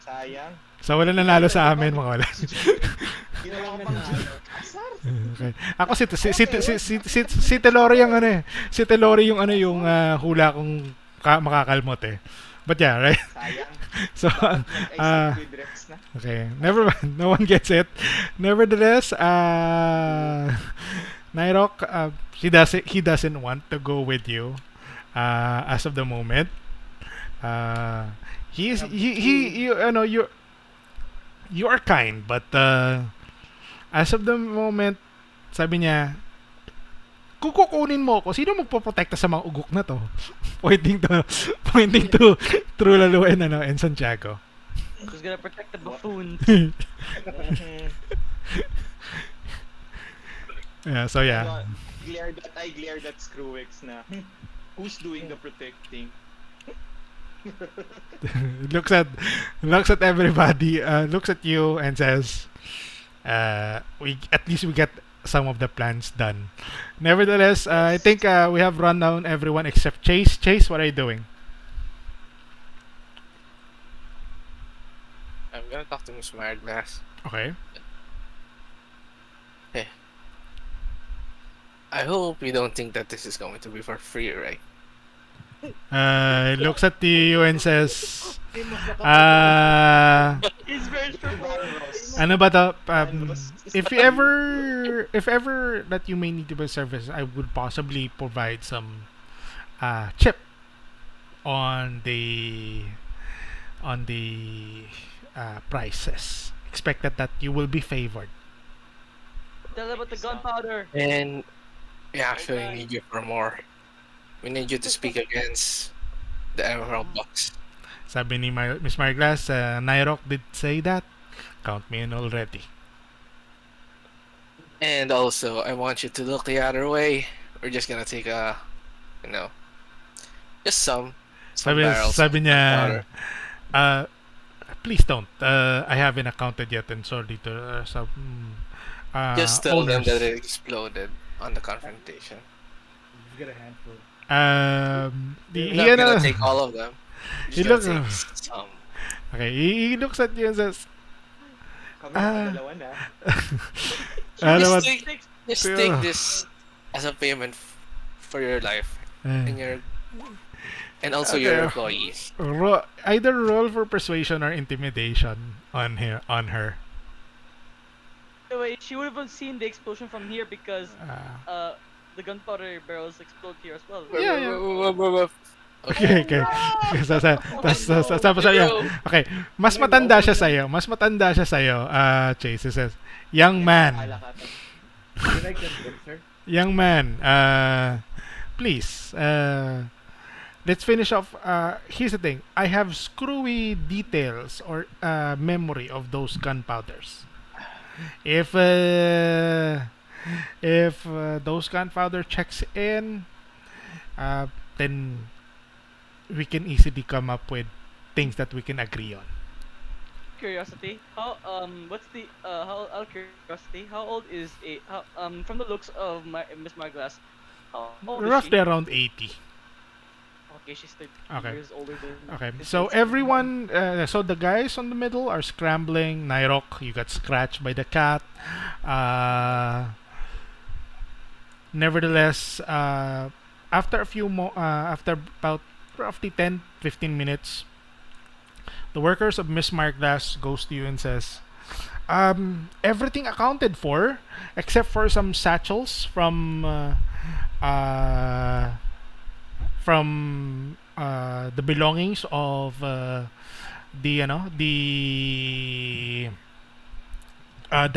Sayang. So wala nanalo sa amin, mga wala. Ginawa ko pang JUIN. Asar. Okay. Ako si TELLORI yung ano eh. Si TELLORI yung hula kong makakalmot eh. But yeah, right? Sayang. So Nag-isip with Rex na. okay, never mind. No one gets it. Nevertheless, NYROC, he doesn't want to go with you as of the moment. You are kind, but as of the moment, sabi niya, kung kukunin mo ako, sino magpoprotekta sa mga ugok na to? pointing to TRULALU and Santiago. Who's gonna protect the buffoons? Yeah, so yeah. I glared at Screwix na. Who's doing the protecting? looks at everybody, looks at you and says, we get some of the plans done. Nevertheless, I think we have run down everyone except Chase. Chase, what are you doing? I'm gonna talk to Miss Glass. Okay. Hey. I hope you don't think that this is going to be for free, right? Looks at you and says, He's very ano ba to? If ever that you may need to be service, I would possibly provide some chip on the prices. Expected that you will be favored. Tell about the gunpowder. And we actually need you for more. We need you to speak against the Emerald Box. Sabi ni Miss Marglass, NYROC did say that. Count me in already. And also, I want you to look the other way. We're just gonna take just some barrels. Sabi of niya, powder. please don't. I haven't accounted yet and sorry to some Just tell them owners. that it exploded on the confrontation. Just get a handful. You're not gonna take all of them. He You're just looks- gonna take some. Okay, he looks at you and says, Kami Ah. dalawa na. ano ba? Just take this as a payment for your life and also your Okay. employees. Either roll for persuasion or intimidation on her. By the way, she would have seen the explosion from here because the gunpowder barrels explode here as well. Yeah. Okay. Tapos sabi niya, okay, mas matanda siya sa'yo, Chase. He says, young man, Did I get good, sir? young man, please, let's finish off. Here's the thing. I have screwy details or memory of those gunpowders. If those gunpowder checks in, then we can easily come up with things that we can agree on. Curiosity. How what's the how out of curiosity? How old is from the looks of Miss Marglass? How old is she? Roughly around 80. Okay, she's 30 Okay. years older than. Okay, this so is- everyone, so the guys on the middle are scrambling. NYROC, you got scratched by the cat. Nevertheless, after about roughly 10-15 minutes, the workers of Miss Marglass goes to you and says, everything accounted for except for some satchels from the belongings of the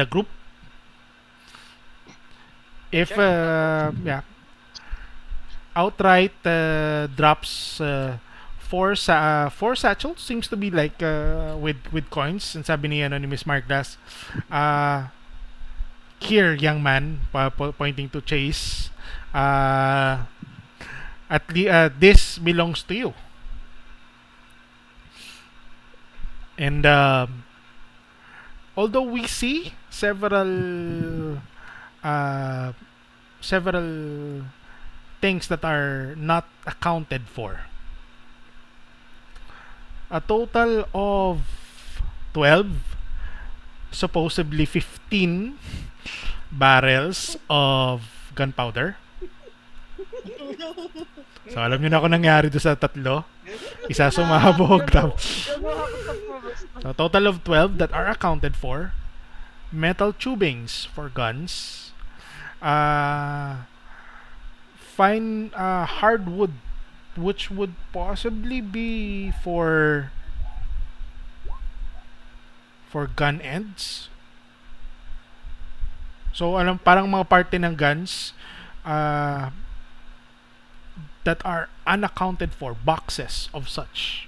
group. If outright drops four satchels, seems to be like with coins, and sabi ni Miss Marglass, here, young man, pointing to Chase, this belongs to you. And although we see uh, several things that are not accounted for, a total of 12, supposedly 15 barrels of gunpowder. So alam niyo na kung nangyari doon sa tatlo. Isa sumabog. So total of 12 that are accounted for. Metal tubings for guns. Fine hardwood, which would possibly be for gun ends. So alam, parang mga parte ng guns that are unaccounted for, boxes of such.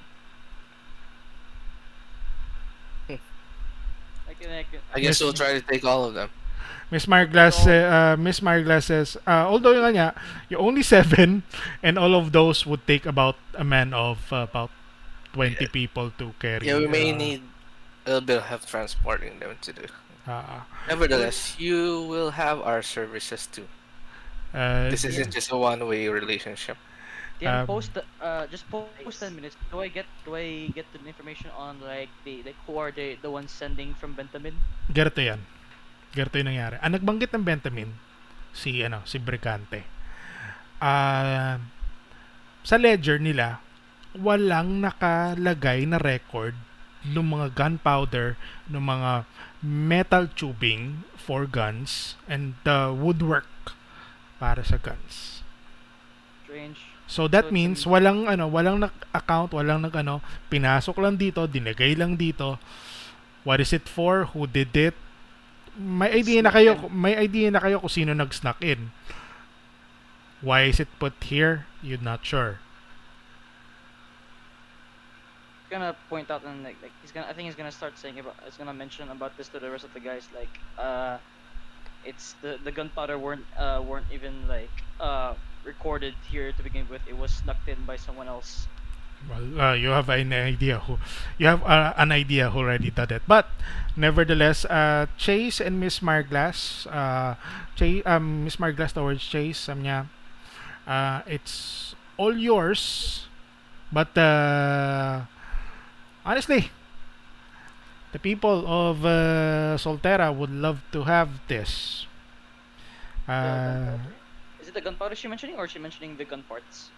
I guess we'll try to take all of them. Miss Marglass says, although yun nga niya, you only 7, and all of those would take about a man of about 20 people to carry. Yeah, we may need a little bit of help transporting them to do. Nevertheless, you will have our services too. This isn't just a one-way relationship. Yeah, just post 10 minutes. Do I get the information on like who are the ones sending from Bentamin? Ganito yan. Ganito yung nangyari. Ang nagbanggit ng Bentamin, si Brigante. Sa ledger nila, walang nakalagay na record ng mga gunpowder, ng mga metal tubing for guns, and the woodwork para sa guns. Strange. So that means walang nag-account, walang pinasok lang dito, dinagay lang dito. What is it for? Who did it? May idea na kayo kung sino nag-snuck in. Why is it put here? You're not sure. Gonna point out and like I think he's gonna start saying he's gonna mention about this to the rest of the guys, like it's the gunpowder weren't even like recorded here to begin with. It was snuck in by someone else. Well, you have an idea who already did it, but nevertheless, Chase and Miss Marglass, Miss Marglass towards Chase, niya, it's all yours, but honestly, the people of Soltera would love to have this. Is it the gunpowder she mentioning, or she mentioning the gun parts?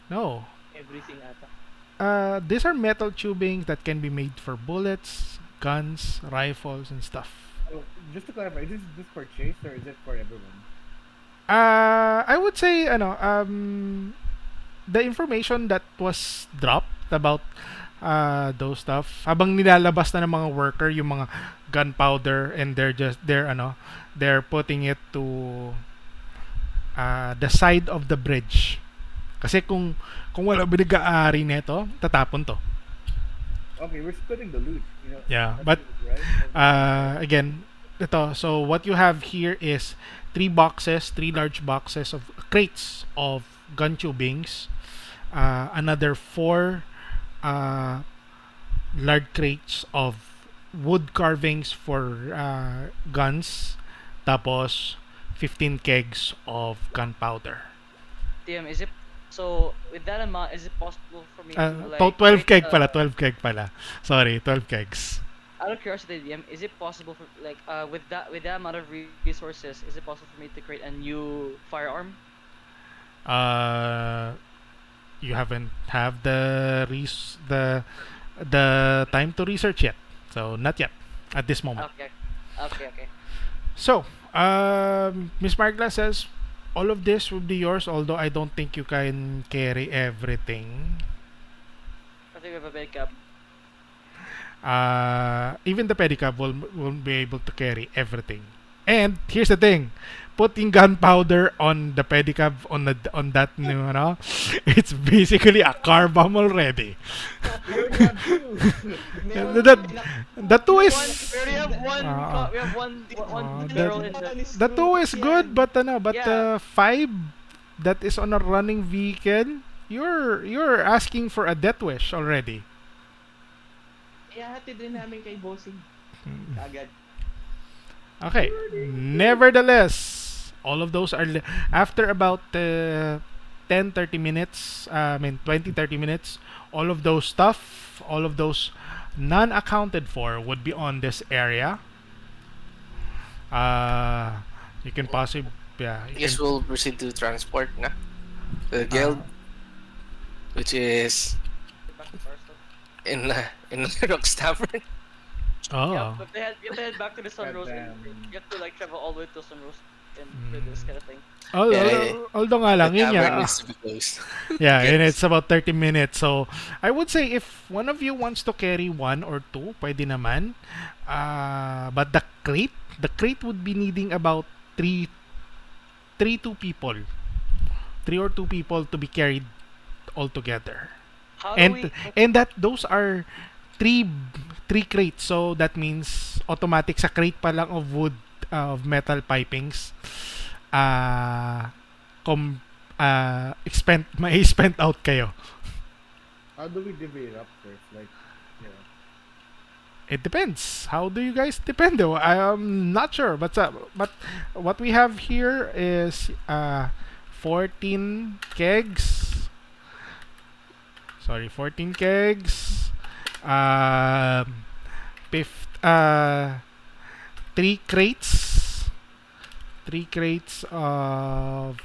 No. Everything ata. These are metal tubing that can be made for bullets, guns, rifles, and stuff. So, just to clarify, is this for Chase or is it for everyone? I would say, the information that was dropped about those stuff, habang nilalabas na ng mga worker yung mga gunpowder, and they're putting it to the side of the bridge. Kasi kung wala binag-aari nito, tatapon to. Okay, we're splitting the loot. Yeah, but right? again, ito. So what you have here is 3 large boxes of crates of gun tubings, another 4 large crates of wood carvings for guns, tapos 15 kegs of gunpowder. DM, is it so with that amount? Is it possible for me to like 12 keg create, pala, 12 keg pala. Sorry, 12 kegs. out of curiosity, DM, is it possible for like with that amount of resources, is it possible for me to create a new firearm? You haven't have the time to research yet, so not yet at this moment. Okay. So, Miss Margla says all of this will be yours, although I don't think you can carry everything. I think we have a backup. Even the pedicab won't be able to carry everything. And here's the thing: putting gunpowder on the pedicab on that it's basically a car bomb already. The two is We already have one barrel in the. the two is good, but 5 that is on a running vehicle, you're asking for a death wish already. Ihahatid din namin kay Bossing. Agad. Okay. Nevertheless, all of those are after about 10-30 minutes, I mean 20-30 minutes, all of those stuff, all of those non-accounted for would be on this area. You can possibly, yeah. I guess we'll proceed to transport na. The guild, which is Back to Carson. in NYROC Tavern. Oh. Yeah, but you have to head back to the Sunrose. And Goddamn. you have to like travel all the way to Sunrose and do this kind of thing. Although nga lang, The yun tavern nga. needs to be closed. Yeah, and Yes. it's about 30 minutes. So, I would say if one of you wants to carry one or two, pwede naman. But the crate would be needing about three two people. 3 or 2 people to be carried all together. How do And we? and that those are three crates. So that means automatic sa crate pa lang of wood of metal pipings. Com may spent out kayo. How do we divvy it up first? Like, yeah. It depends. How do you guys depend though? I'm not sure, but what we have here is 14 kegs. Sorry, 14 kegs. Fifth, 3 crates. 3 crates of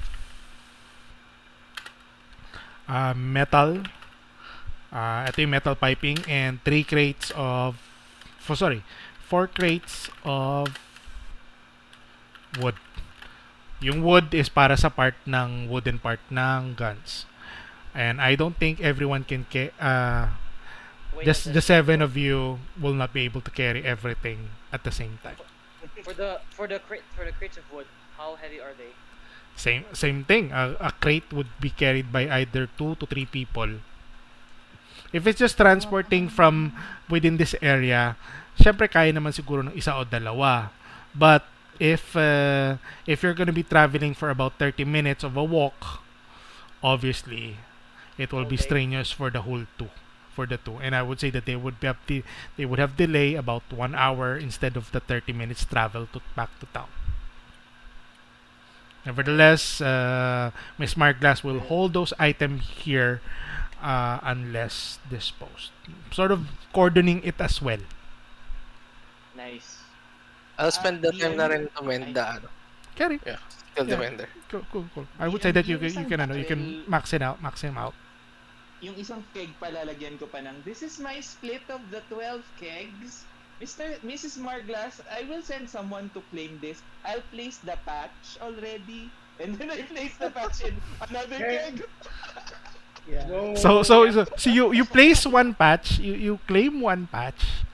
metal. Ito yung metal piping and 3 crates of 4 crates of wood. Yung wood is para sa part ng wooden part ng guns. And I don't think everyone can Wait, just the 7 of you will not be able to carry everything at the same time. for the crates of wood. How heavy are they? Same thing. A crate would be carried by either 2 to 3 people. If it's just transporting from within this area, syempre kaya naman siguro ng isa o dalawa. But if you're gonna be traveling for about 30 minutes of a walk, obviously it will be Okay. strenuous for the two. And I would say that they would have delay about 1 hour instead of the 30 minutes travel back to town. Nevertheless, Miss Markglass will hold those items here unless disposed. Sort of cordoning it as well. Nice. I'll spend the time na Ian, rin to mend the ano. Carry. Yeah, still the Yeah. vendor. Cool. I would say that you Yung can isang max him out. Yung isang keg palalagyan ko pa ng, this is my split of the 12 kegs. Mrs. Marglass, I will send someone to claim this. I'll place the patch already. And then I place the patch in another keg. Yeah. Whoa. So you place one patch, you claim one patch,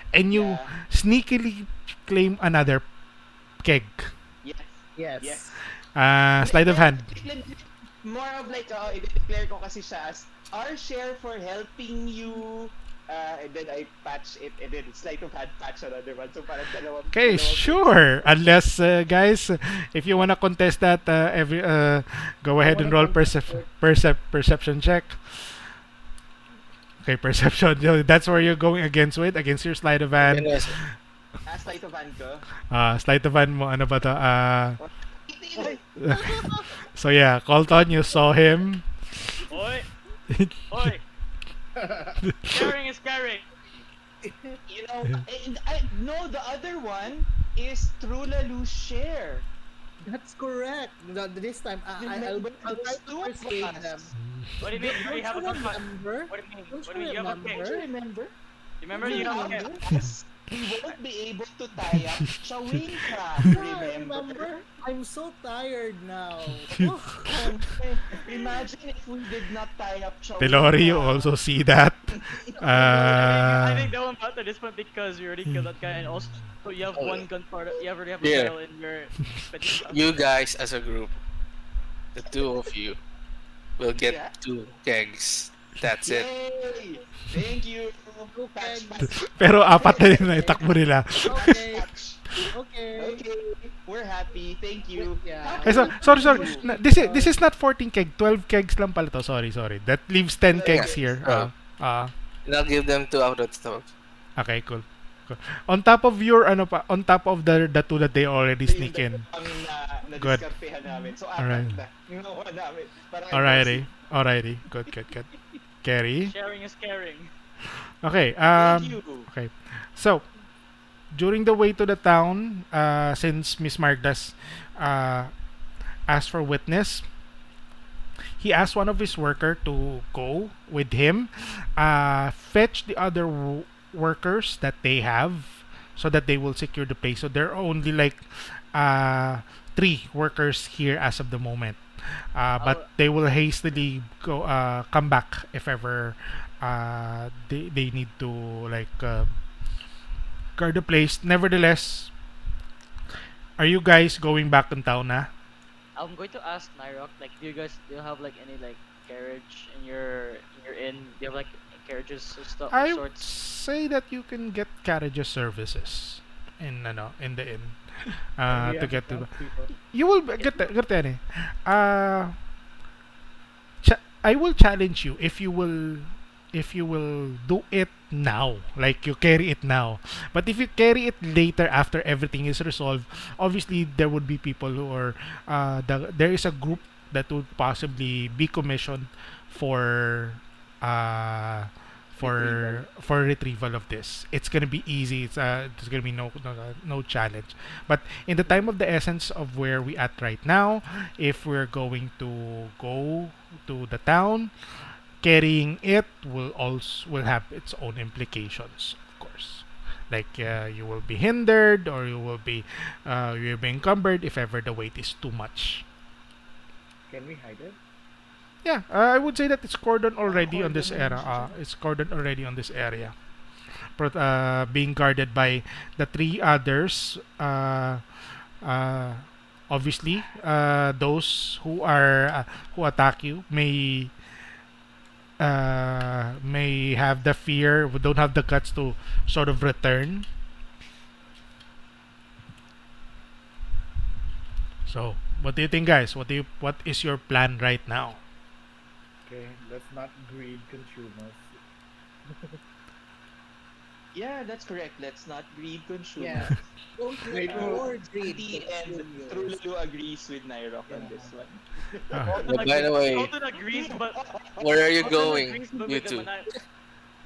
and you Yeah. sneakily claim another keg. Yes. Yes. Sleight of hand. More of like, i-declare ko kasi siya as our share for helping you. And then I patch it, and then sleight of hand patch another one. So parang dalawang. Okay, sure. Unless guys, if you wanna contest that, go ahead and roll perception check. Okay, perception. That's where you're going against your sleight of hand. Yes. Sleight of hand ko. Sleight of hand mo, ano ba to? So yeah, Colton, you saw him. Oi! Oi! Caring is caring. You know, no, the other one is TRULALU's share. That's correct. This time, I'll try to persuade them. What do you mean? You have a Don't good you one. remember? What do you mean? Don't What do you you mean? You have a remember? keg. Don't you remember? You remember you have a keg. Yes. We won't be able to tie up Chawing Craft, Yeah, remember? I'm so tired now. Imagine if we did not tie up Chawing Tellori, you Craft. also see that. I think that one matter this one because you already killed that guy and also you have Oh, one gun part. You already have a Yeah. barrel in your. You guys as a group, the two of you, will get Yeah. 2 kegs. That's it. Yay! Thank you. Patch, patch, Pero apat na yun na itakbo nila. Okay. patch. Okay. Okay, we're happy. Thank Wait, you. yeah. How Eh, so, about sorry. you? This is not 14 keg. 12 kegs lang pala to. Sorry. That leaves 10 Yeah, kegs here. 12. And I'll give them 2 out of 12. Okay, cool. Cool. On top of your ano pa, on top of the two that they already Ito yung sneak in. dalawang na Good. diskartehan namin. So, All right. apat na yung nakuha namin. Para kay Alrighty. Bossy. Alrighty. Good. Carry. Sharing is caring. Okay. Thank you. Okay. So, during the way to the town, since Miss Marglas asked for witness, he asked one of his worker to go with him, fetch the other workers that they have, so that they will secure the place. So there are only like 3 workers here as of the moment, but they will hastily go come back if ever they need to like guard the place. Nevertheless, are you guys going back in town na? I'm going to ask NYROC, like, do you have like any like carriage in your inn? Do you have like carriages or stuff of I would sorts? say that you can get carriages services in the inn We to have get to enough people. you will get any. I will challenge you if you will do it now, like you carry it now. But if you carry it later after everything is resolved, obviously there would be people who are there is a group that would possibly be commissioned for uh for retrieval of this. It's gonna be easy. There's gonna be no challenge. But in the time of the essence of where we at right now, if we're going to go to the town, carrying it will have its own implications, of course. Like you will be hindered, or you'll be encumbered if ever the weight is too much. Can we hide it? Yeah, I would say that it's cordoned already on this Cordon. era. It's cordoned already on this area. Being guarded by the 3 others. Obviously, those who attack you may have the fear, don't have the guts to sort of return. So, what do you think, guys? What is your plan right now? Okay, let's not greed consume us. Yeah, that's correct. Let's not greed consume. Yeah. Don't Wait, let no. more greed T and consume yours. TRULALU agrees with NYROC on this one. Ah, But by the way, Colton agrees, but where are you Colton going, agrees, but you with the two?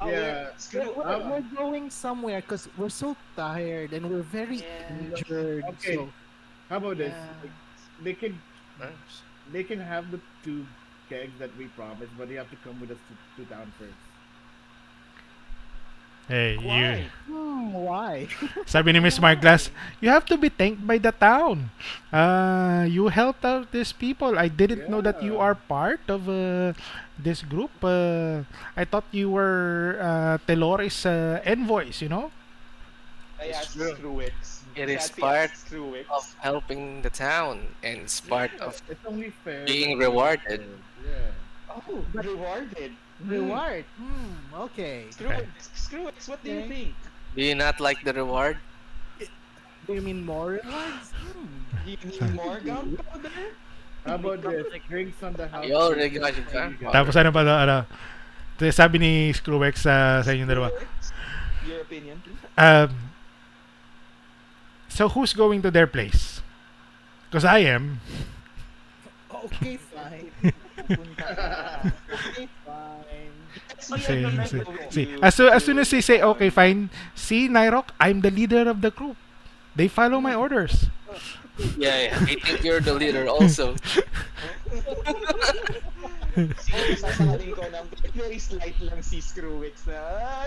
Yeah. Screw We're going somewhere because we're so tired and we're very Yeah. injured. Okay. So, How about this? yeah. They can have the 2 kegs that we promised, but they have to come with us to town first. hey, Why? Why? sabi ni Miss Marglas, you have to be thanked by the town. You helped out these people. I didn't know that you Yeah. are part of this group. I thought you were TELLORI's envoys, you know? I It's asked true. Screwix. It is Santi part asked Screwix. of helping the town, and it's part of It's only fair. being that we rewarded. serve. Yeah. Oh, rewarded. Reward. Okay. Screwix, what do you Okay. think? Do you not like the reward? Do you mean more rewards? Do you need more gunpowder? How about this? Drinks on the house. You already got your You gun. guys. Tapos ano pa sabi ni Screwx sa inyong dalawa. Screwix, your opinion, please. So who's going to their place? Because I am. Okay, fine. Pupunta ka. Okay, fine. See. As soon as they say okay, fine. See, NYROC, I'm the leader of the group. They follow my orders. Yeah. I think you're the leader also. Sasakalin ko ng very slight lang si Screwix na,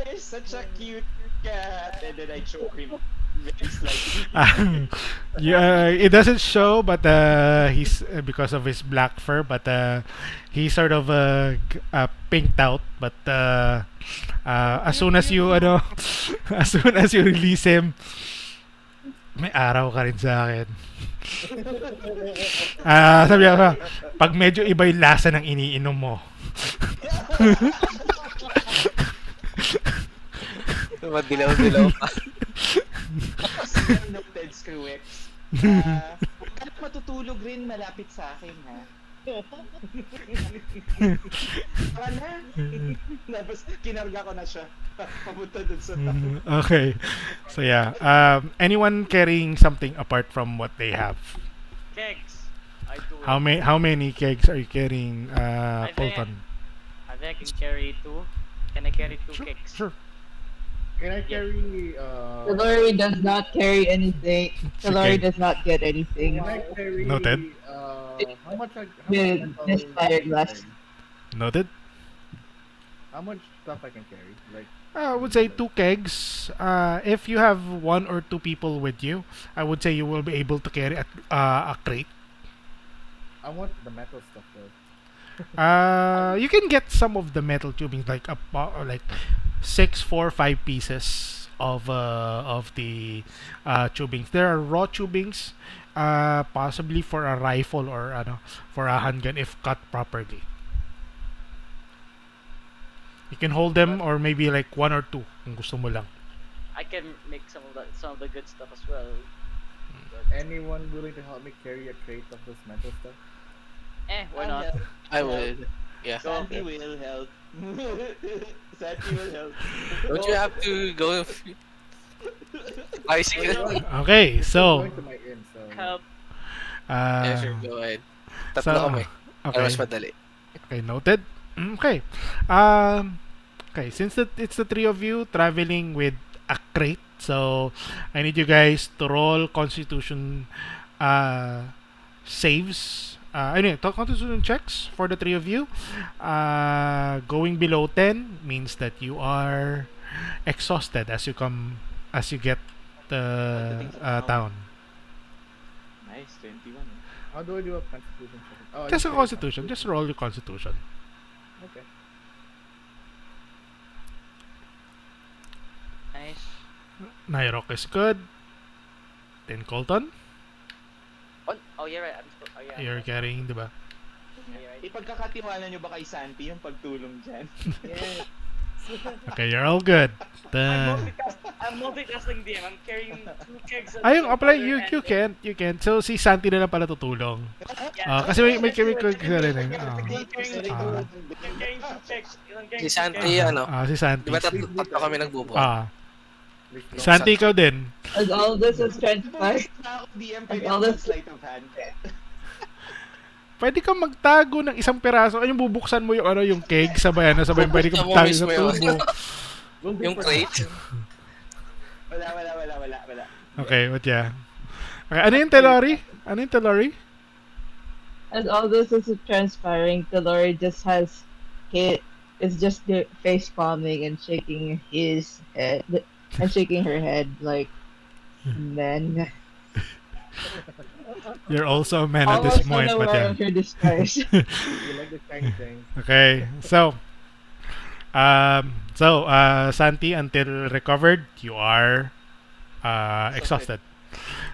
you're such a cute cat. And then I choke him very slightly. Yeah, it doesn't show, but he's because of his black fur, but he's sort of pinked out. But as soon as you as soon as you release him, may araw ka rin sa akin. Sabi niya, pag medyo iba yung lasa ng iniinom mo. Madilaw-dilaw pa. Very noted, Screwex. Huwag ka na matutulog rin malapit sa akin, ha? Saka na. Tapos, kinarga ko na siya. Papunta dun sa tao. Okay. So yeah. Anyone carrying something apart from what they have? Kegs. I do How it. many kegs are you carrying, I think Colton? I think I can carry two. Can I carry two Sure, kegs? sure. Can I carry Tellori does not carry anything. Tellori Okay. does not get anything. can I carry Noted. how much With metal this fire can I glass. carry? Noted. How much stuff I can carry? Like I would say 2 kegs. If you have 1 or 2 people with you, I would say you will be able to carry a crate. I want the metal stuff though. You can get some of the metal tubing, like like 6, 4, 5 pieces of the tubings. There are raw tubings, possibly for a rifle or for a handgun if cut properly. You can hold them, or maybe like 1 or 2 kung gusto mo lang. I can make some of the good stuff as well. Anyone willing to help me carry a crate of this metal stuff? Why I'll not? help. I would. Yeah. Santi will help. Santi will help. Don't you have to go bicycle? Okay, We're still so going to my inn, so Help. Yeah, sure. uh, Go ahead. Tatlo so kami. Para okay, mas madali. okay, noted. Okay. Okay, since it's the 3 of you traveling with a crate, so I need you guys to roll Constitution saves. Anyway, Constitution checks for the 3 of you. Going below 10 means that you are exhausted as you get the town. Nice, 21. how do I do a constitution check? Oh, I Just a carry Constitution. Just roll your Constitution. Okay. Nice. NYROC is good. Then Colton, Oh, you're right. Oh, yeah. you're carrying, diba? You're right. Ipagkakatiwala nyo ba kay Santi yung pagtulong dyan? Yes. Okay, you're all good. I'm multitasking DM. I'm carrying two kegs of Ayun, apply, gunpowder you and you can't. So si Santi na lang pala tutulong. Yeah, Kasi may chemical ka rin eh. I'm carrying two kegs. I'm carrying Si two Santi, kegs. ano? Si Santi. Di ba tatlo kami nagbubuhat? Please don't. Santi, ikaw din. As all this is transpired, Na ako DM Ay, pwede all ako this- sleight of hand. Pwede kang magtago ng isang piraso. Ay, yung bubuksan mo yung keg, sabay pwede kang magtago sa Mismo yun. tubo. We'll do Yung crate? Wala. Okay, what yeah. Okay, ano yung Tellori? Ano yung Tellori? as all this is transpiring, Tellori just is just face palming and shaking his head and shaking her head like, man. You're also a man at Almost this point, but unaware yeah. of her disguise. You like the shiny thing. Okay, so Santi, until recovered, you are exhausted.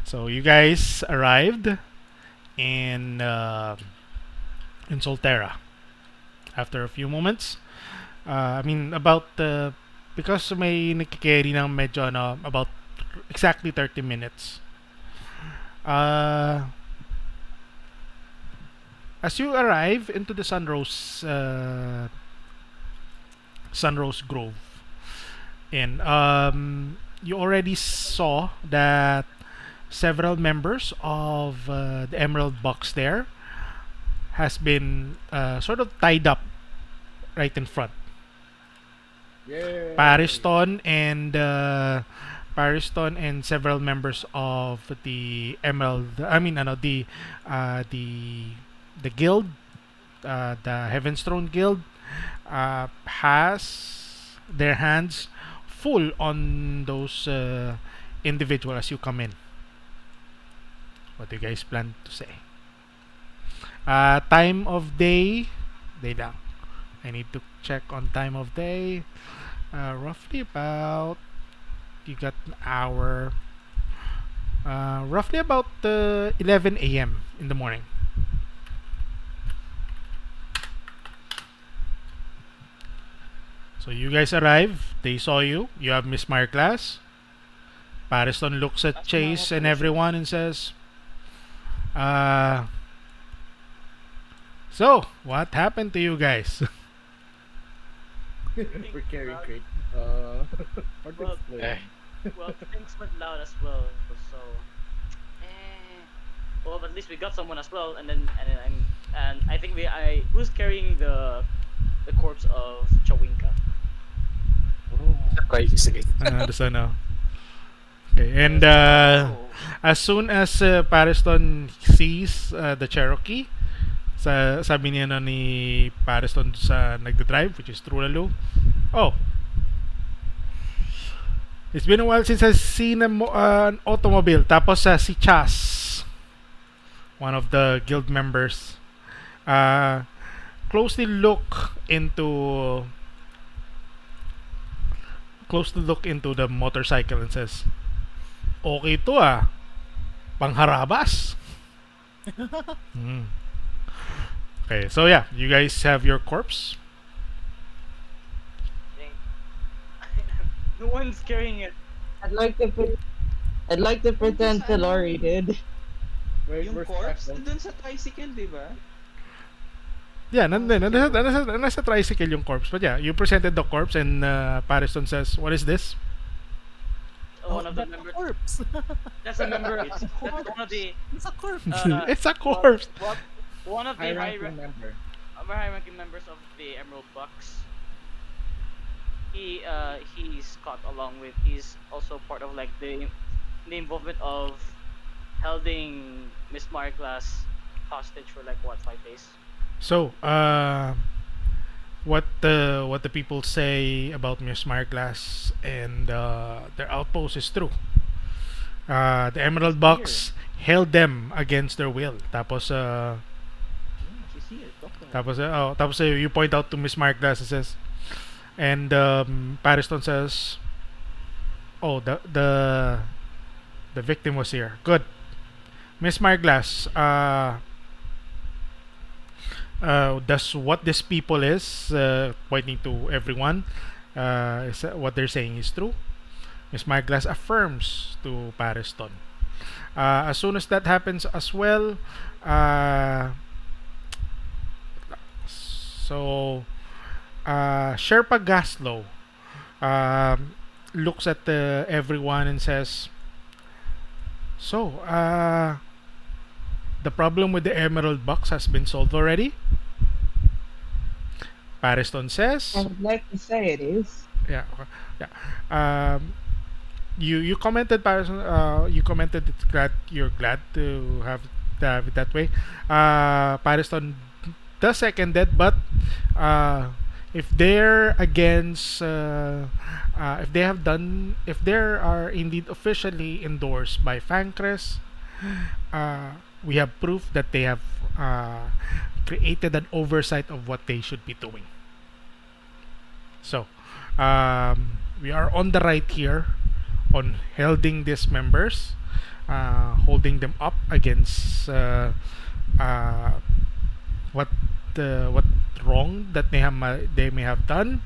So you guys arrived in Solterra after a few moments. I mean, about because may nagkikerry ng medyo about exactly 30 minutes. As you arrive into the Sunrose Grove, and you already saw that several members of the Emerald Box there has been sort of tied up right in front. Yay! Pariston and several members of the Emerald, the guild, the Heaven's Throne Guild, has their hands full on those individuals as you come in. What do you guys plan to say? Time of day, lang. I need to check on time of day. Roughly about, you got an hour. Roughly about 11 a.m. in the morning. So you guys arrive. They saw you. You have Miss Glass. Pariston looks at Taas mo nga Chase ako, and Precious. everyone and says, uh, "So, what happened to you guys?" We're carrying crate. Hard to Well, Eh, explain. well, things went loud as well. So, eh. Well, at least we got someone as well, and I think who's carrying the corpse of Chawinka. try this again. Doon ano. Okay, and Oh. as soon as Pariston sees the Cherokee, sabi niya no ni Pariston sa nagda-drive, which is Trulalu. Oh, it's been a while since I've seen an automobile. Tapos si Chas, one of the guild members, uh, closely look into the motorcycle and says, "Okay to ah, pangharabas." Hmm. Okay, so yeah, you guys have your corpse. I think no one's carrying it. I'd like to pre- I'd like to Nandun pretend sa ano, TELLORI did. yung Where's corpse Preston? nandun sa tricycle, di ba? Yeah, nasa tricycle yung corpse. But yeah, you presented the corpse and Pariston says, "What is this?" One of the that's a members. corpse. That's a member. It's a That's corpse. one of the. It's a corpse. It's a What, corpse. one of the High-ranking member. high-ranking members of the Emerald Bucks. He's caught along with. He's also part of like the involvement of holding Miss Marglass hostage for like what 5 days. So, what the people say about Miss Glass and their outpost is true. The Emerald Here. Bucks held them against their will. She's here. Talk to her. You point out to Miss Glass and says, and Pariston says, "Oh, the victim was here. Good, Miss Glass. That's what this people is pointing to everyone. Is what they're saying is true. Miss Glass affirms to Pariston. As soon as that happens as well, uh, so Sherpa Gaslow looks at everyone and says, "So, the problem with the Emerald Box has been solved already?" Pariston I says, would like to say it is. "Yeah, okay, yeah." You commented, Pariston. You commented it's glad you're glad to have it that way. Pariston does second that, but if they're against, if they are indeed officially endorsed by Fancrest, we have proof that they have created an oversight of what they should be doing. So, we are on the right here on holding these members, holding them up against uh, what what wrong that they may have done,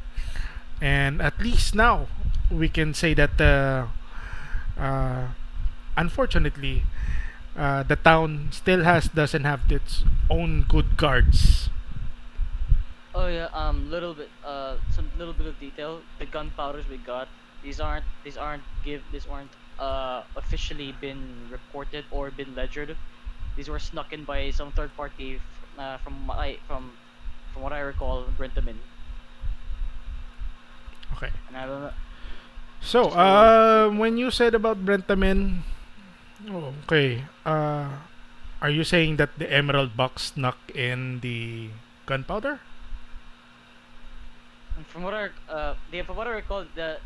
and at least now we can say that uh, unfortunately the town still doesn't have its own good guards. Oh yeah, some little bit of detail. The gunpowders we got, these aren't officially been reported or been ledgered. These were snuck in by some third party from what I recall, Brentamin. Okay. And I don't know. So, So when you said about Brentamin, oh, okay, are you saying that the Emerald Box snuck in the gunpowder? and from what I recall, the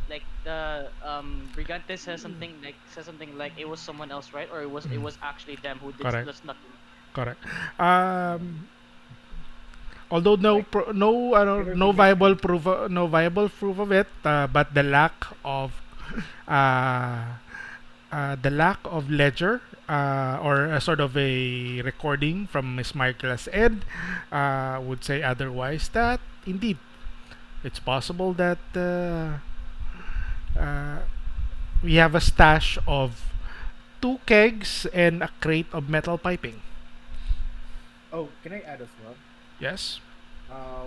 Brigante says something like it was someone else, right? Or it was actually them who did Correct. the snucking. Correct. Although Like, you're no thinking, viable proof of it, but uh, the lack of ledger or a sort of a recording from Miss Michael's end would say otherwise, that indeed it's possible that uh, we have a stash of 2 kegs and a crate of metal piping. Oh, can I add as well? Yes.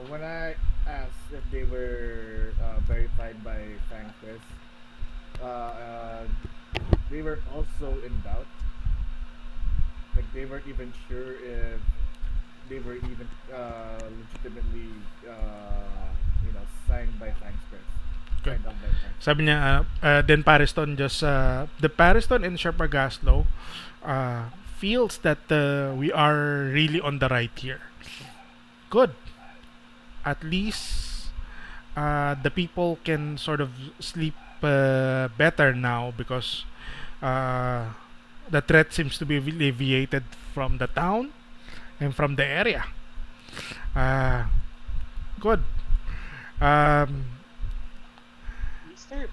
When I asked if they were verified by FangQuest, uh, they were also in doubt. Like they weren't even sure if they were even legitimately signed by FangQuest, Good. signed off by FangQuest. Sabi niya, then Pariston just, the Pariston and Sherpa Gaslow feels that we are really on the right here. Good. At least the people can sort of sleep better now because uh, the threat seems to be alleviated from the town and from the area. Uh, good. Um,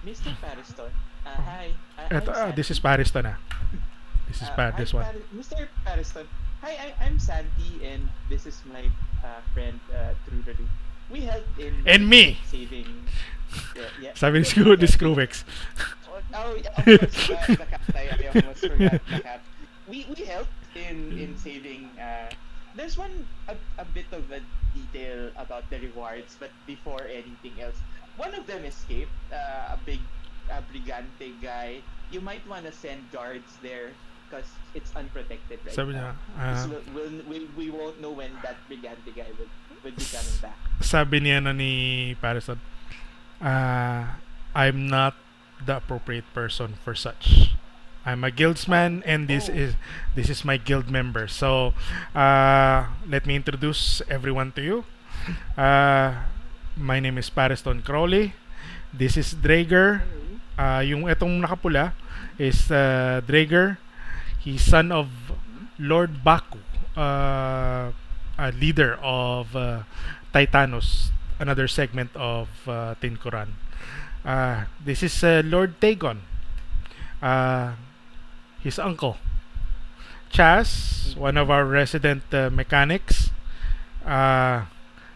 Mr. Pariston. Hi. I'm this is Santi. Pariston. This is Hi, this one. Mr. Pariston. Hi, I'm Santi, and this is my friend TRULALU. We helped And me. saving. Yeah, yeah. Sabi ni Yeah, Screwix. yeah, of course, the cat. I almost forgot the cat. We helped in saving. There's a bit of a detail about the rewards, but before anything else, one of them escaped. A big brigante guy. You might want to send guards there because it's unprotected right Sabi now. niya, We won't know when that brigante guy will be coming back. sabi niya ni Patterson, I'm not the appropriate person for such. I'm a guildsman, and this is my guild member. So, let me introduce everyone to you. My name is Pariston Crowley. This is Drager. Hello. Yung etong nakapula is Drager. He's son of Mhm. Lord Baku, a leader of Titanos, another segment of Tincorran. This is Lord Tagon, uh, his uncle. Chas, one of Mhm. our resident mechanics. Uh,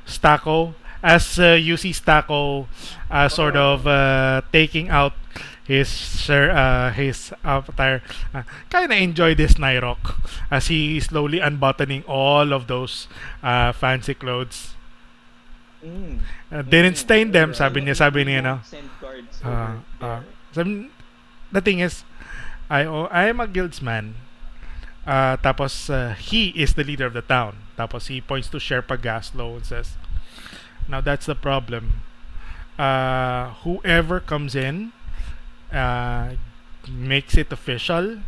Stacko, as you see Stacko sort of Oh, taking out his avatar, kind of enjoy this NYROC as he slowly unbuttoning all of those fancy clothes. Mm. Didn't Mm. stain them, yeah. sabi We niya, no? won't send guards Uh, over uh, there. sabi, the thing is, I am a guildsman. Tapos he is the leader of the town. Tapos he points to Sherpa Gaslow and says, "Now that's the problem. Whoever comes in uh, makes it official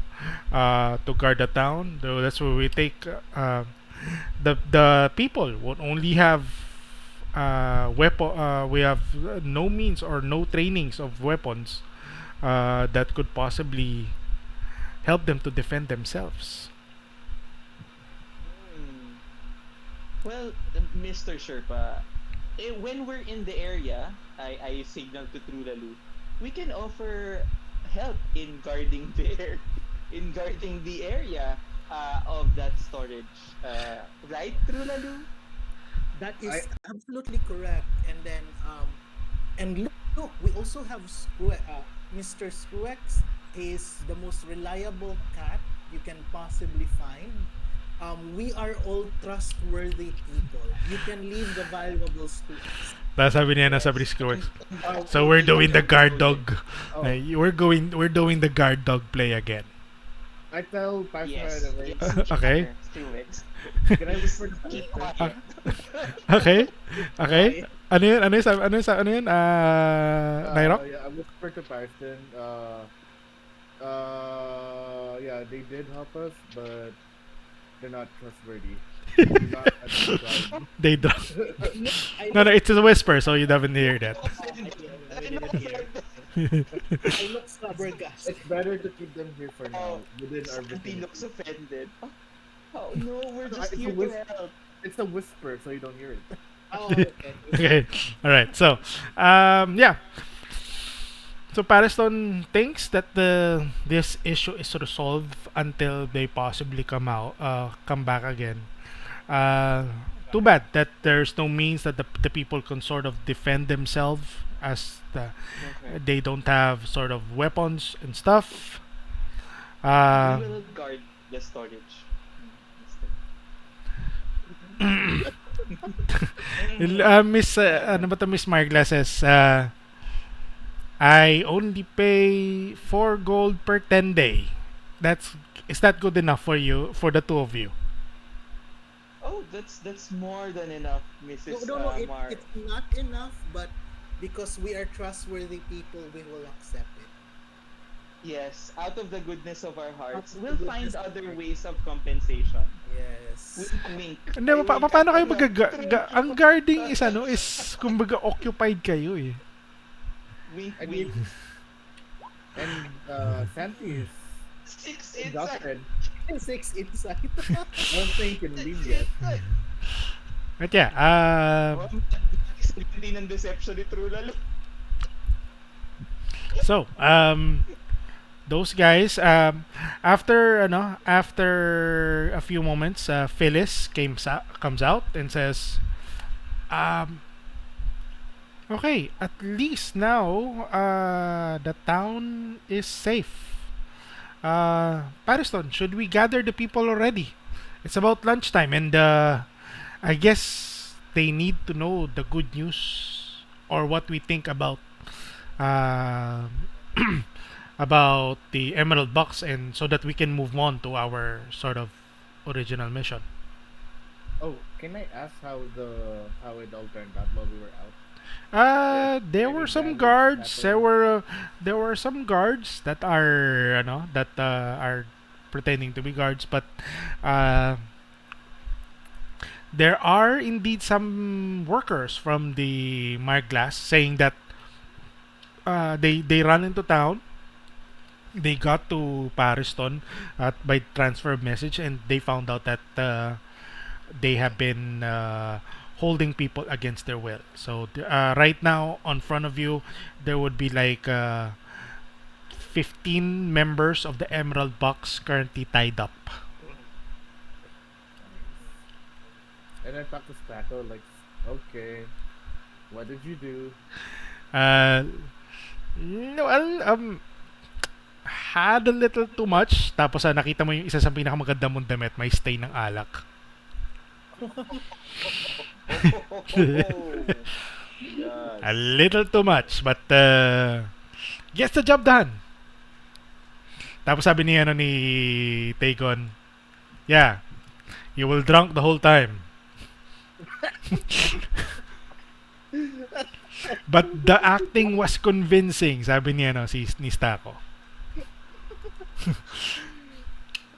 to guard the town. Though that's where we take the people won't only have weapon. We have no means or no trainings of weapons that could possibly help them to defend themselves." Hmm. Well, Mr. Sherpa, when we're in the area, I signal to Trulalu, we can offer help in guarding in guarding the area of that storage. Right, Trulalu? That I is absolutely correct. And look, we also have Mr. Screwex is the most reliable cat you can possibly find. We are all trustworthy people. You can leave the valuables to us. Tapos sabi niya nasa Yes. Briscoe. So we're We doing will the help you guard go there. dog. oh We're doing the guard dog play again. I tell Pastor right Yes, away. yes, Okay. Mr. Screwex. Can I whisper to Keep Pastor? Ah, quiet. okay. Okay. Okay? Ano yun? Ano yun? Nyrok? Yeah, I whisper to Pastor. Yeah, they did help us, but they're not trustworthy. Do not let them guard. They drop. No, I No, look, it's a whisper, so you haven't hear that. we didn't hear. I look flabbergasted. It's better to keep them here for Oh, now, within our Santi looks vicinity. offended. Oh no, we're No, just it's a here to whisper. help. It's a whisper, so you don't hear it. Oh, okay. Okay. All right. So, yeah. So Pariston thinks that this issue is resolved until they possibly come back again. Uh, Too bad that there's no means that the people can sort of defend themselves as Okay. they don't have sort of weapons and stuff. We Uh, will guard the storage instead. Mm-hmm. Miss, ano ba to, Miss Marglasses? I only pay 4 gold per 10 day. That's is that good enough for you, for the two of you? Oh, that's more than enough, No, Mrs. no, no. Mar. It's not enough, but because we are trustworthy people, we will accept it. Yes, out of the goodness of our Out hearts, of the we'll find goodness of other our ways of compensation. yes. Wink, wink. Hindi, I wink at paano kayo ano. ang guarding is ano, is kumbaga occupied kayo eh. Wink, I wink. mean, and Santi is 6 inside. exhausted. 6 inside. I don't think he can 6 leave yet. inside. But yeah, Oh, 17 ng deception ni Trulalu. so those guys, after a few moments, Phyllis comes out and says, um, okay, at least now the town is safe. Pariston, should we gather the people already? It's about lunchtime, and I guess they need to know the good news or what we think about uh, about the Emerald Box, and so that we can move on to our sort of original mission. Oh, can I ask how it all turned out while we were out? There were Any some damage guards. happened? There were some guards that are are pretending to be guards, but uh, there are indeed some workers from the Marglass saying that they run into town. They got to Pariston by transfer of message, and they found out that they have been holding people against their will. So right now, on front of you, there would be like 15 members of the Emerald Box currently tied up. And I talked to Stacko like, okay, what did you do? Uh, well, had a little too much. Tapos nakita mo yung isa sa pinakamaganda mong damit, may stain ng alak. Yes. A little too much, but gets the job done. Tapos sabi ni Tagon, yeah, you will drunk the whole time. But the acting was convincing, sabi ni ni Stako.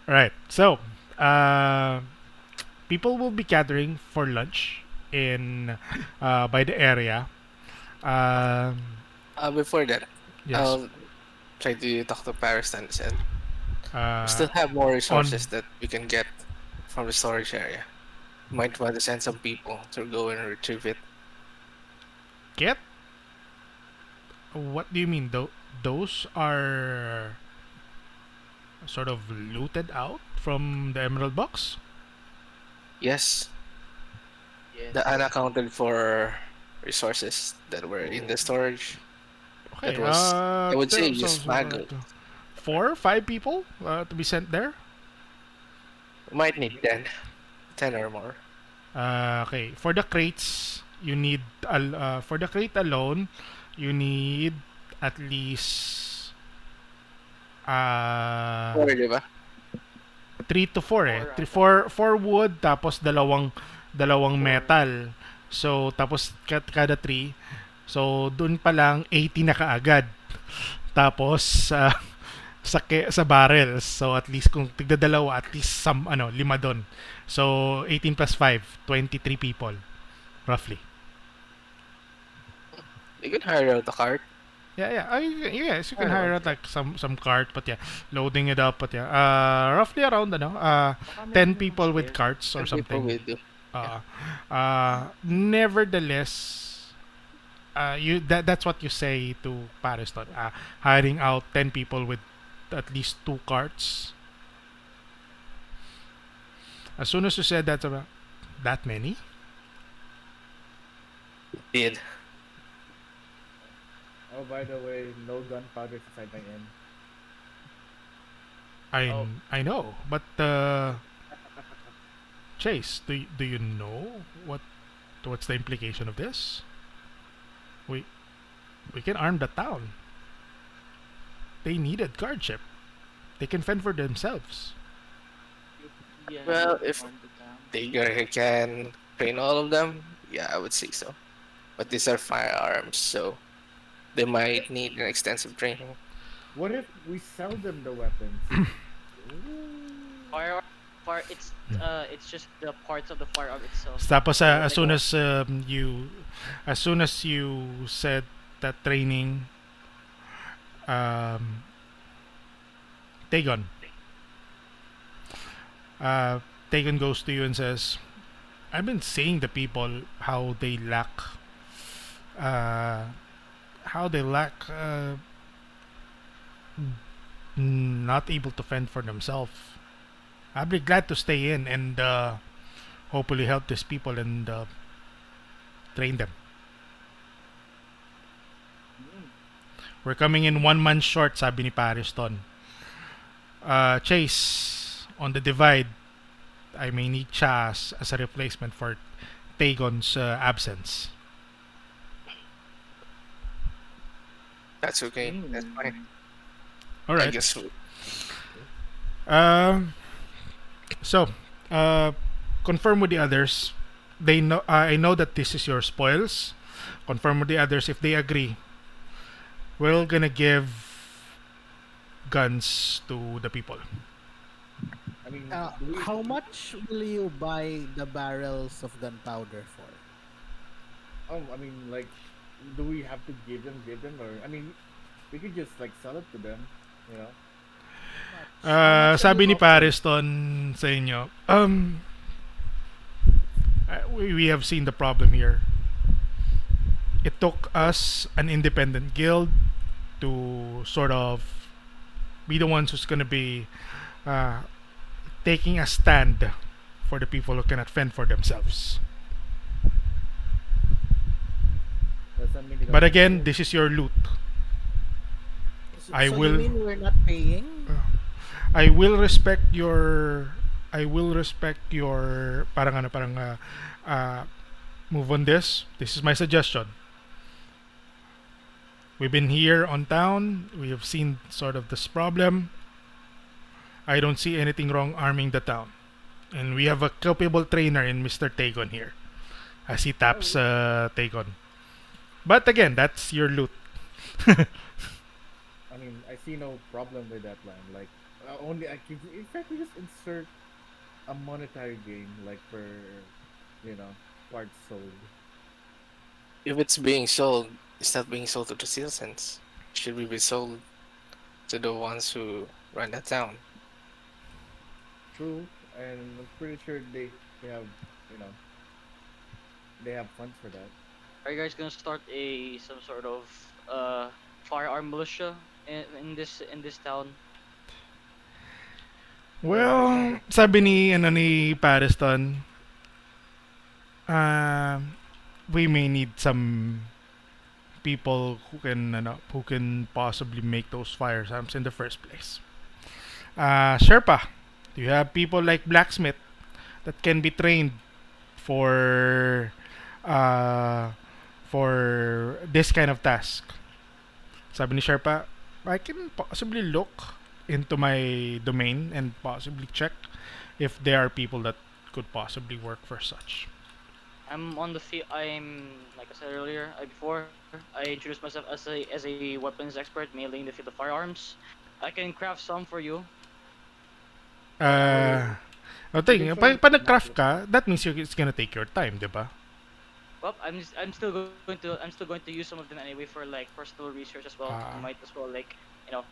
Right. So, people will be gathering for lunch in by the area. Before that, Yes. I'll try to talk to Paris and said we Uh, still have more on resources that we can get from the storage area. Might want to send some people to go and retrieve it. get? What do you mean? Those are sort of looted out from the Emerald Box? Yes, Yes. the unaccounted for resources that were in the storage. Okay. That was, I would say, just smuggled. 4, 5 people to be sent there. We might need 10 or more. Okay. For the crates, you need for the crate alone, you need at least Or, di ba? 3 to 4 eh. Four, 3, 4 wood tapos dalawang metal. So tapos kada 3. So doon pa lang 80 na kaagad. Tapos sa barrels. So at least kung tigda dalawa, at least lima doon. So 18 plus 5, 23 people roughly. You can hire out a cart. Yeah. Yes, you can Alright. hire out like some cart, but yeah, loading it up, but yeah, roughly around Baka 10 meron people namang with spare. carts or And people something. will do. Nevertheless, that's what you say to Pariston. Hiring out 10 people with at least 2 carts. As soon as you said that many, Did. Oh, by the way, no gunpowder inside my inn. I Oh, I know, but Chase, do you know what's the implication of this? We we can arm the town. They needed guardship. They can fend for themselves. Yeah, we Well, can if arm the town. they can train all of them, yeah, I would say so. But these are firearms, so they might need an extensive training. What if we sell them the weapons? Ooh. firearm, fire. It's just the parts of the firearm itself. Tapos So as like soon as as soon as you said that training, um, Tagon, uh, Tagon goes to you and says, "I've been seeing the people uh, how they lack not able to fend for themselves. I'd be glad to stay in and hopefully help these people and train them. Mm. We're coming in 1 month short, sabi ni Pariston. Chase, on the divide, I may need Chas as a replacement for Tagon's absence. That's okay. That's fine. All I right. guess Um. So, confirm with the others. They know. I know that this is your spoils. Confirm with the others if they agree. We're gonna give guns to the people. I mean, do we? How much will you buy the barrels of gunpowder for? Oh, I mean, like, do we have to give them? Give them, or I mean, we could just like sell it to them, you know? How much are Sabi you ni offering? Pariston sa inyo, we have seen the problem here. It took us an independent guild to sort of be the ones who's gonna be uh, taking a stand for the people who cannot fend for themselves. Does that mean they But got again, control? this is your loot. I So you will mean we're not paying? I will respect your I will respect your parang uh, move on this. This is my suggestion. We've been here on town. We have seen sort of this problem. I don't see anything wrong arming the town. And we have a capable trainer in Mr. Tagon here. As he Oh, taps Tagon. But again, that's your loot. I mean, I see no problem with that line. Like, only I can. In fact, we just insert a monetary gain, like for, you know, parts sold. if it's being sold, it's not being sold to the citizens. Should we be sold to the ones who run the town? True, and I'm pretty sure they have, you know, they have funds for that. are you guys gonna start a some sort of firearm militia in this town? Well, sabi ni Pariston, uh, we may need some people who can possibly make those firearms in the first place. Sherpa, do you have people like blacksmith that can be trained for uh, for this kind of task? Sabi ni Sherpa, I can possibly look into my domain and possibly check if there are people that could possibly work for such. I'm on the field. I'm like I said earlier, I introduced myself as a weapons expert, mainly in the field of firearms. I can craft some for you. Uh, We can try pa nag-craft market. ka, that means it's gonna take your time, di ba? Well, I'm still going to use some of them anyway for like personal research as well. I Ah. might as well like you know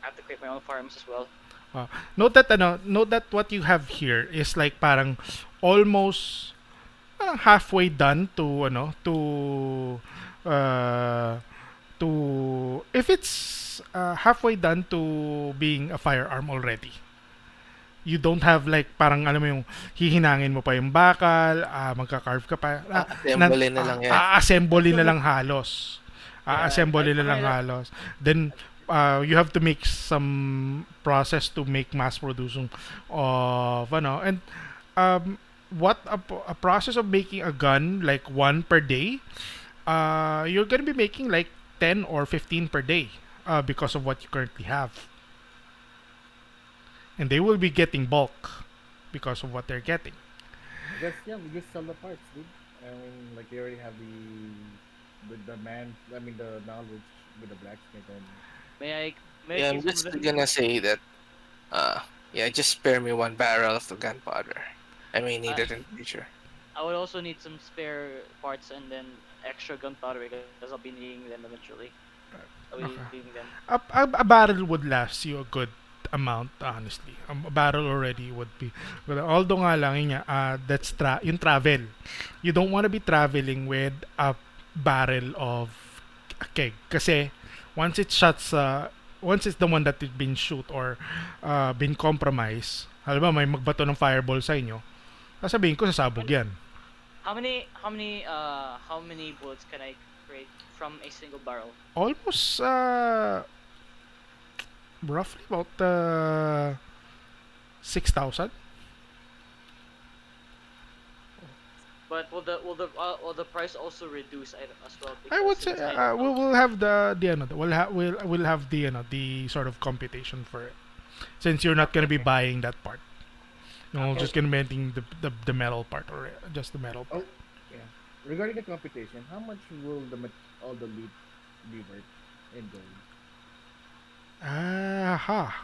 have to create my own firearms as well. Uh, note that what you have here is like parang almost halfway done to uh, to if it's halfway done to being a firearm already. You don't have like parang alam mo yung hihinangin mo pa yung bakal, magka-carve ka pa, Assembly na lang yan. assemble na lang halos. Yeah, assemble I nila lang find that. halos. Then you have to make some process to make mass producing of and um what a process of making a gun like one per day, you're gonna be making like 10 or 15 per day, because of what you currently have, and they will be getting bulk because of what they're getting. I guess yeah, we just sell the parts, dude. I mean, like they already have the man. I mean, the knowledge with the blacksmith and May I may I Yeah, see I'm some of just them? gonna say that uh yeah, just spare me one barrel of the gunpowder. I may need I it in the future. I would also need some spare parts and then extra gunpowder because I'll be needing them eventually. I'll be needing Okay. them. A barrel would last you a good amount, honestly. A barrel already would be. But although nga lang, yun nga, that's yung travel. You don't want to be traveling with a barrel of a keg. Kasi, once it shuts, once it's the one that it been shoot or been compromised, halimbawa may magbato ng fireball sa inyo, sasabihin ko sasabog Well, yan. how many bullets can I create from a single barrel? Almost, roughly about 6,000. But will the price also reduce as well I would because say I don't know. we'll have we'll have the sort of computation for it, since you're not Okay, gonna be okay, buying that part. You're okay. just gonna be renting the metal part, or just the metal part. oh yeah. Regarding the computation, how much will all the loot be worth in gold? Aha.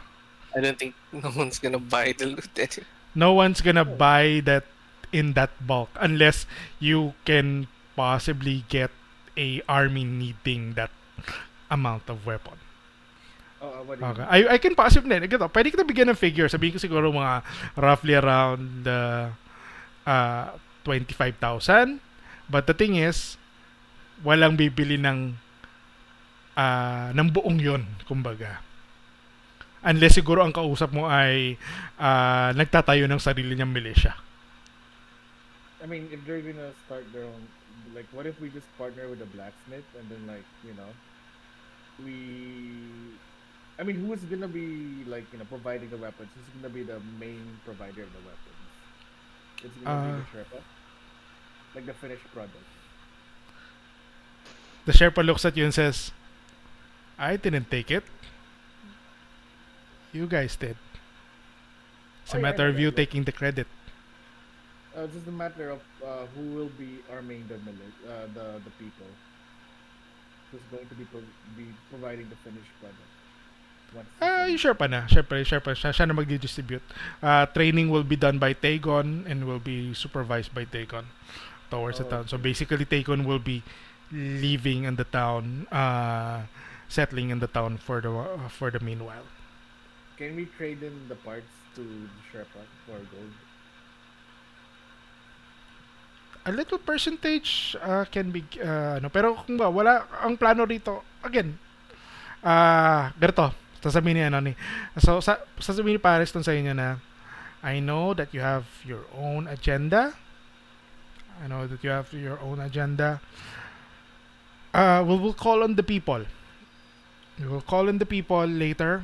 I don't think no one's gonna buy the loot anyway. No one's gonna Oh, buy that in that bulk unless you can possibly get a army needing that amount of weapon. what do you Okay. mean? I can possibly, ganito, pwede kita bigyan ng figure. Sabihin ko siguro mga roughly around uh, 25,000. But the thing is, walang bibili ng buong yun, kumbaga. Unless siguro ang kausap mo ay nagtatayo ng sarili niyang militia. I mean, if they're gonna start their own, like, what if we just partner with a blacksmith and then, like, we, I mean, who is gonna be like, providing the weapons? Who's gonna be the main provider of the weapons? It's gonna be Uh, the Sherpa, like the finished product. the Sherpa looks at you and says, I didn't take it. You guys did. It's Oh a yeah, I matter know of you that. Like, taking the credit. it's just a matter of who will be arming the people. Who's going to be providing the finished product once it's Yung finished. Sherpa na. Sherpa siya na magdi-distribute. Training will be done by Tagon and will be supervised by Tagon towards the Oh, town. So okay. basically, Tagon will be living in the town, settling in the town for the meanwhile. Can we trade in the parts to the Sherpa for gold? A little percentage can be pero kung ba wala ang plano rito again, ganito sasabihin ni sasabihin ni Paris sa inyo na I know that you have your own agenda. I know that you have your own agenda. We'll call on the people. We will call on the people later.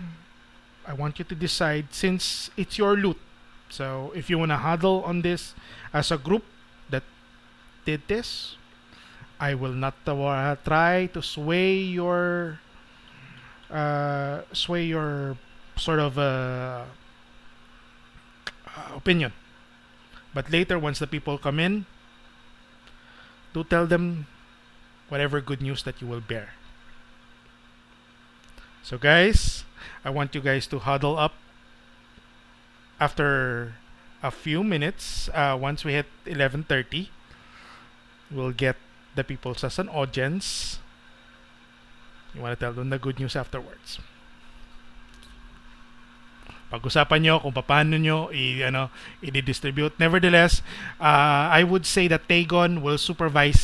I want you to decide since it's your loot. So if you wanna huddle on this as a group that did this, I will not try to sway your sort of opinion. But later, once the people come in, do tell them whatever good news that you will bear. So, guys, I want you guys to huddle up after a few minutes. Once we hit 11:30, we'll get the people as an audience. You want to tell them the good news afterwards. Pag-usapan nyo kung paano nyo i-distribute. Nevertheless, I would say that Tagon will supervise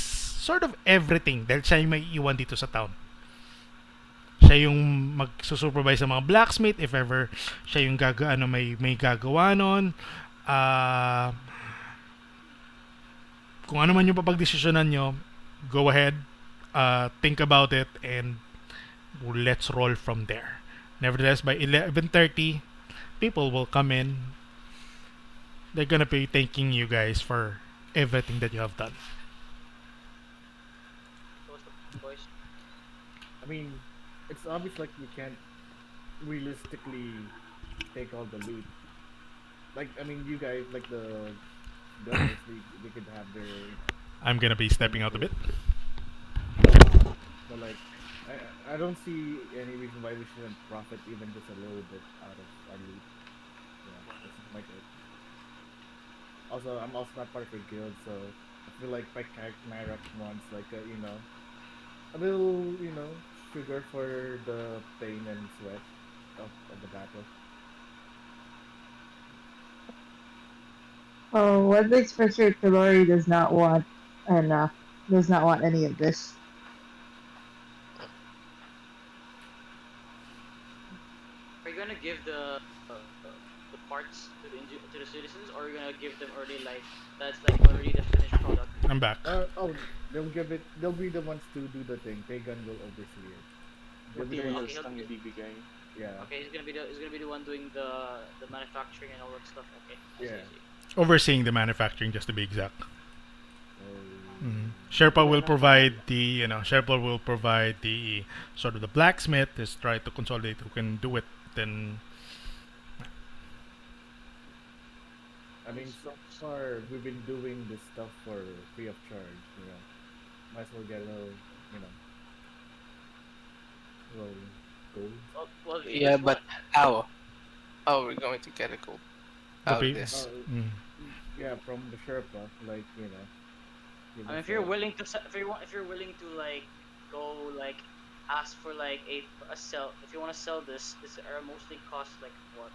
sort of everything dahil siya yung may iwan dito sa town. Siya yung mag-supervise sa mga blacksmith if ever siya yung may gagawa nun. Kung ano man yung papagdesisyonan nyo, go ahead. think about it, and let's roll from there. Nevertheless, by 11:30, people will come in. They're gonna be thanking you guys for everything that you have done. What's the boys? I mean, it's obvious like we can't realistically take all the loot. Like, I mean, you guys, like the gunners, they could have their, I'm gonna be stepping out a bit. but like, I don't see any reason why we shouldn't profit even just a little bit out of our loot. Yeah, that's just my take. Also, I'm also not part of a guild, so I feel like my character NYROC wants like a, a little, sugar for the pain and sweat of the battle. Oh, one thing's for sure, TELLORI does not want enough. Does not want any of this. Are you gonna give the parts to to the citizens, or are you gonna give them early, like that's like already the finished product? I'm back. Oh, they'll be the ones to do the thing. Pagan will oversee it. They'll be the ones, Materials lang ibibigay. yeah, Okay, he's gonna be the one doing the manufacturing and all that stuff. Okay, I see, Yeah. I see. Overseeing the manufacturing, just to be exact. oh, Sherpa will provide Sherpa will provide the sort of the blacksmith. Is try to consolidate who can do it. Then I mean, so far we've been doing this stuff for free of charge. Might as well get a little, you know, little gold. Well, Yeah, that's but what. how? How are we going to get a gold the out of big. this? Yeah, from the Sherpa, like give I mean, us if you're willing to, if you're willing to like go like ask for like a sell, if you want to sell this are mostly cost like what,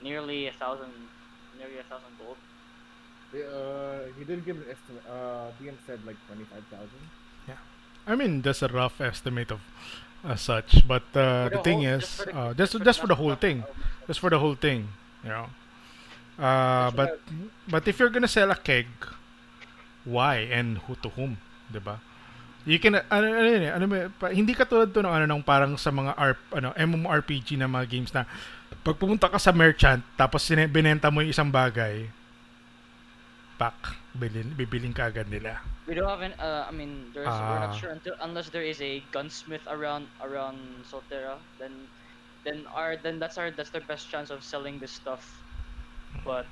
nearly 1,000, nearly 1,000 gold. he didn't give an estimate. DM said like 25,000. Yeah, I mean that's a rough estimate of such, but For the the thing whole, is, just for the just for the master whole class, thing, just for the whole thing, you know. that's what But if you're gonna sell a keg, why and who to whom, 'di ba? You can yun eh, hindi katulad to ng ng parang sa mga MMORPG na mga games na pag pumunta ka sa merchant tapos binenta mo yung isang bagay, pak, bibiling ka agad nila. we don't have an. I mean, we're not Ah, sure until unless there is a gunsmith around Soltera. That's their best chance of selling this stuff. But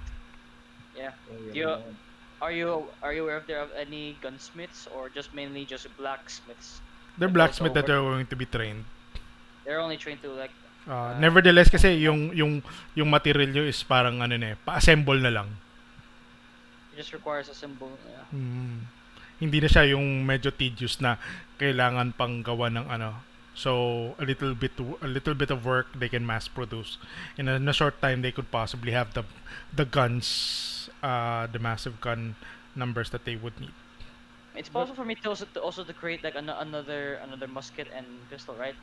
yeah, Oh yeah, do we you don't. are you aware if there are any gunsmiths or just mainly just blacksmiths they're that also blacksmith that work? are going to be trained. They're only trained to like Nevertheless hone kasi the knife. yung material is parang pa-assemble na lang. It just requires a symbol. Yeah. Hindi na siya yung medyo tedious na kailangan pang gawa ng so a little bit of work they can mass produce in a short time. They could possibly have the guns, the massive gun numbers that they would need. It's possible for me to create like another musket and pistol, right?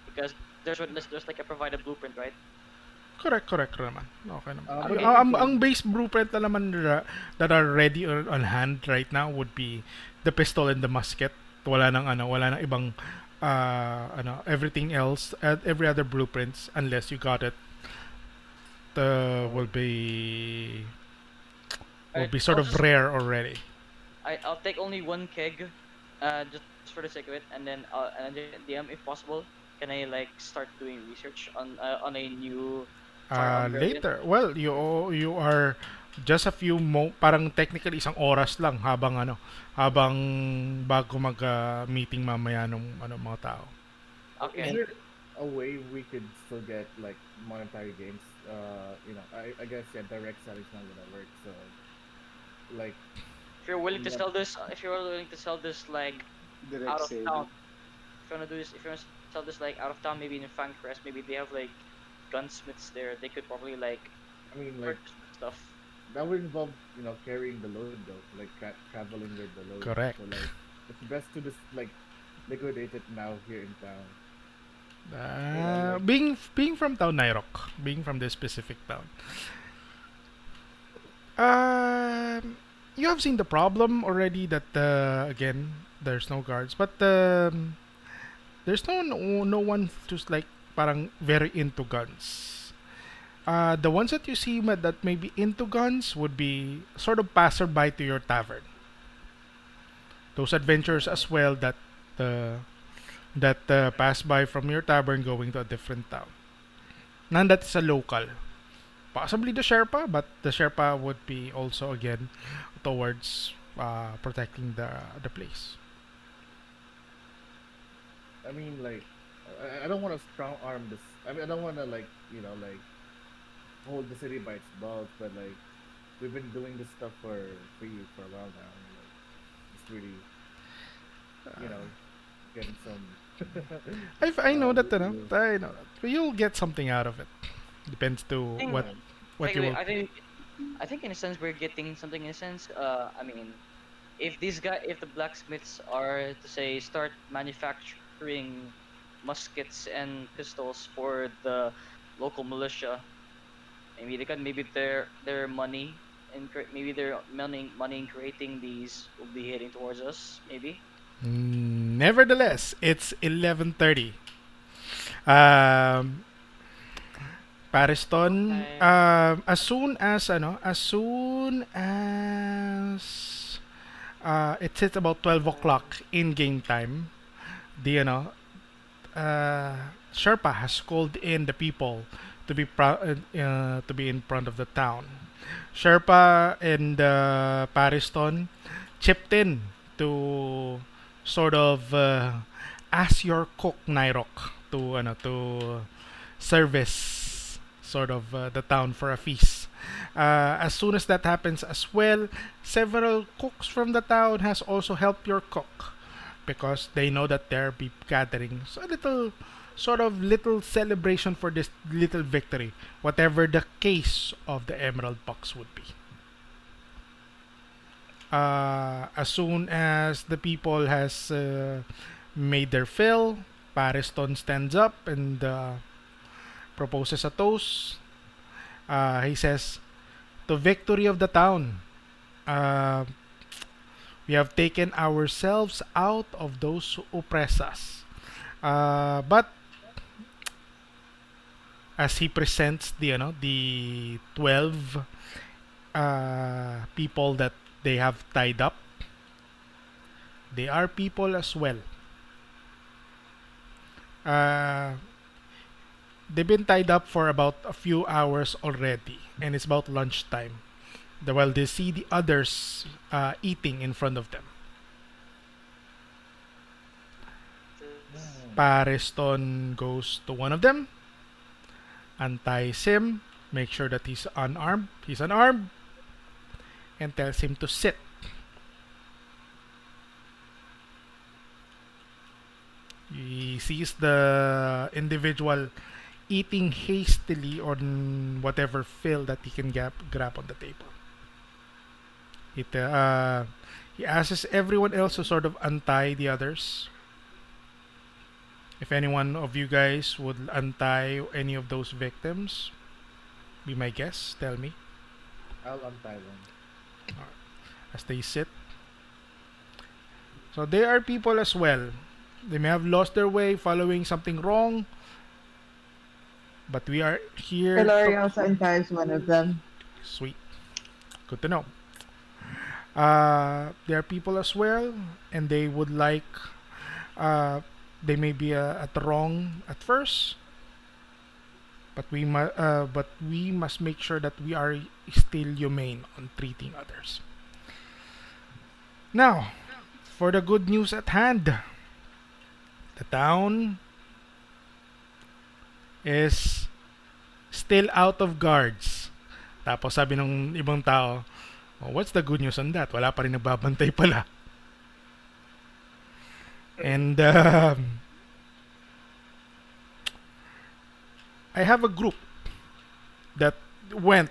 Because there's like a provided blueprint, right? Correct naman. Okay naman. But Okay. if you Ang could, base blueprint na naman that are ready on hand right now would be the pistol and the musket. Wala nang ibang everything else, every other blueprints unless you got it oh, will Alright, be sort of rare already. I'll take only one keg, just for the sake of it, and then DM if possible. Can I like start doing research on a new firearm variant? Later. Well, you are just a few parang technically isang oras lang habang bago mag meeting mamaya ng mga tao. is Okay. there a way we could still get like monetary gains? I guess yeah, direct selling is not gonna work. So like, If you're willing to not, sell this, if you're willing to sell this like Direct out of town, selling. if you wanna sell this like out of town, maybe in Fancrest, maybe they have like gunsmiths there. They could probably like I mean, like purchase stuff. that would involve carrying the load though, like traveling with the load. Correct. So like, it's best to just like liquidate it now here in town. Like Being from town NYROC, being from this specific town. You have seen the problem already that again There's no guards, but there's no one who's like parang very into guns. The ones that you see that may be into guns would be sort of passerby to your tavern. Those adventurers as well uh, that pass by from your tavern going to a different town. None that's a local. Possibly the Sherpa, but the Sherpa would be also again towards protecting the place. I mean, like, I don't want to strong arm this. I mean, I don't want to like, like hold the city by its balls, but like, we've been doing this stuff for you for a while now. And, like, it's really, you know, getting some. I know that, Little, I know that. But you'll get something out of it. Depends to I think, yeah. what you will. I think in a sense we're getting something in a sense. I mean, if the blacksmiths are to say start manufacturing muskets and pistols for the local militia, maybe they can maybe their money and maybe their money in creating these will be heading towards us. Maybe. Nevertheless, it's 11:30. Um, Pariston, Time. as soon as it hits about 12 o'clock in game time, the Sherpa has called in the people to be in front of the town. Sherpa and Pariston chipped in to sort of ask your cook NYROC to service sort of the town for a feast. As soon as that happens as well, several cooks from the town has also helped your cook because they know that they're be gathering. So a little sort of little celebration for this little victory, whatever the case of the Emerald Box would be. As soon as the people has made their fill, Pariston stands up and proposes a toast. He says, "To victory of the town, uh, we have taken ourselves out of those who oppress us." But as he presents the 12 people that they have tied up, they are people as well. Uh, they've been tied up for about a few hours already, and it's about lunchtime. While they see the others eating in front of them, Mm. Pariston goes to one of them, unties him, make sure that he's unarmed. He's unarmed, and tells him to sit. He sees the individual eating hastily on whatever fill that he can grab on the table. It, he asks everyone else to sort of untie the others. If any one of you guys would untie any of those victims, be my guest. Tell me I'll untie one. as they sit. So they are people as well. They may have lost their way following something wrong, but we are here. TELLORI also entires one of them. Sweet. Good to know. They are people as well, and they would like. Uh, they may be at wrong at first, but we must make sure that we are still humane on treating others. Now, for the good news at hand, the town is still out of guards. Tapos sabi ng ibang tao, "Oh, what's the good news on that? Wala pa rin nagbabantay pala." And I have a group that went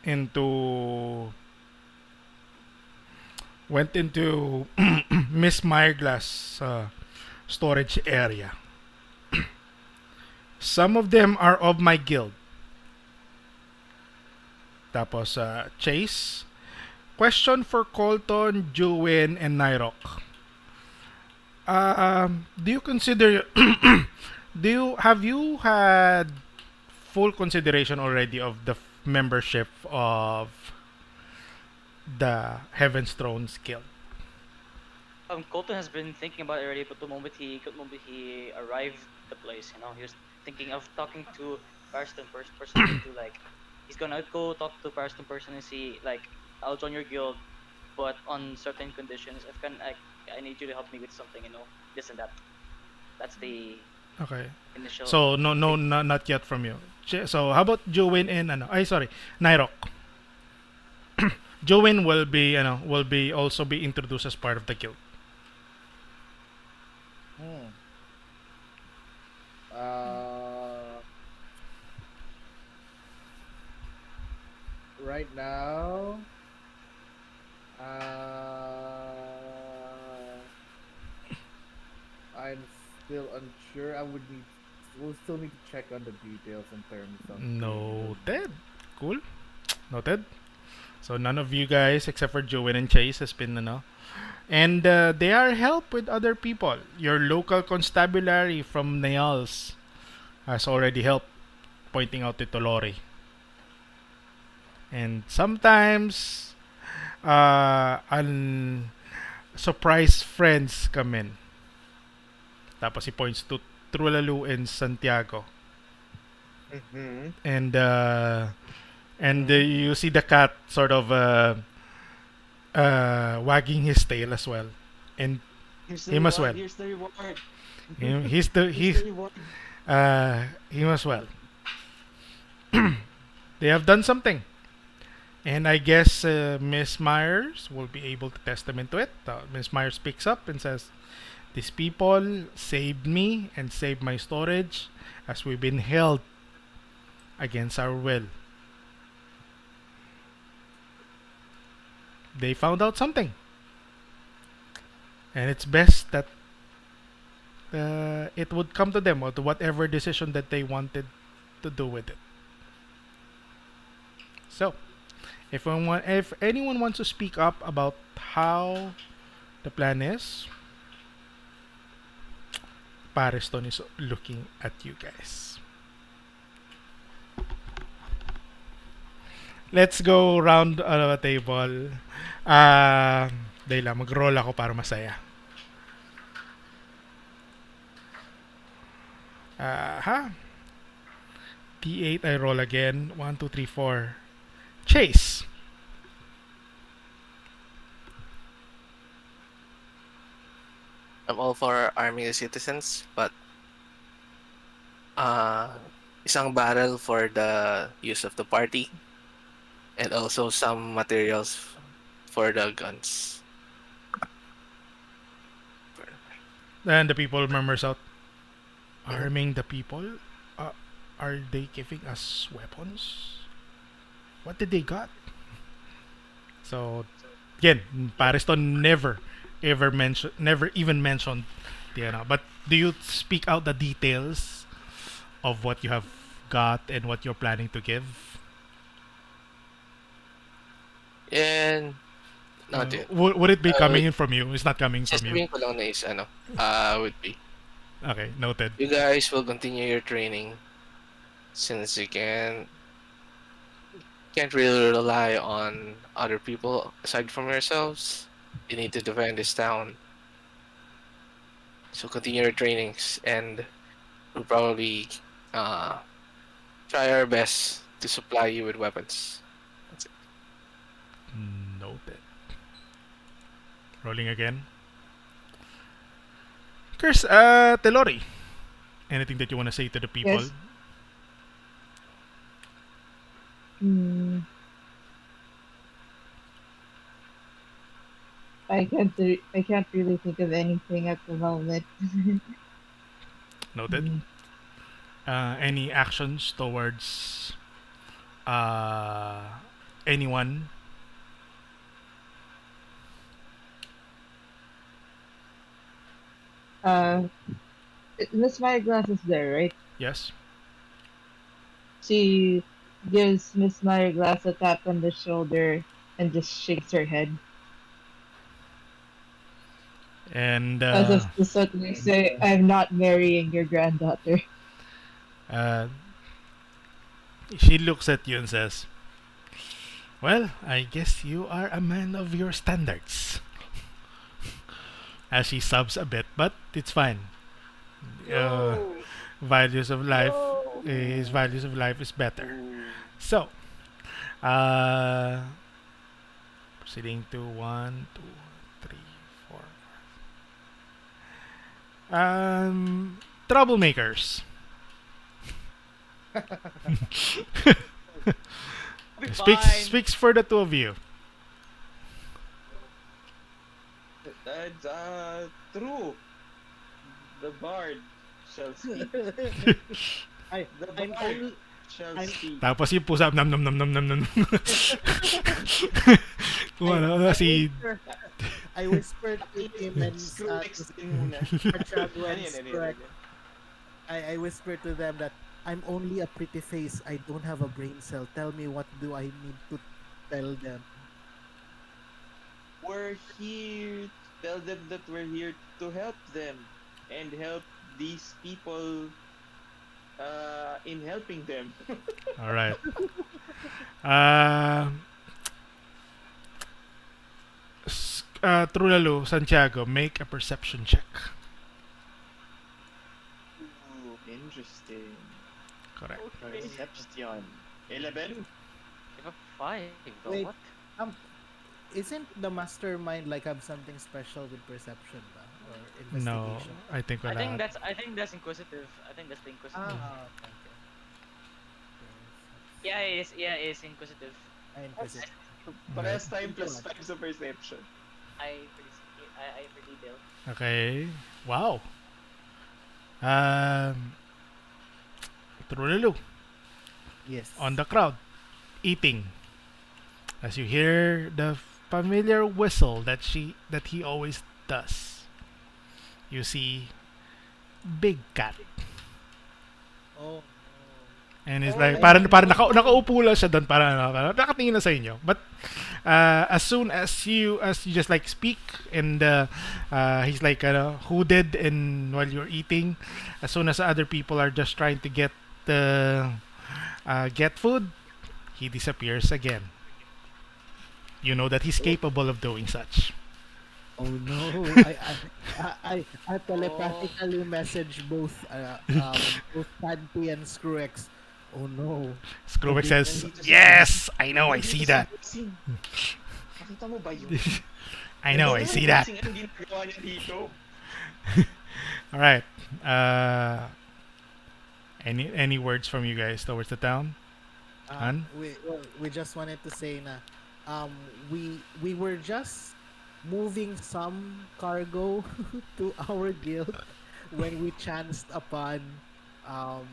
into Miss Meyerglass storage area. Some of them are of my guild. Tapos Chase, question for Colton, JUIN, and NYROC. Do you consider do you have you had full consideration already of the membership of the Heaven's Throne Guild? Colton has been thinking about it already, but the moment he arrived at the place, he was thinking of talking to Parston personally to like, he's gonna go talk to Parston personally and see like, I'll join your guild, but on certain conditions. I need you to help me with something, this and that. That's the Okay. initial So no, thing. not yet from you. So how about JUIN and ano? Ay sorry, NYROC. JUIN will be also be introduced as part of the guild. Hmm. Uh, right now, I'm still unsure. We'll still need to check on the details in terms of the. Noted. Cool. Noted. So none of you guys except for JUIN and Chase has been and they are help with other people. Your local constabulary from Nails has already helped pointing out to TELLORI. And sometimes surprise friends come in. Tapos he points to TRULALU and Santiago. Mm-hmm. And you see the cat sort of wagging his tail as well, and Here's the him as reward. well. Here's the reward. He's the Here's the reward. him as well. They have done something, and I guess Miss Myers will be able to testament to it. Miss Myers picks up and says, "These people saved me and saved my storage, as we've been held against our will. They found out something, and it's best that it would come to them or to whatever decision that they wanted to do with it. So, if anyone wants to speak up about how the plan is, Pariston is looking at you guys. Let's go round the table. Dahil lang, mag-roll ako para masaya. T8, I roll again. 1, 2, 3, 4. Chase. I'm all for arming the citizens, but isang barrel for the use of the party, and also some materials for the guns. And the people murmurs out, arming the people? Are they giving us weapons? What did they got? So, again, Pariston never even mentioned Tiana. But do you speak out the details of what you have got and what you're planning to give? And not yet. Would it be coming Wait, in from you? It's not coming from you. sasabihin ko lang na is would be. Okay, noted. You guys will continue your training, since you can't really rely on other people aside from yourselves. You need to defend this town. So continue your trainings, and we'll probably try our best to supply you with weapons. That's it. Noted. Rolling again. TELLORI. Anything that you want to say to the people? Yes. Hmm. I can't really think of anything at the moment. Noted. Any actions towards anyone? Uh, Miss Meyerglass is there, right? Yes. She gives Miss Meyerglass a tap on the shoulder and just shakes her head. And As if to suddenly say, I'm not marrying your granddaughter. uh, she looks at you and says, "Well, I guess you are a man of your standards." As she sobs a bit, but it's fine. Uh, No. values of life, No. his values of life is better. So, uh, proceeding to one, two, three, four. Troublemakers. Be fine. Speaks for the two of you. True. The bard shall speak. I The I'm bard only shall I'm speak. Tapos yung pusa, nam nam nam nam nam nam. Kung ano, si... whisper I whispered to him and Screw next din muna. Santiago Ano and yan, ano yan, Scribed. ano yan? I whispered to them that I'm only a pretty face. I don't have a brain cell. Tell me what do I need to tell them. We're here. Tell them that we're here to help them and help these people in helping them. All right. Uh, Trulalu, Santiago, make a perception check. Ooh, interesting. Correct. Perception. 11? Give a 5. Though. Wait. What? Isn't the mastermind like have something special with perception ba? Or No, investigation? I think I wala. think that's inquisitive. I think that's the inquisitive. Okay. Yeah, it is inquisitive. Inquisitive. Parehas time plus 5 sa perception. I pretty deal. Okay. Wow. Trulalu, Yes. on the crowd, eating. As you hear the familiar whistle that he always does. You see Big Cat. Oh. And it's Oh, like, I parang nakaupo lang siya doon, parang nakatingin na sa inyo. But as soon as you just like speak, and he's like hooded, and while you're eating, as soon as other people are just trying to get food, he disappears again. You know that he's capable of doing such. Oh no! I telepathically message both Santi and Screwex. Oh no! Screwback says, Nandito si- "Yes, I know, I see that. Nakita mo ba yun? I know, I see that." Ang ginagawa niya dito. All right. Any words from you guys towards the town? Han? We just wanted to say na we were just moving some cargo to our guild when we chanced upon um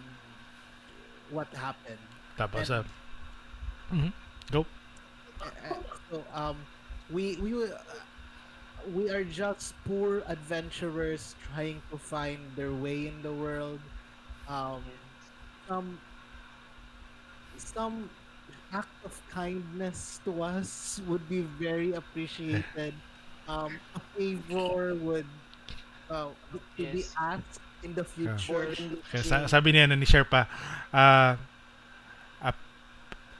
what happened. Tapos, And- go. So we are just poor adventurers trying to find their way in the world. Um, some some act of kindness to us would be very appreciated. A favor would to be Yes. asked in the future. Kaya sabi niya ni Sherpa, uh, a,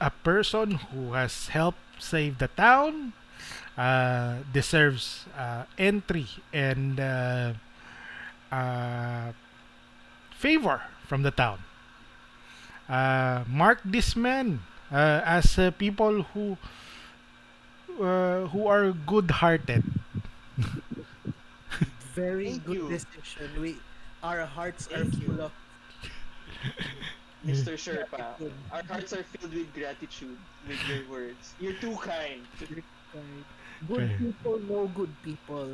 a person who has helped save the town deserves entry and favor from the town. Mark this man as people who are good-hearted. Very Thank good you. decision. Our hearts are Thank you. full of Mr. Sherpa, our hearts are filled with gratitude with your words. You're too kind. good Okay. people know good people.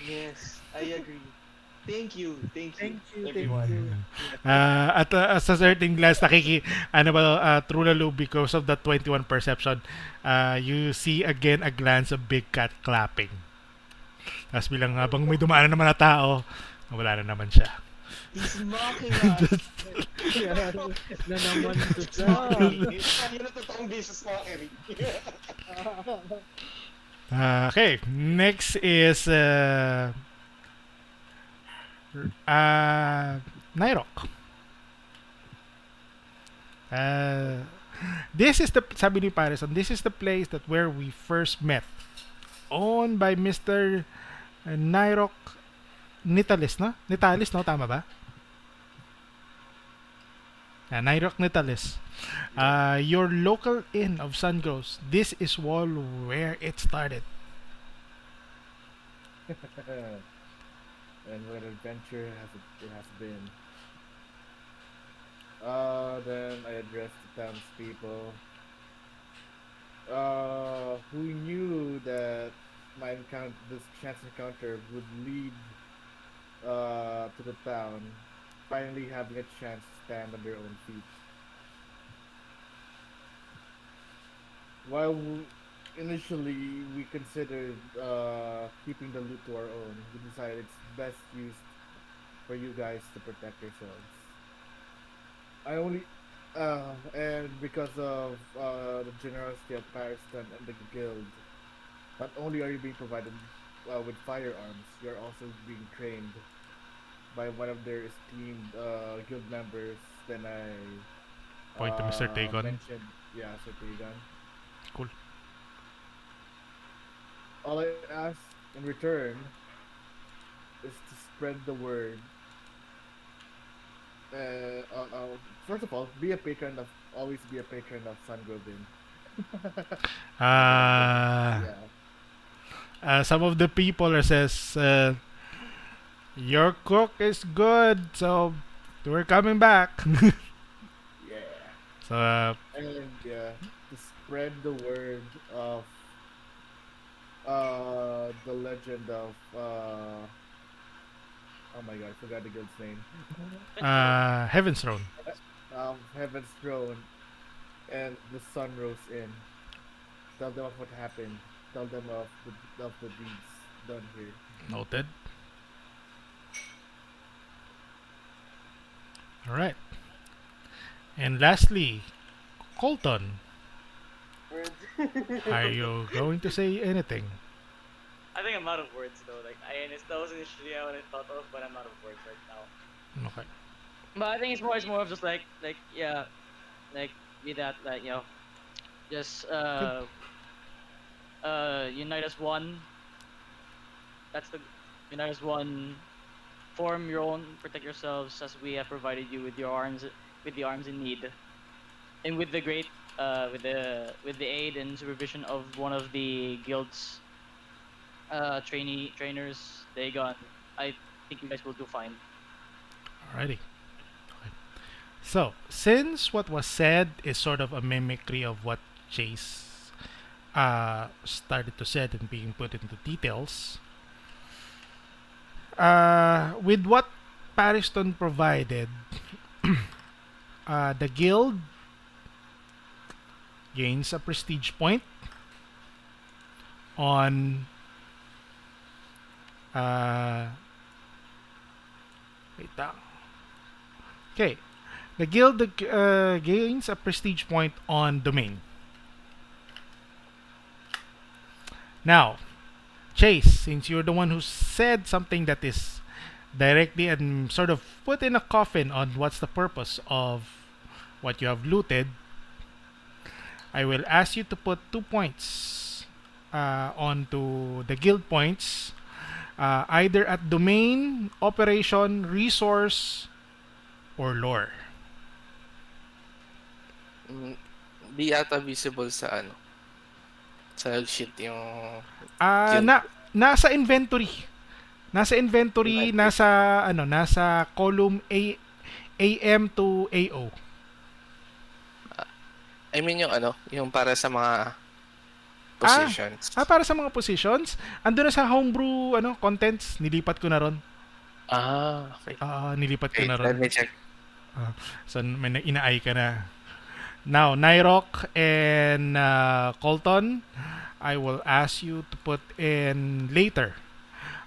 Yes, I agree. Thank you, Thank you, everyone. At sa certain glance, Trulalu, because of the 21 perception, you see again a glance of Big Cat clapping. Tapos bilang habang may dumaanan naman na tao, wala na naman siya. He's mocking us. Na naman to Yun ang totoong business mockery. Okay, next is NYROC. Uh, this is the sabi ni Parison, this is the place that where we first met. Owned by Mr. NYROC Nitalis, no? Nitalis, no? Tama ba? NYROC Nitalis. Your local inn of Sungrows. This is all where it started. And what adventure it has been. Then I addressed the townspeople who knew that this chance encounter would lead to the town finally having a chance to stand on their own feet. While initially we considered keeping the loot to our own, we decided it's best used for you guys to protect yourselves. I only and because of the generosity of KIERSTEN and the guild, not only are you being provided with firearms, you're also being trained by one of their esteemed guild members. Then I Point to Mr. Tagon. mentioned, yeah, Sir Tagon. Cool. All I ask in return is to spread the word. First of all, be a patron of always be a patron of Sun Grobin. Uh, Yeah. some of the people says, your cook is good, so we're coming back. Yeah. So, And yeah, to spread the word of the legend of oh my god, I forgot the guild's name. Heaven's Throne. Heaven's Throne and the Sun Rose Inn. Tell them of what happened. Tell them of the deeds done here. Noted. Alright. And lastly, Colton. Are you going to say anything? I think I'm out of words though. Like that was initially what I thought of, but I'm out of words right now. Okay. But I think it's more of just like yeah, like be that like just unite as one. That's the unite as one. Form your own, protect yourselves as we have provided you with the arms in need, and with the great with the aid and supervision of one of the guild's trainers, Dagon. I think you guys will do fine. Alrighty. Okay. So, since what was said is sort of a mimicry of what Chase started to say and being put into details, with what Pariston provided, the guild gains a prestige point on wait lang. Okay, the guild gains a prestige point on domain. Now, Chase, since you're the one who said something that is directly and sort of put in a coffin on what's the purpose of what you have looted, I will ask you to put 2 points onto the guild points, either at domain, operation, resource, or lore. Di ata visible sa sa sheet yung guild. Nasa inventory. Nasa column AM to AO. I mean yung para sa mga positions. Para sa mga positions, ando na sa homebrew contents, nilipat ko na ron. Okay. Nilipat ko Wait, na ron. let me check. So may ina-eye ka na. Now, NYROC and Colton, I will ask you to put in later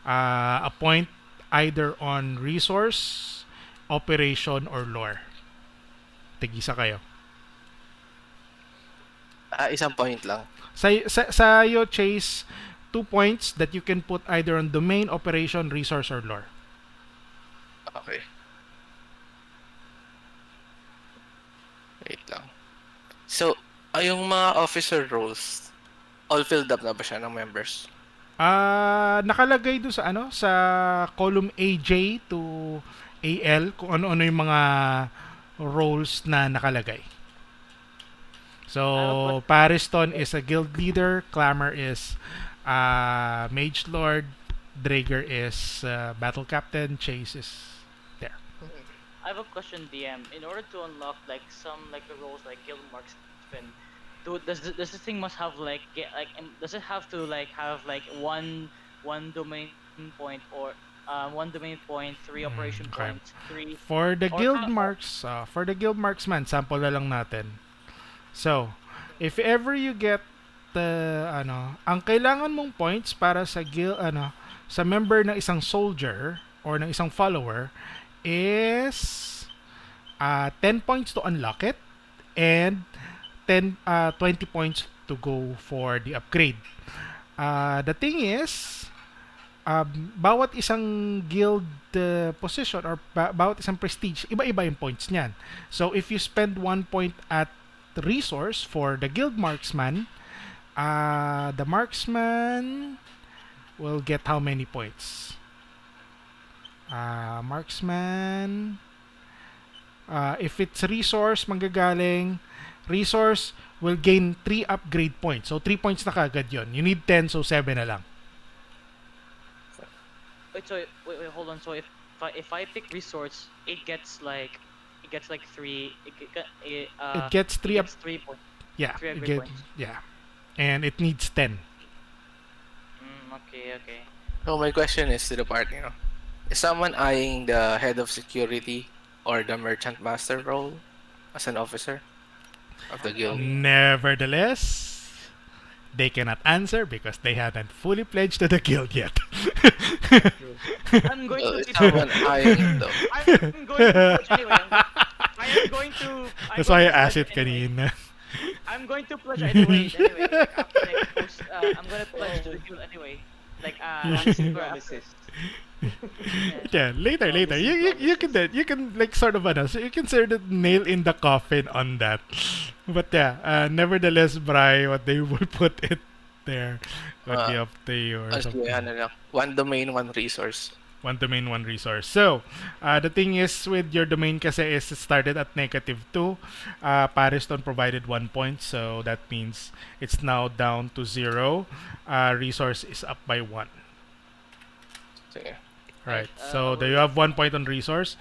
a point either on resource, operation, or lore. Tigisa kayo. Isang point lang. Sa'yo, Chase, 2 points that you can put either on domain, operation, resource, or lore. Okay, wait lang. So, yung mga officer roles, all filled up na ba siya ng members? Nakalagay doon sa ano, sa column AJ to AL kung ano-ano yung mga roles na nakalagay. I have a So, Pariston is a guild leader, Clamor is Mage Lord, Drager is battle captain, Chase is there. I have a question, DM. In order to unlock like some like the roles like guild marksman, does this thing must have like does it have to like have like one domain point or one domain point, three operation Okay. points, three For the or guild how, marksman, sample na lang natin. So, if ever you get ang kailangan mong points para sa sa member ng isang soldier or ng isang follower is 10 points to unlock it and 20 points to go for the upgrade. The thing is, bawat isang guild position or bawat isang prestige, iba-iba yung points niyan. So, if you spend 1 point at resource for the guild marksman, the marksman will get how many points? Marksman, if it's resource, manggagaling, resource will gain 3 upgrade points. So, 3 points na kagad yun. You need 10, so 7 na lang. wait, hold on. So if I pick resource, it gets like 3. It gets 3 gets 3 points. Yeah, 3 upgrade points. yeah. And it needs 10. Okay. So my question is to the party, is someone eyeing the head of security or the merchant master role as an officer of the guild? Nevertheless, they cannot answer because they haven't fully pledged to the guild yet. I'm going to Is someone eyeing it though? I'm going to pledge anyway. I am going to. That's why I asked pledge it kanina. I'm going to pledge anyway. Like, after, like, I'm gonna pledge to the guild anyway. Like Promises. Yeah, later. You can like sort of so you can sort of nail in the coffin on that. But yeah, nevertheless, Bri, what they will put it there would be up to you or something. One domain, one resource. One domain, one resource. So, the thing is with your domain kasi is it started at -2. Pariston provided 1 point, so that means it's now down to 0. Resource is up by 1. Sige. Right. So, there you have 1 point on resource.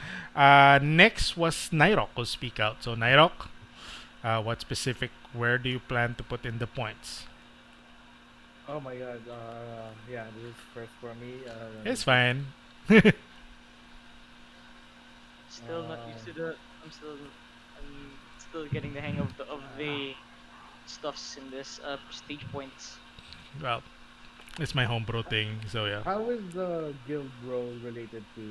Next was NYROC who speak out. So, NYROC, what specific, where do you plan to put in the points? Oh my god, yeah, this is first for me. It's fine. Still not used to the. I'm still getting the hang of the stuffs in this prestige points. Well, it's my homebrew thing, so yeah. How is the guild role related to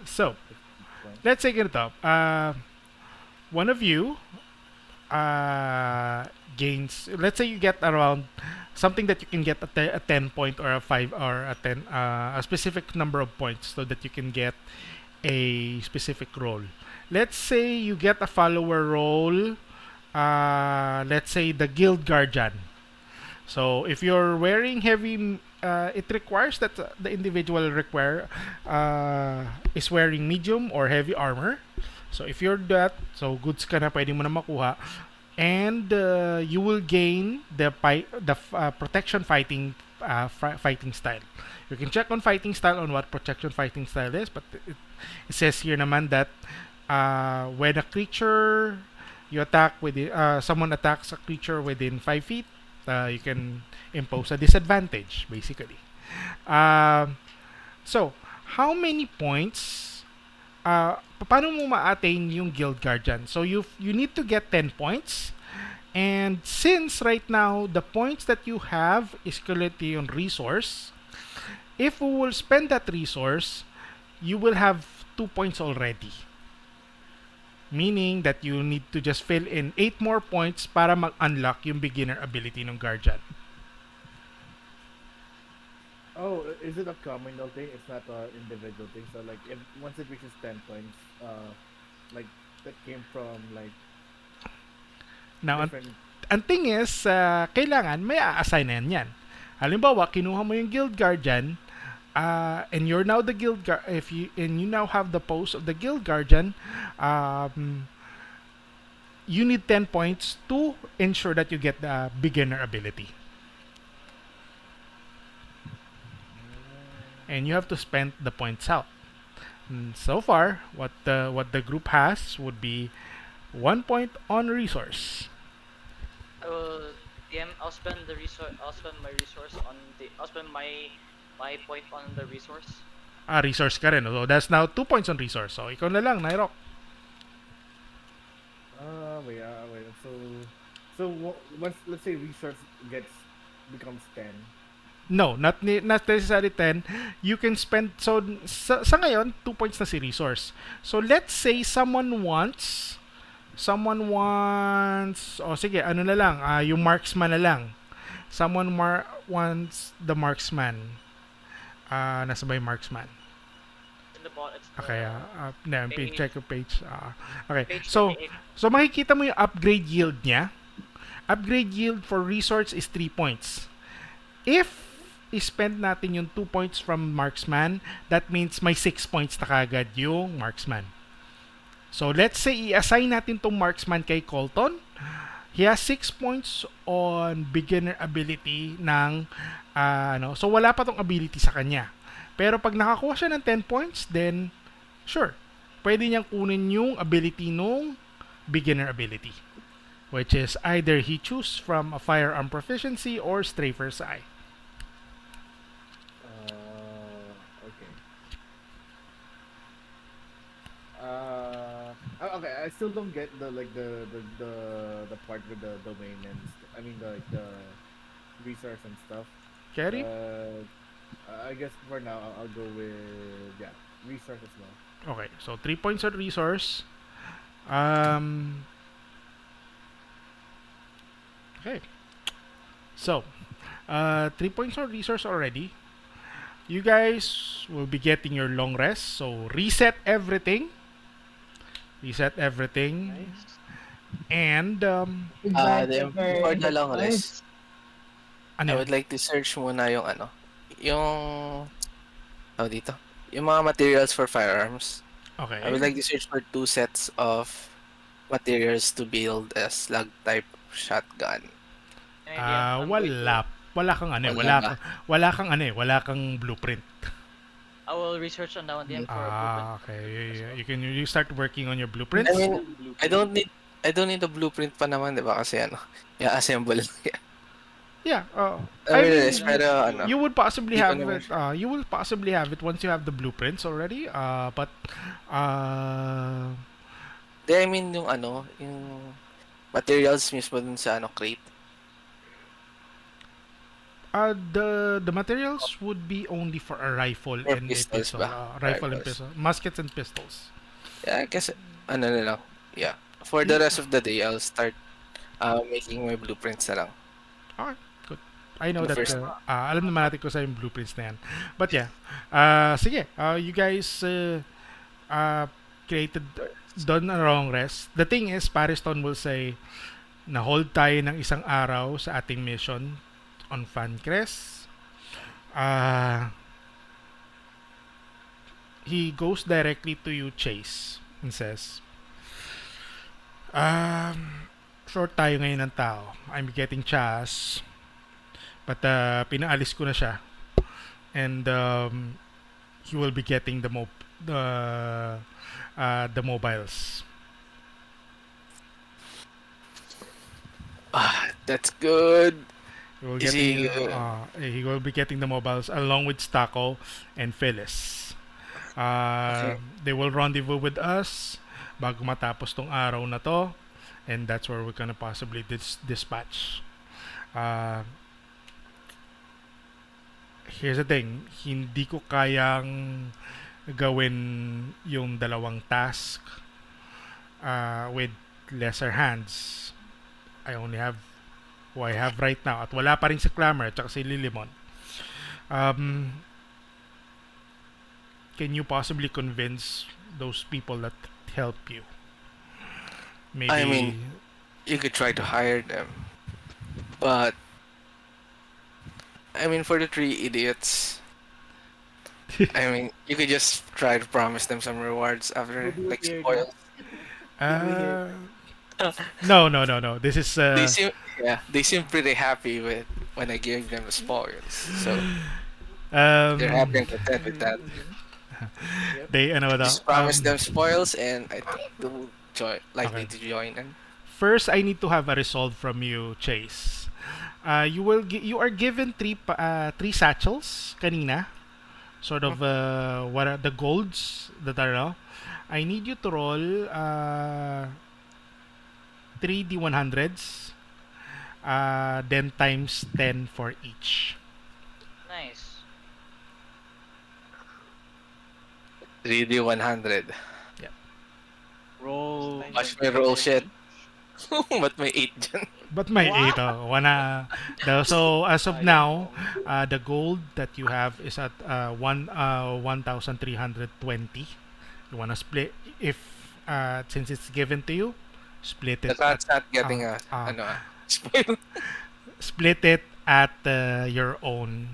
So, points? let's say ganito. One of you gains, let's say you get around something that you can get a 10 point or a 5 or a 10 a specific number of points so that you can get a specific role. Let's say you get a follower role, let's say the guild guardian. So if you're wearing heavy, it requires that the individual is wearing medium or heavy armor. So if you're that, so goods ka na, pwede mo na makuha. And you will gain the protection fighting fighting style. You can check on fighting style on what protection fighting style is, but it says here naman that when a creature you attack with someone attacks a creature within 5 feet, you can impose a disadvantage basically. So how many points? Paano mo ma-attain yung guild guardian? So you need to get 10 points, and since right now the points that you have is currently on resource, if we will spend that resource, you will have 2 points already, meaning that you need to just fill in 8 more points para mag-unlock yung beginner ability ng guardian. Oh, is it a communal thing? It's not a individual thing. So like if once it reaches 10 points, like that came from like Now, different. ang thing is, kailangan may a-assignan yan. Halimbawa, kinuha mo yung guild guardian, and you're now the guild if you and you now have the post of the guild guardian, you need 10 points to ensure that you get the beginner ability. And you have to spend the points out. And so far, what the group has would be 1 point on resource. DM, I'll spend the resource. I'll spend my resource on the. I'll spend my point on the resource. Resource ka rin. So that's now 2 points on resource. So ikaw na lang, NYROC. Wait. Once let's say resource becomes 10. No, not necessarily 10. You can spend, so sa ngayon 2 points na si resource. So let's say someone wants, sige, ano na lang, yung marksman na lang. Someone wants the marksman. Nasa ba yung marksman? In the bot, it's Okay, page. check yung page. Okay, Page so 28. makikita mo yung upgrade yield niya. Upgrade yield for resource is 3 points. If i-spend natin yung 2 points from marksman, that means may 6 points na kagad yung marksman. So let's say i-assign natin tong marksman kay COLTON. He has 6 points on beginner ability ng so wala pa tong ability sa kanya. Pero pag nakakuha siya ng 10 points, then sure, pwede niyang kunin yung ability nung beginner ability, which is either he choose from a firearm proficiency or Strafer's Eye. Okay. Okay. I still don't get the part with the domain and the resource and stuff. Carry? I guess for now I'll go with resource as well. Okay, so 3 points on resource. Okay. So, 3 points on resource already. You guys will be getting your long rest. So, reset everything. Nice. And, before the long rest, ano I yun? would like to search muna yung dito, yung mga materials for firearms. Okay. I would like to search for 2 sets of materials to build a slug type shotgun. Any idea? I'm going to- Wala kang wala kang blueprint. I will research on that one DM for a blueprint. Okay. You start working on your blueprints. I mean, I don't need a blueprint pa naman, 'di ba? Kasi assemble. Yeah. I mean, pero you would possibly have naman it. You will possibly have it once you have the blueprints already. But I mean yung materials mismo dun sa crate. the materials would be only for a rifle Or and pistols a pistol. ba? Rifle and Rifles. pistol, muskets and pistols. Yeah, I guess na lang. Yeah. For the rest of the day, I'll start making my blueprints na lang. Okay, good. I know The that first- alam naman natin ko sa yung blueprints na yan. But yeah, sige, you guys created done a long rest. The thing is, Pariston will say, na-hold tayo ng isang araw sa ating mission on Fancrest. He goes directly to you, Chase, and says, short tayo ngayon ng tao. I'm getting chas. But pinaalis ko na siya. And he will be getting the mobiles. That's good. He will, Is he, he will be getting the mobiles along with Stacko and Phyllis. They will rendezvous with us bago matapos tong araw na to, and that's where we're gonna possibly dispatch. Here's the thing, hindi ko kayang gawin yung dalawang task with lesser hands. I only have who I have right now, at wala pa rin si Clamor at saka si Lilimon. can you possibly convince those people that help you? I mean, Maybe. you could try to hire them, but I mean, for the three idiots, I mean, you could just try to promise them some rewards after, Did you like hear that? spoils. Did we hear? uh, no, no, no, no. This is They seem, yeah, they seem pretty happy with when I gave them the spoils, so they're um happy and content with that. Yep. they ano daw, Just promise them spoils, and I think they'll likely okay. to join in. First, I need to have a resolve from you, Chase. You are given three satchels kanina. Sort of what are the golds that are I need you to roll three D100s, then times 10 for each. Nice. 3D 100. Yep. Roll. Watch me roll shit. But may 8 dyan. But may Wow. 8. So as of now, the gold that you have is at 1,320. You wanna split if since it's given to you, split The it at cat's not getting spoil. split it at your own.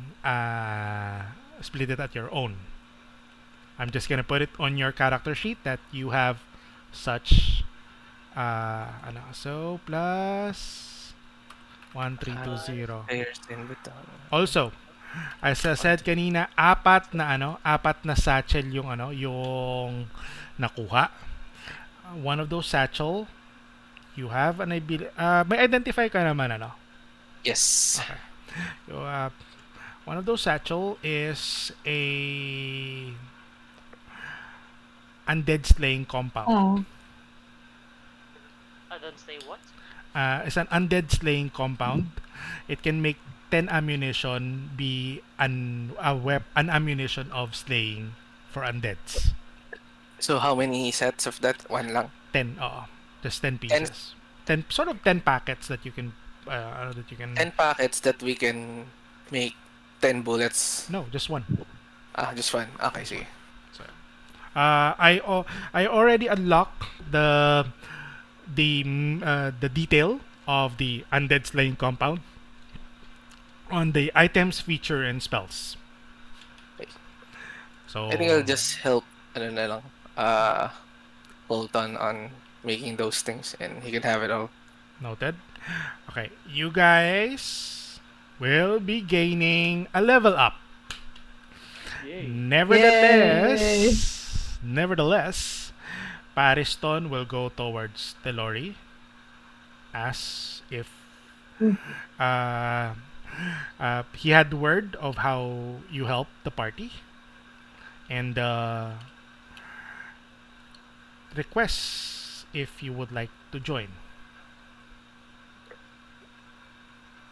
Split it at your own. I'm just gonna put it on your character sheet that you have such. So plus 1320. KIERSTEN bitaw. Also, as I said kanina, apat na satchel yung nakuha. One of those satchel, you have an may identify ka naman Yes. Okay. So, one of those satchel is a undead slaying compound. Oh. I don't say what? It's an undead slaying compound. It can make 10 ammunition be an ammunition of slaying for undeads. So how many sets of that? One lang. 10, just 10 pieces. 10 sort of 10 packets that you can 10 packets that we can make 10 bullets. No, just one. Just one. Okay, sige. So, I already unlocked the detail of the undead slaying compound on the items, feature, and spells. Okay. So I think I'll just help na lang, COLTON on making those things, and he can have it all. noted. Okay, you guys will be gaining a level up. Yay. Nevertheless, Pariston will go towards TELLORI as if he had word of how you helped the party and requests if you would like to join.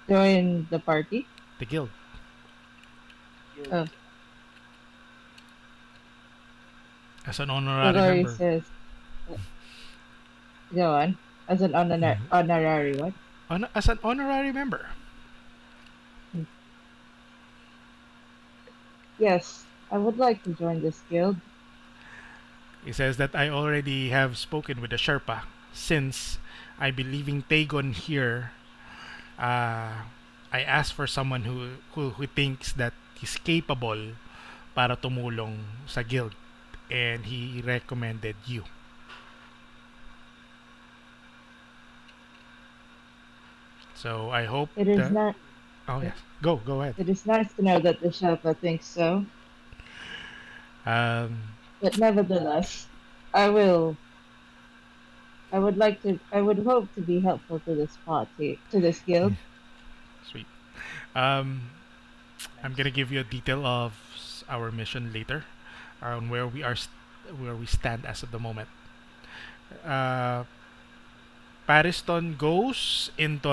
Join the party? The guild. Oh. As an honorary TELLORI member. says, go on. As an honorary what? As an honorary member. Yes, I would like to join this guild. He says that I already have spoken with the Sherpa since I be leaving Tagon here. I asked for someone who thinks that he's capable para tumulong sa guild, and he recommended you. So I hope It is not. Oh yes, go ahead. It is nice to know that the Sherpa thinks so. But nevertheless, I will. I would like to. I would hope to be helpful to this party, to this guild. Sweet. I'm gonna give you a detail of our mission later, on where we are, where we stand as of the moment. Pariston goes into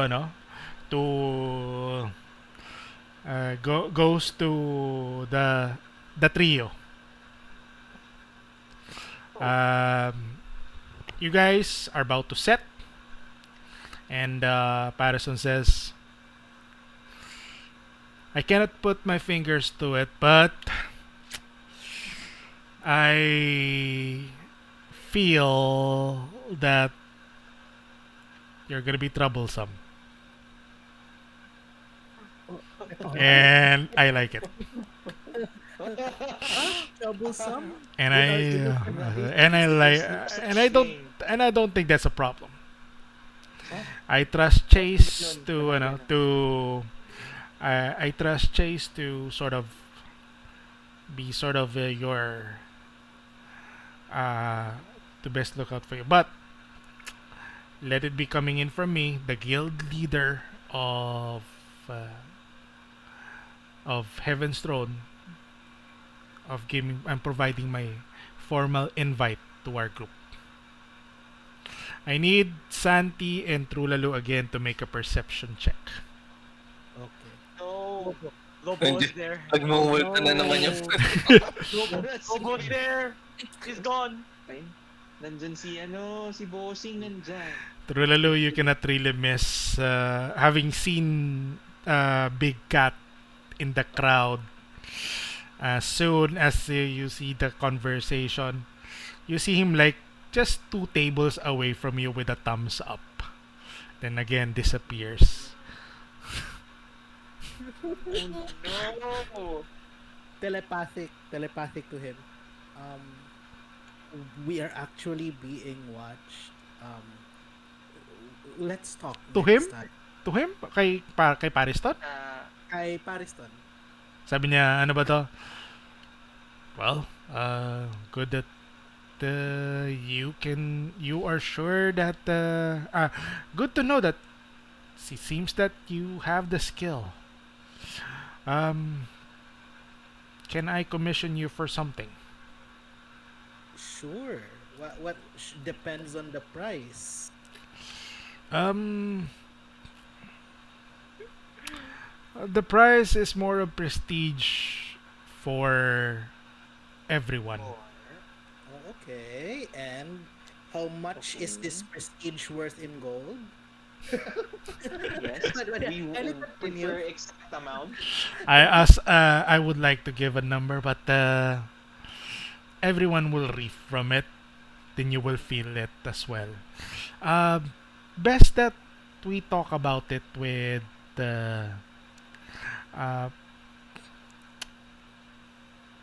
to goes to the trio. You guys are about to set, and Patterson says, "I cannot put my fingers to it, but I feel that you're gonna be troublesome, and I like it. Troublesome? And With our I innocent and I playthrough? like There's no and such thing. I don't think that's a problem. Huh? I trust Chase Yun, to grabe na. I trust Chase to sort of be sort of your uh the best lookout for you. But let it be coming in from me, the guild leader uh, of Heaven's Throne, of giving I'm providing my formal invite to our group. I need Santi and Trulalu again to make a perception check. Okay. No. Go. Lobo's there. Nagmumulto na naman yung... No. Lobo's there. He's gone. Ay, nandyan si Bossing nandyan. Trulalu, you cannot really miss having seen Big Cat in the crowd. As soon as you see the conversation, you see him like just 2 tables away from you with a thumbs up. Then again disappears. No! Telepathic to him. Um, we are actually being watched. Let's talk To him? next time. To him? Kay Pariston? Kay Pariston. Sabi niya, ano ba to? Well, good that you are sure that good to know that it seems that you have the skill. Can I commission you for something? Sure. Depends on the price. Um, the price is more of prestige for everyone. Oh, okay. And how much is this prestige worth in gold? Yes, But we any would continue? prefer exact amount. I would like to give a number, but everyone will reap from it. Then you will feel it as well. Best that we talk about it with uh,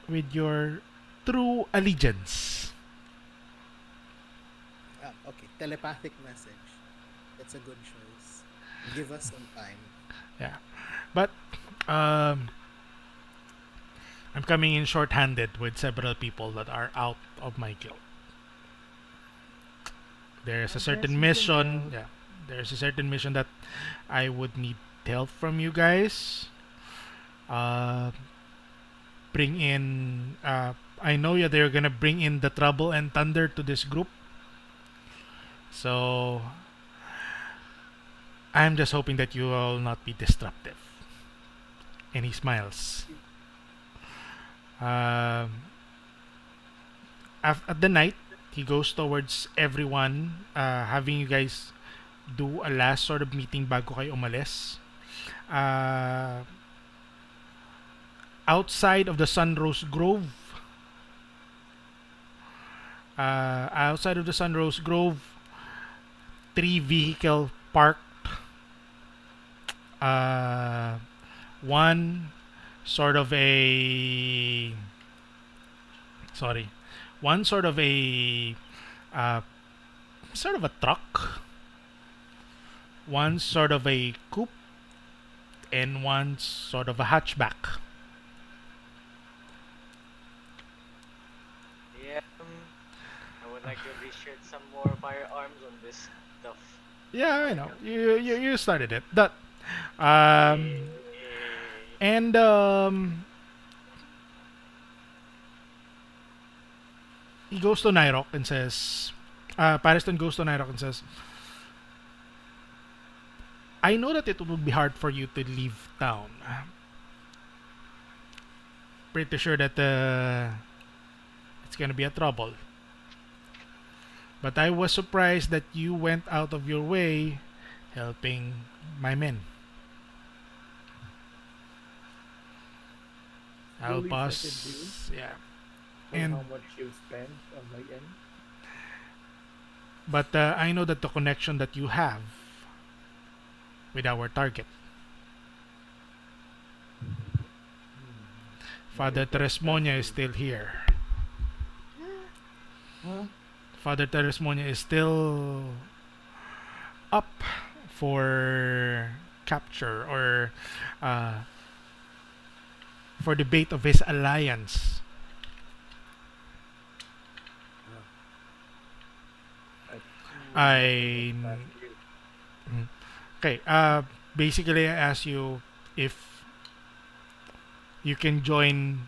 with your true allegiance. Okay. Telepathic message. That's a good choice. Give us some time. Yeah, but um, I'm coming in short-handed with several people that are out of my guild. There's a certain mission. Yeah, there's a certain mission that I would need help from you guys. Uh, bring in. I know you. They're gonna bring in the trouble and thunder to this group. So I'm just hoping that you will not be disruptive. And he smiles. At the night, he goes towards everyone, having you guys do a last sort of meeting bago kayo umalis. Outside of the Sunrose Grove, three vehicle parked. One sort of a sorry, one uh, sort of a truck, one sort of a coupe, and one sort of a hatchback. Yeah. I would like to appreciate some more firearms on this stuff. Yeah, I know. You started it. That um and he goes to NYROC and says, Pariston goes to NYROC and says, I know that it would be hard for you to leave town. Pretty sure that it's gonna be a trouble. But I was surprised that you went out of your way helping my men. I'll Fully pause. Yeah. on And how much you've spent on my end. but I know that the connection that you have with our target, My Father request Teresmonia, is passed. still here. Huh? Father Teresmonia is still up for capture or uh, for debate of his alliance. Ah, I I request passed you. mm, okay. Basically, I asked you if you can join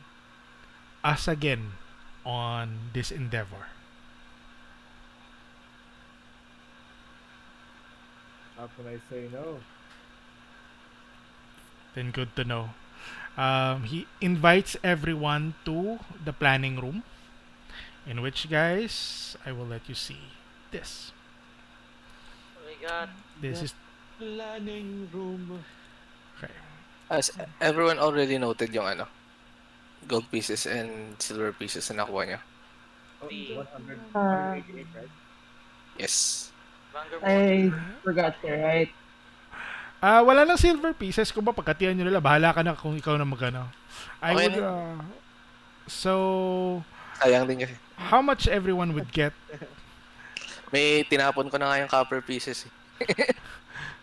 us again on this endeavor. How can I say no? Then good to know. He invites everyone to the planning room, in which, guys, I will let you see this. Oh my god. This The is planning room. okay. As everyone already noted yung gold pieces and silver pieces na nakuha niya. Oh, The 100, Uh, 188, right? Yes. VANGERMORN. I forgot to write. Wala nang silver pieces. Kung ba pagkatiyan nyo nila, bahala ka na kung ikaw na magano. I Okay na would, yun. so, Sayang din kasi. how much everyone would get? May tinapon ko na nga yung copper pieces eh.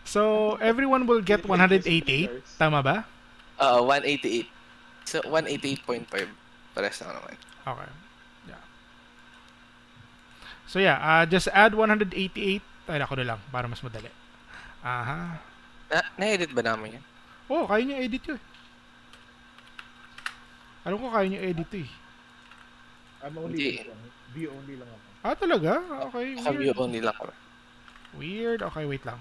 So, everyone will get Tinitake niyo si 188. players. Tama ba? 188. So, 188.5. Pares na naman. Okay. Yeah. So, yeah. Just add 188. Ay, ako na lang para mas madali. Aha. Na-edit ba namin yan? Oh, kaya nyo edit yun. Alam ko kaya nyo edit eh. I'm only Hindi. this one. View only lang ako. Talaga? Okay, View weird. only lang kami. Weird. Okay, wait lang.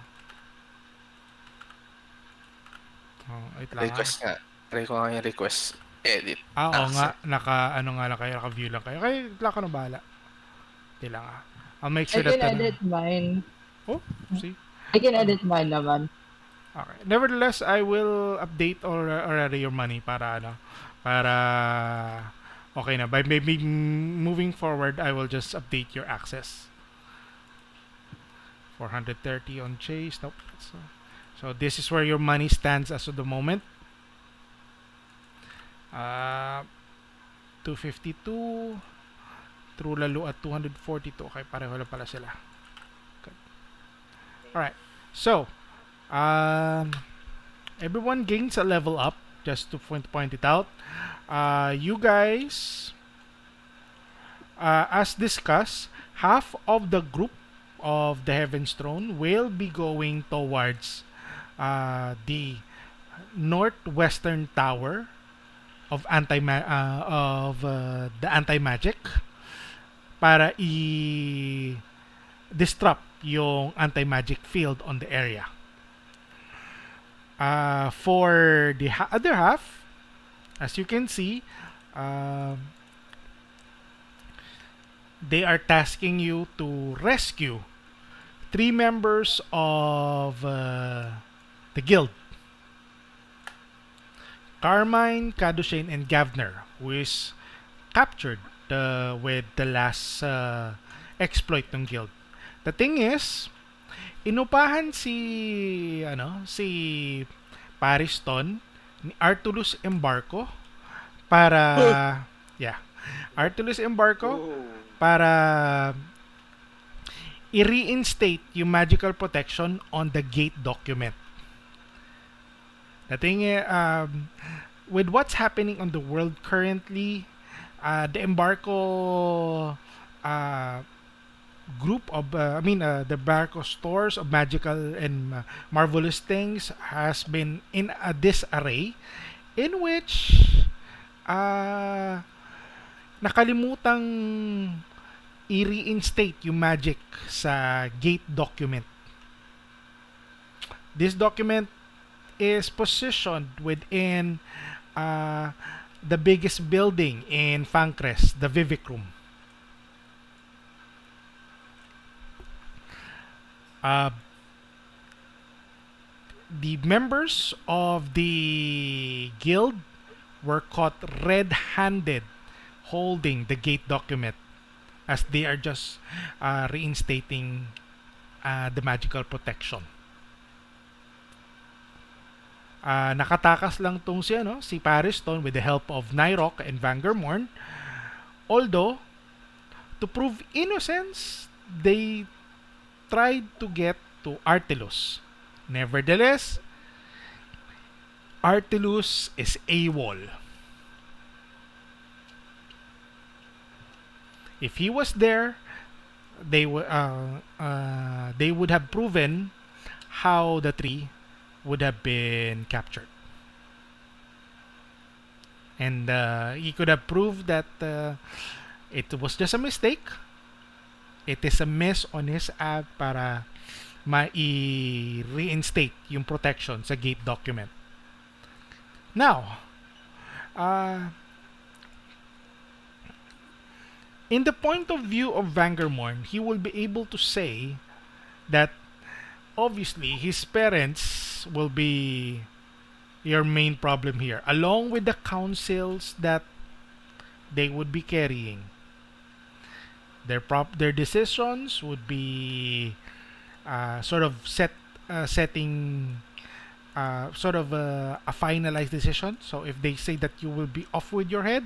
Wait lang. Request nga. Try ko nga yung request. Edit. Oo nga. Accept. Ano nga lang kayo. Naka-view lang kayo. Okay, wala ka na bahala. Hindi lang I'll make I sure can that edit mine. Oh, see? I can edit mine naman. Okay. Nevertheless, I will update already your money para okay na. By maybe moving forward, I will just update your access. 430 on Chase. Nope. So this is where your money stands as of the moment. 252. TRULALU at 242. Okay, pareho lang pala sila. Good. Alright. So, everyone gains a level up, just to point it out. You guys, as discussed, half of the group of the Heaven's Throne will be going towards the northwestern tower of the anti-magic para disrupt yung anti-magic field on the area. For the other half, as you can see, they are tasking you to rescue 3 members of the guild. Carmine, Caduchane, and Gavner, who is captured with the last exploit ng guild. The thing is, inupahan si Pariston ni Artulus Embarco para Artulus Embarco para i-reinstate yung magical protection on the gate document. The thing is, with what's happening on the world currently, the embargo group of the embargo stores of magical and marvelous things has been in a disarray, in which nakalimutang i-reinstate yung magic sa gate document. This document is positioned within the biggest building in Fancrest, the Vivic Room. The members of the guild were caught red-handed holding the gate document as they are just reinstating the magical protection. Nakatakas lang tong si Pariston with the help of NYROC and VANGERMORN. Although, to prove innocence, they tried to get to Artilus. Nevertheless, Artilus is AWOL. If he was there, they would have proven how the tree would have been captured, and he could have proved that it was just a mistake. It is a miss on his ad para reinstate yung protection sa gate document. Now, in the point of view of VANGERMORN, he will be able to say that obviously his parents will be your main problem here, along with the councils that they would be carrying. Their decisions would be sort of setting sort of a finalized decision. So if they say that you will be off with your head,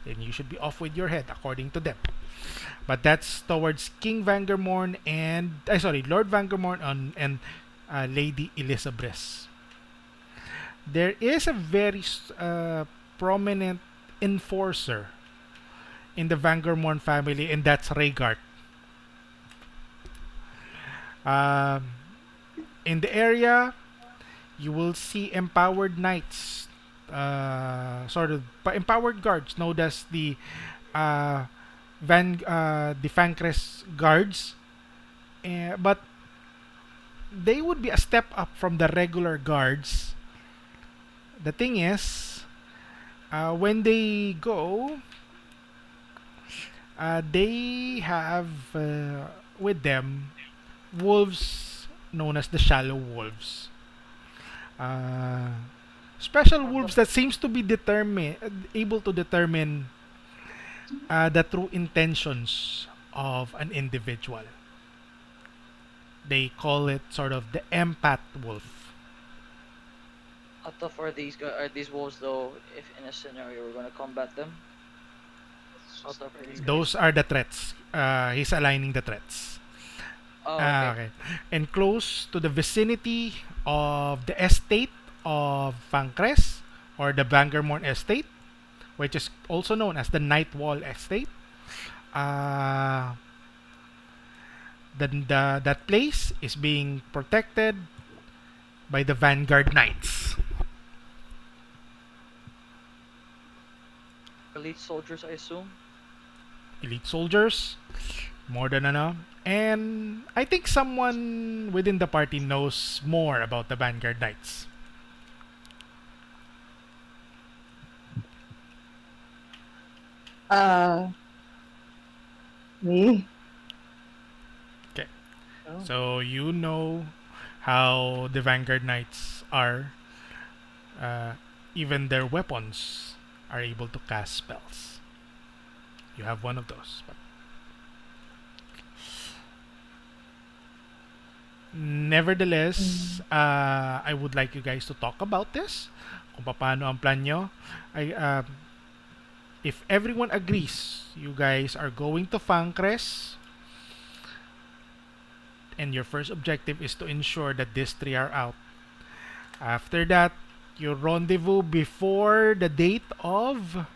then you should be off with your head according to them. But that's towards King VANGERMORN and Lord VANGERMORN and Lady Elizabeth. There is a very prominent enforcer in the VANGERMORN family, and that's Rhaegar. In the area, you will see empowered knights, sort of empowered guards known as the Fancrest guards, but they would be a step up from the regular guards. The thing is, when they go, they have with them wolves known as the Shallow Wolves. Special wolves that seems to be able to determine the true intentions of an individual. They call it sort of the empath wolf. How tough are these wolves though? If in a scenario we're gonna combat them, how tough are these guys? Those are the threats. He's aligning the threats. Oh, okay. Okay. And close to the vicinity of the estate of Fancrest, or the VANGERMORN estate, which is also known as the Nightwall estate. That place is being protected by the Vanguard Knights. Elite soldiers, I assume. Elite soldiers, more than enough. And I think someone within the party knows more about the Vanguard Knights. Me? Okay. Oh. So you know how the Vanguard Knights are. Even their weapons are able to cast spells. You have one of those. But nevertheless, I would like you guys to talk about this. Kung paano ang plan nyo. If everyone agrees, you guys are going to Fancrest, and your first objective is to ensure that these three are out. After that, you rendezvous before the date of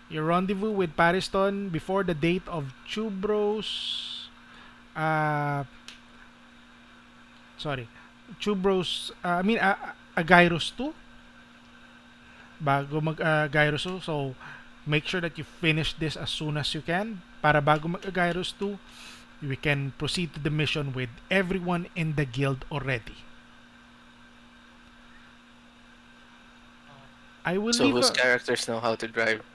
your rendezvous with Pariston before the date of Chubros Agyrus 2 bago mag Agyrus 2. So make sure that you finish this as soon as you can para bago mag Agyrus 2 we can proceed to the mission with everyone in the guild already. I will So leave whose characters know how to drive?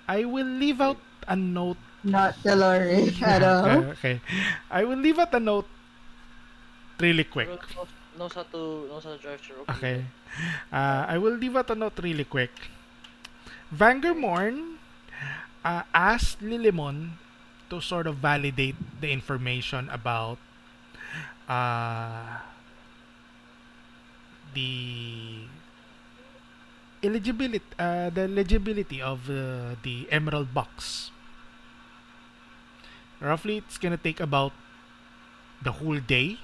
I will leave out a note. Not TELLORI at all. Okay. I will leave out a note really quick. Knows how to drive Cherokee. Okay. I will leave out a note really quick. VANGERMORN asked Lilimon to sort of validate the information about uh, the the legibility of the Emerald Box. Roughly, it's gonna take about the whole day,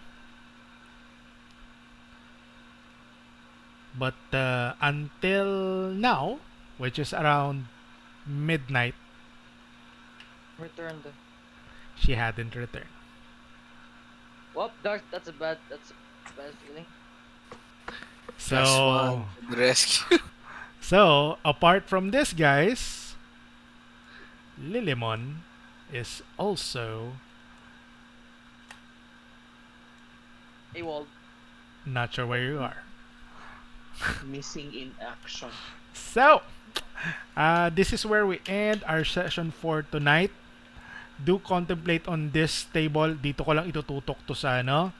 but until now, which is around midnight, Returned. she hadn't returned. Well, that's a bad feeling. Plus So, one to the rescue. so apart from this, guys, Lilimon is also AWOL. not sure where you are. Missing in action. So, this is where we end our session for tonight. Do contemplate on this table. Dito ko lang itututok to sa ano.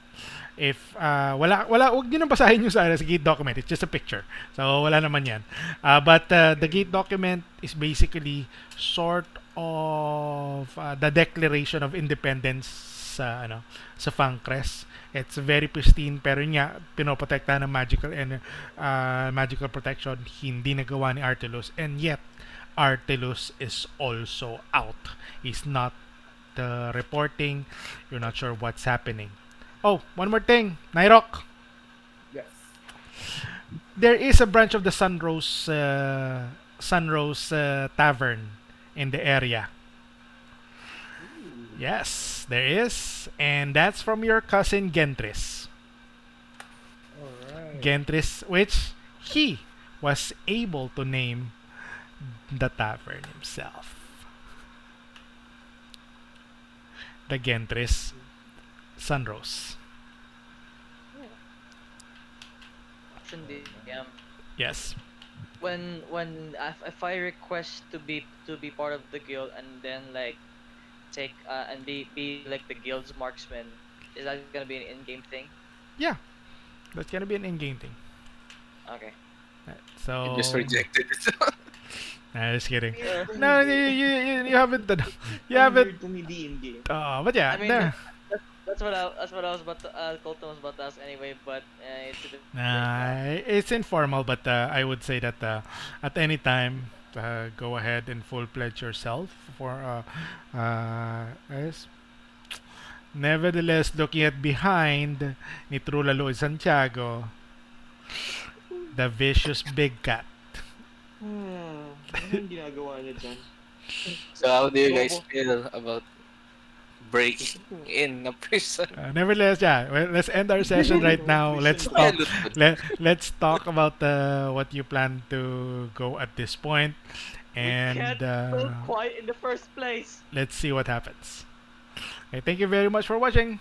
If wag niyo nang basahin yung sa gate document. It's just a picture. So wala naman 'yan. But the gate document is basically sort of the declaration of independence sa ano sa Fangcrest. It's very pristine pero yun nga pinoprotektahan ng magical and magical protection hindi nagawa ni Artilus, and yet Artilus is also out. He's not reporting. You're not sure what's happening. Oh, one more thing, NYROC. Yes. There is a branch of the Sunrose Tavern in the area. Ooh. Yes, there is, and that's from your cousin Gentris. Alright. Gentris, which he was able to name the tavern himself. The Gentris Sunrose. Option D. Yes. When if I request to be part of the guild and then like take and be like the guild's marksman, is that gonna be an in-game thing? Yeah, that's gonna be an in-game thing. Okay. So You just rejected it. Nah, just kidding. Yeah. No, you haven't done. You haven't. Hindi in game. But yeah, I mean, no. that's what I was about to Colton was about to ask anyway, but it's a bit Nah, it's informal, but I would say that at any time, go ahead and full pledge yourself for yes. Nevertheless, looking at behind ni TRULALU and Santiago, the vicious big cat. Anong ginagawa niya dyan? So how do you guys Bobo. feel about breaking in a prison? Nevertheless, yeah. Well, let's end our session right now. Let's talk. Let's talk about what you plan to go at this point, and we can't go quiet in the first place. let's see what happens. Okay, thank you very much for watching.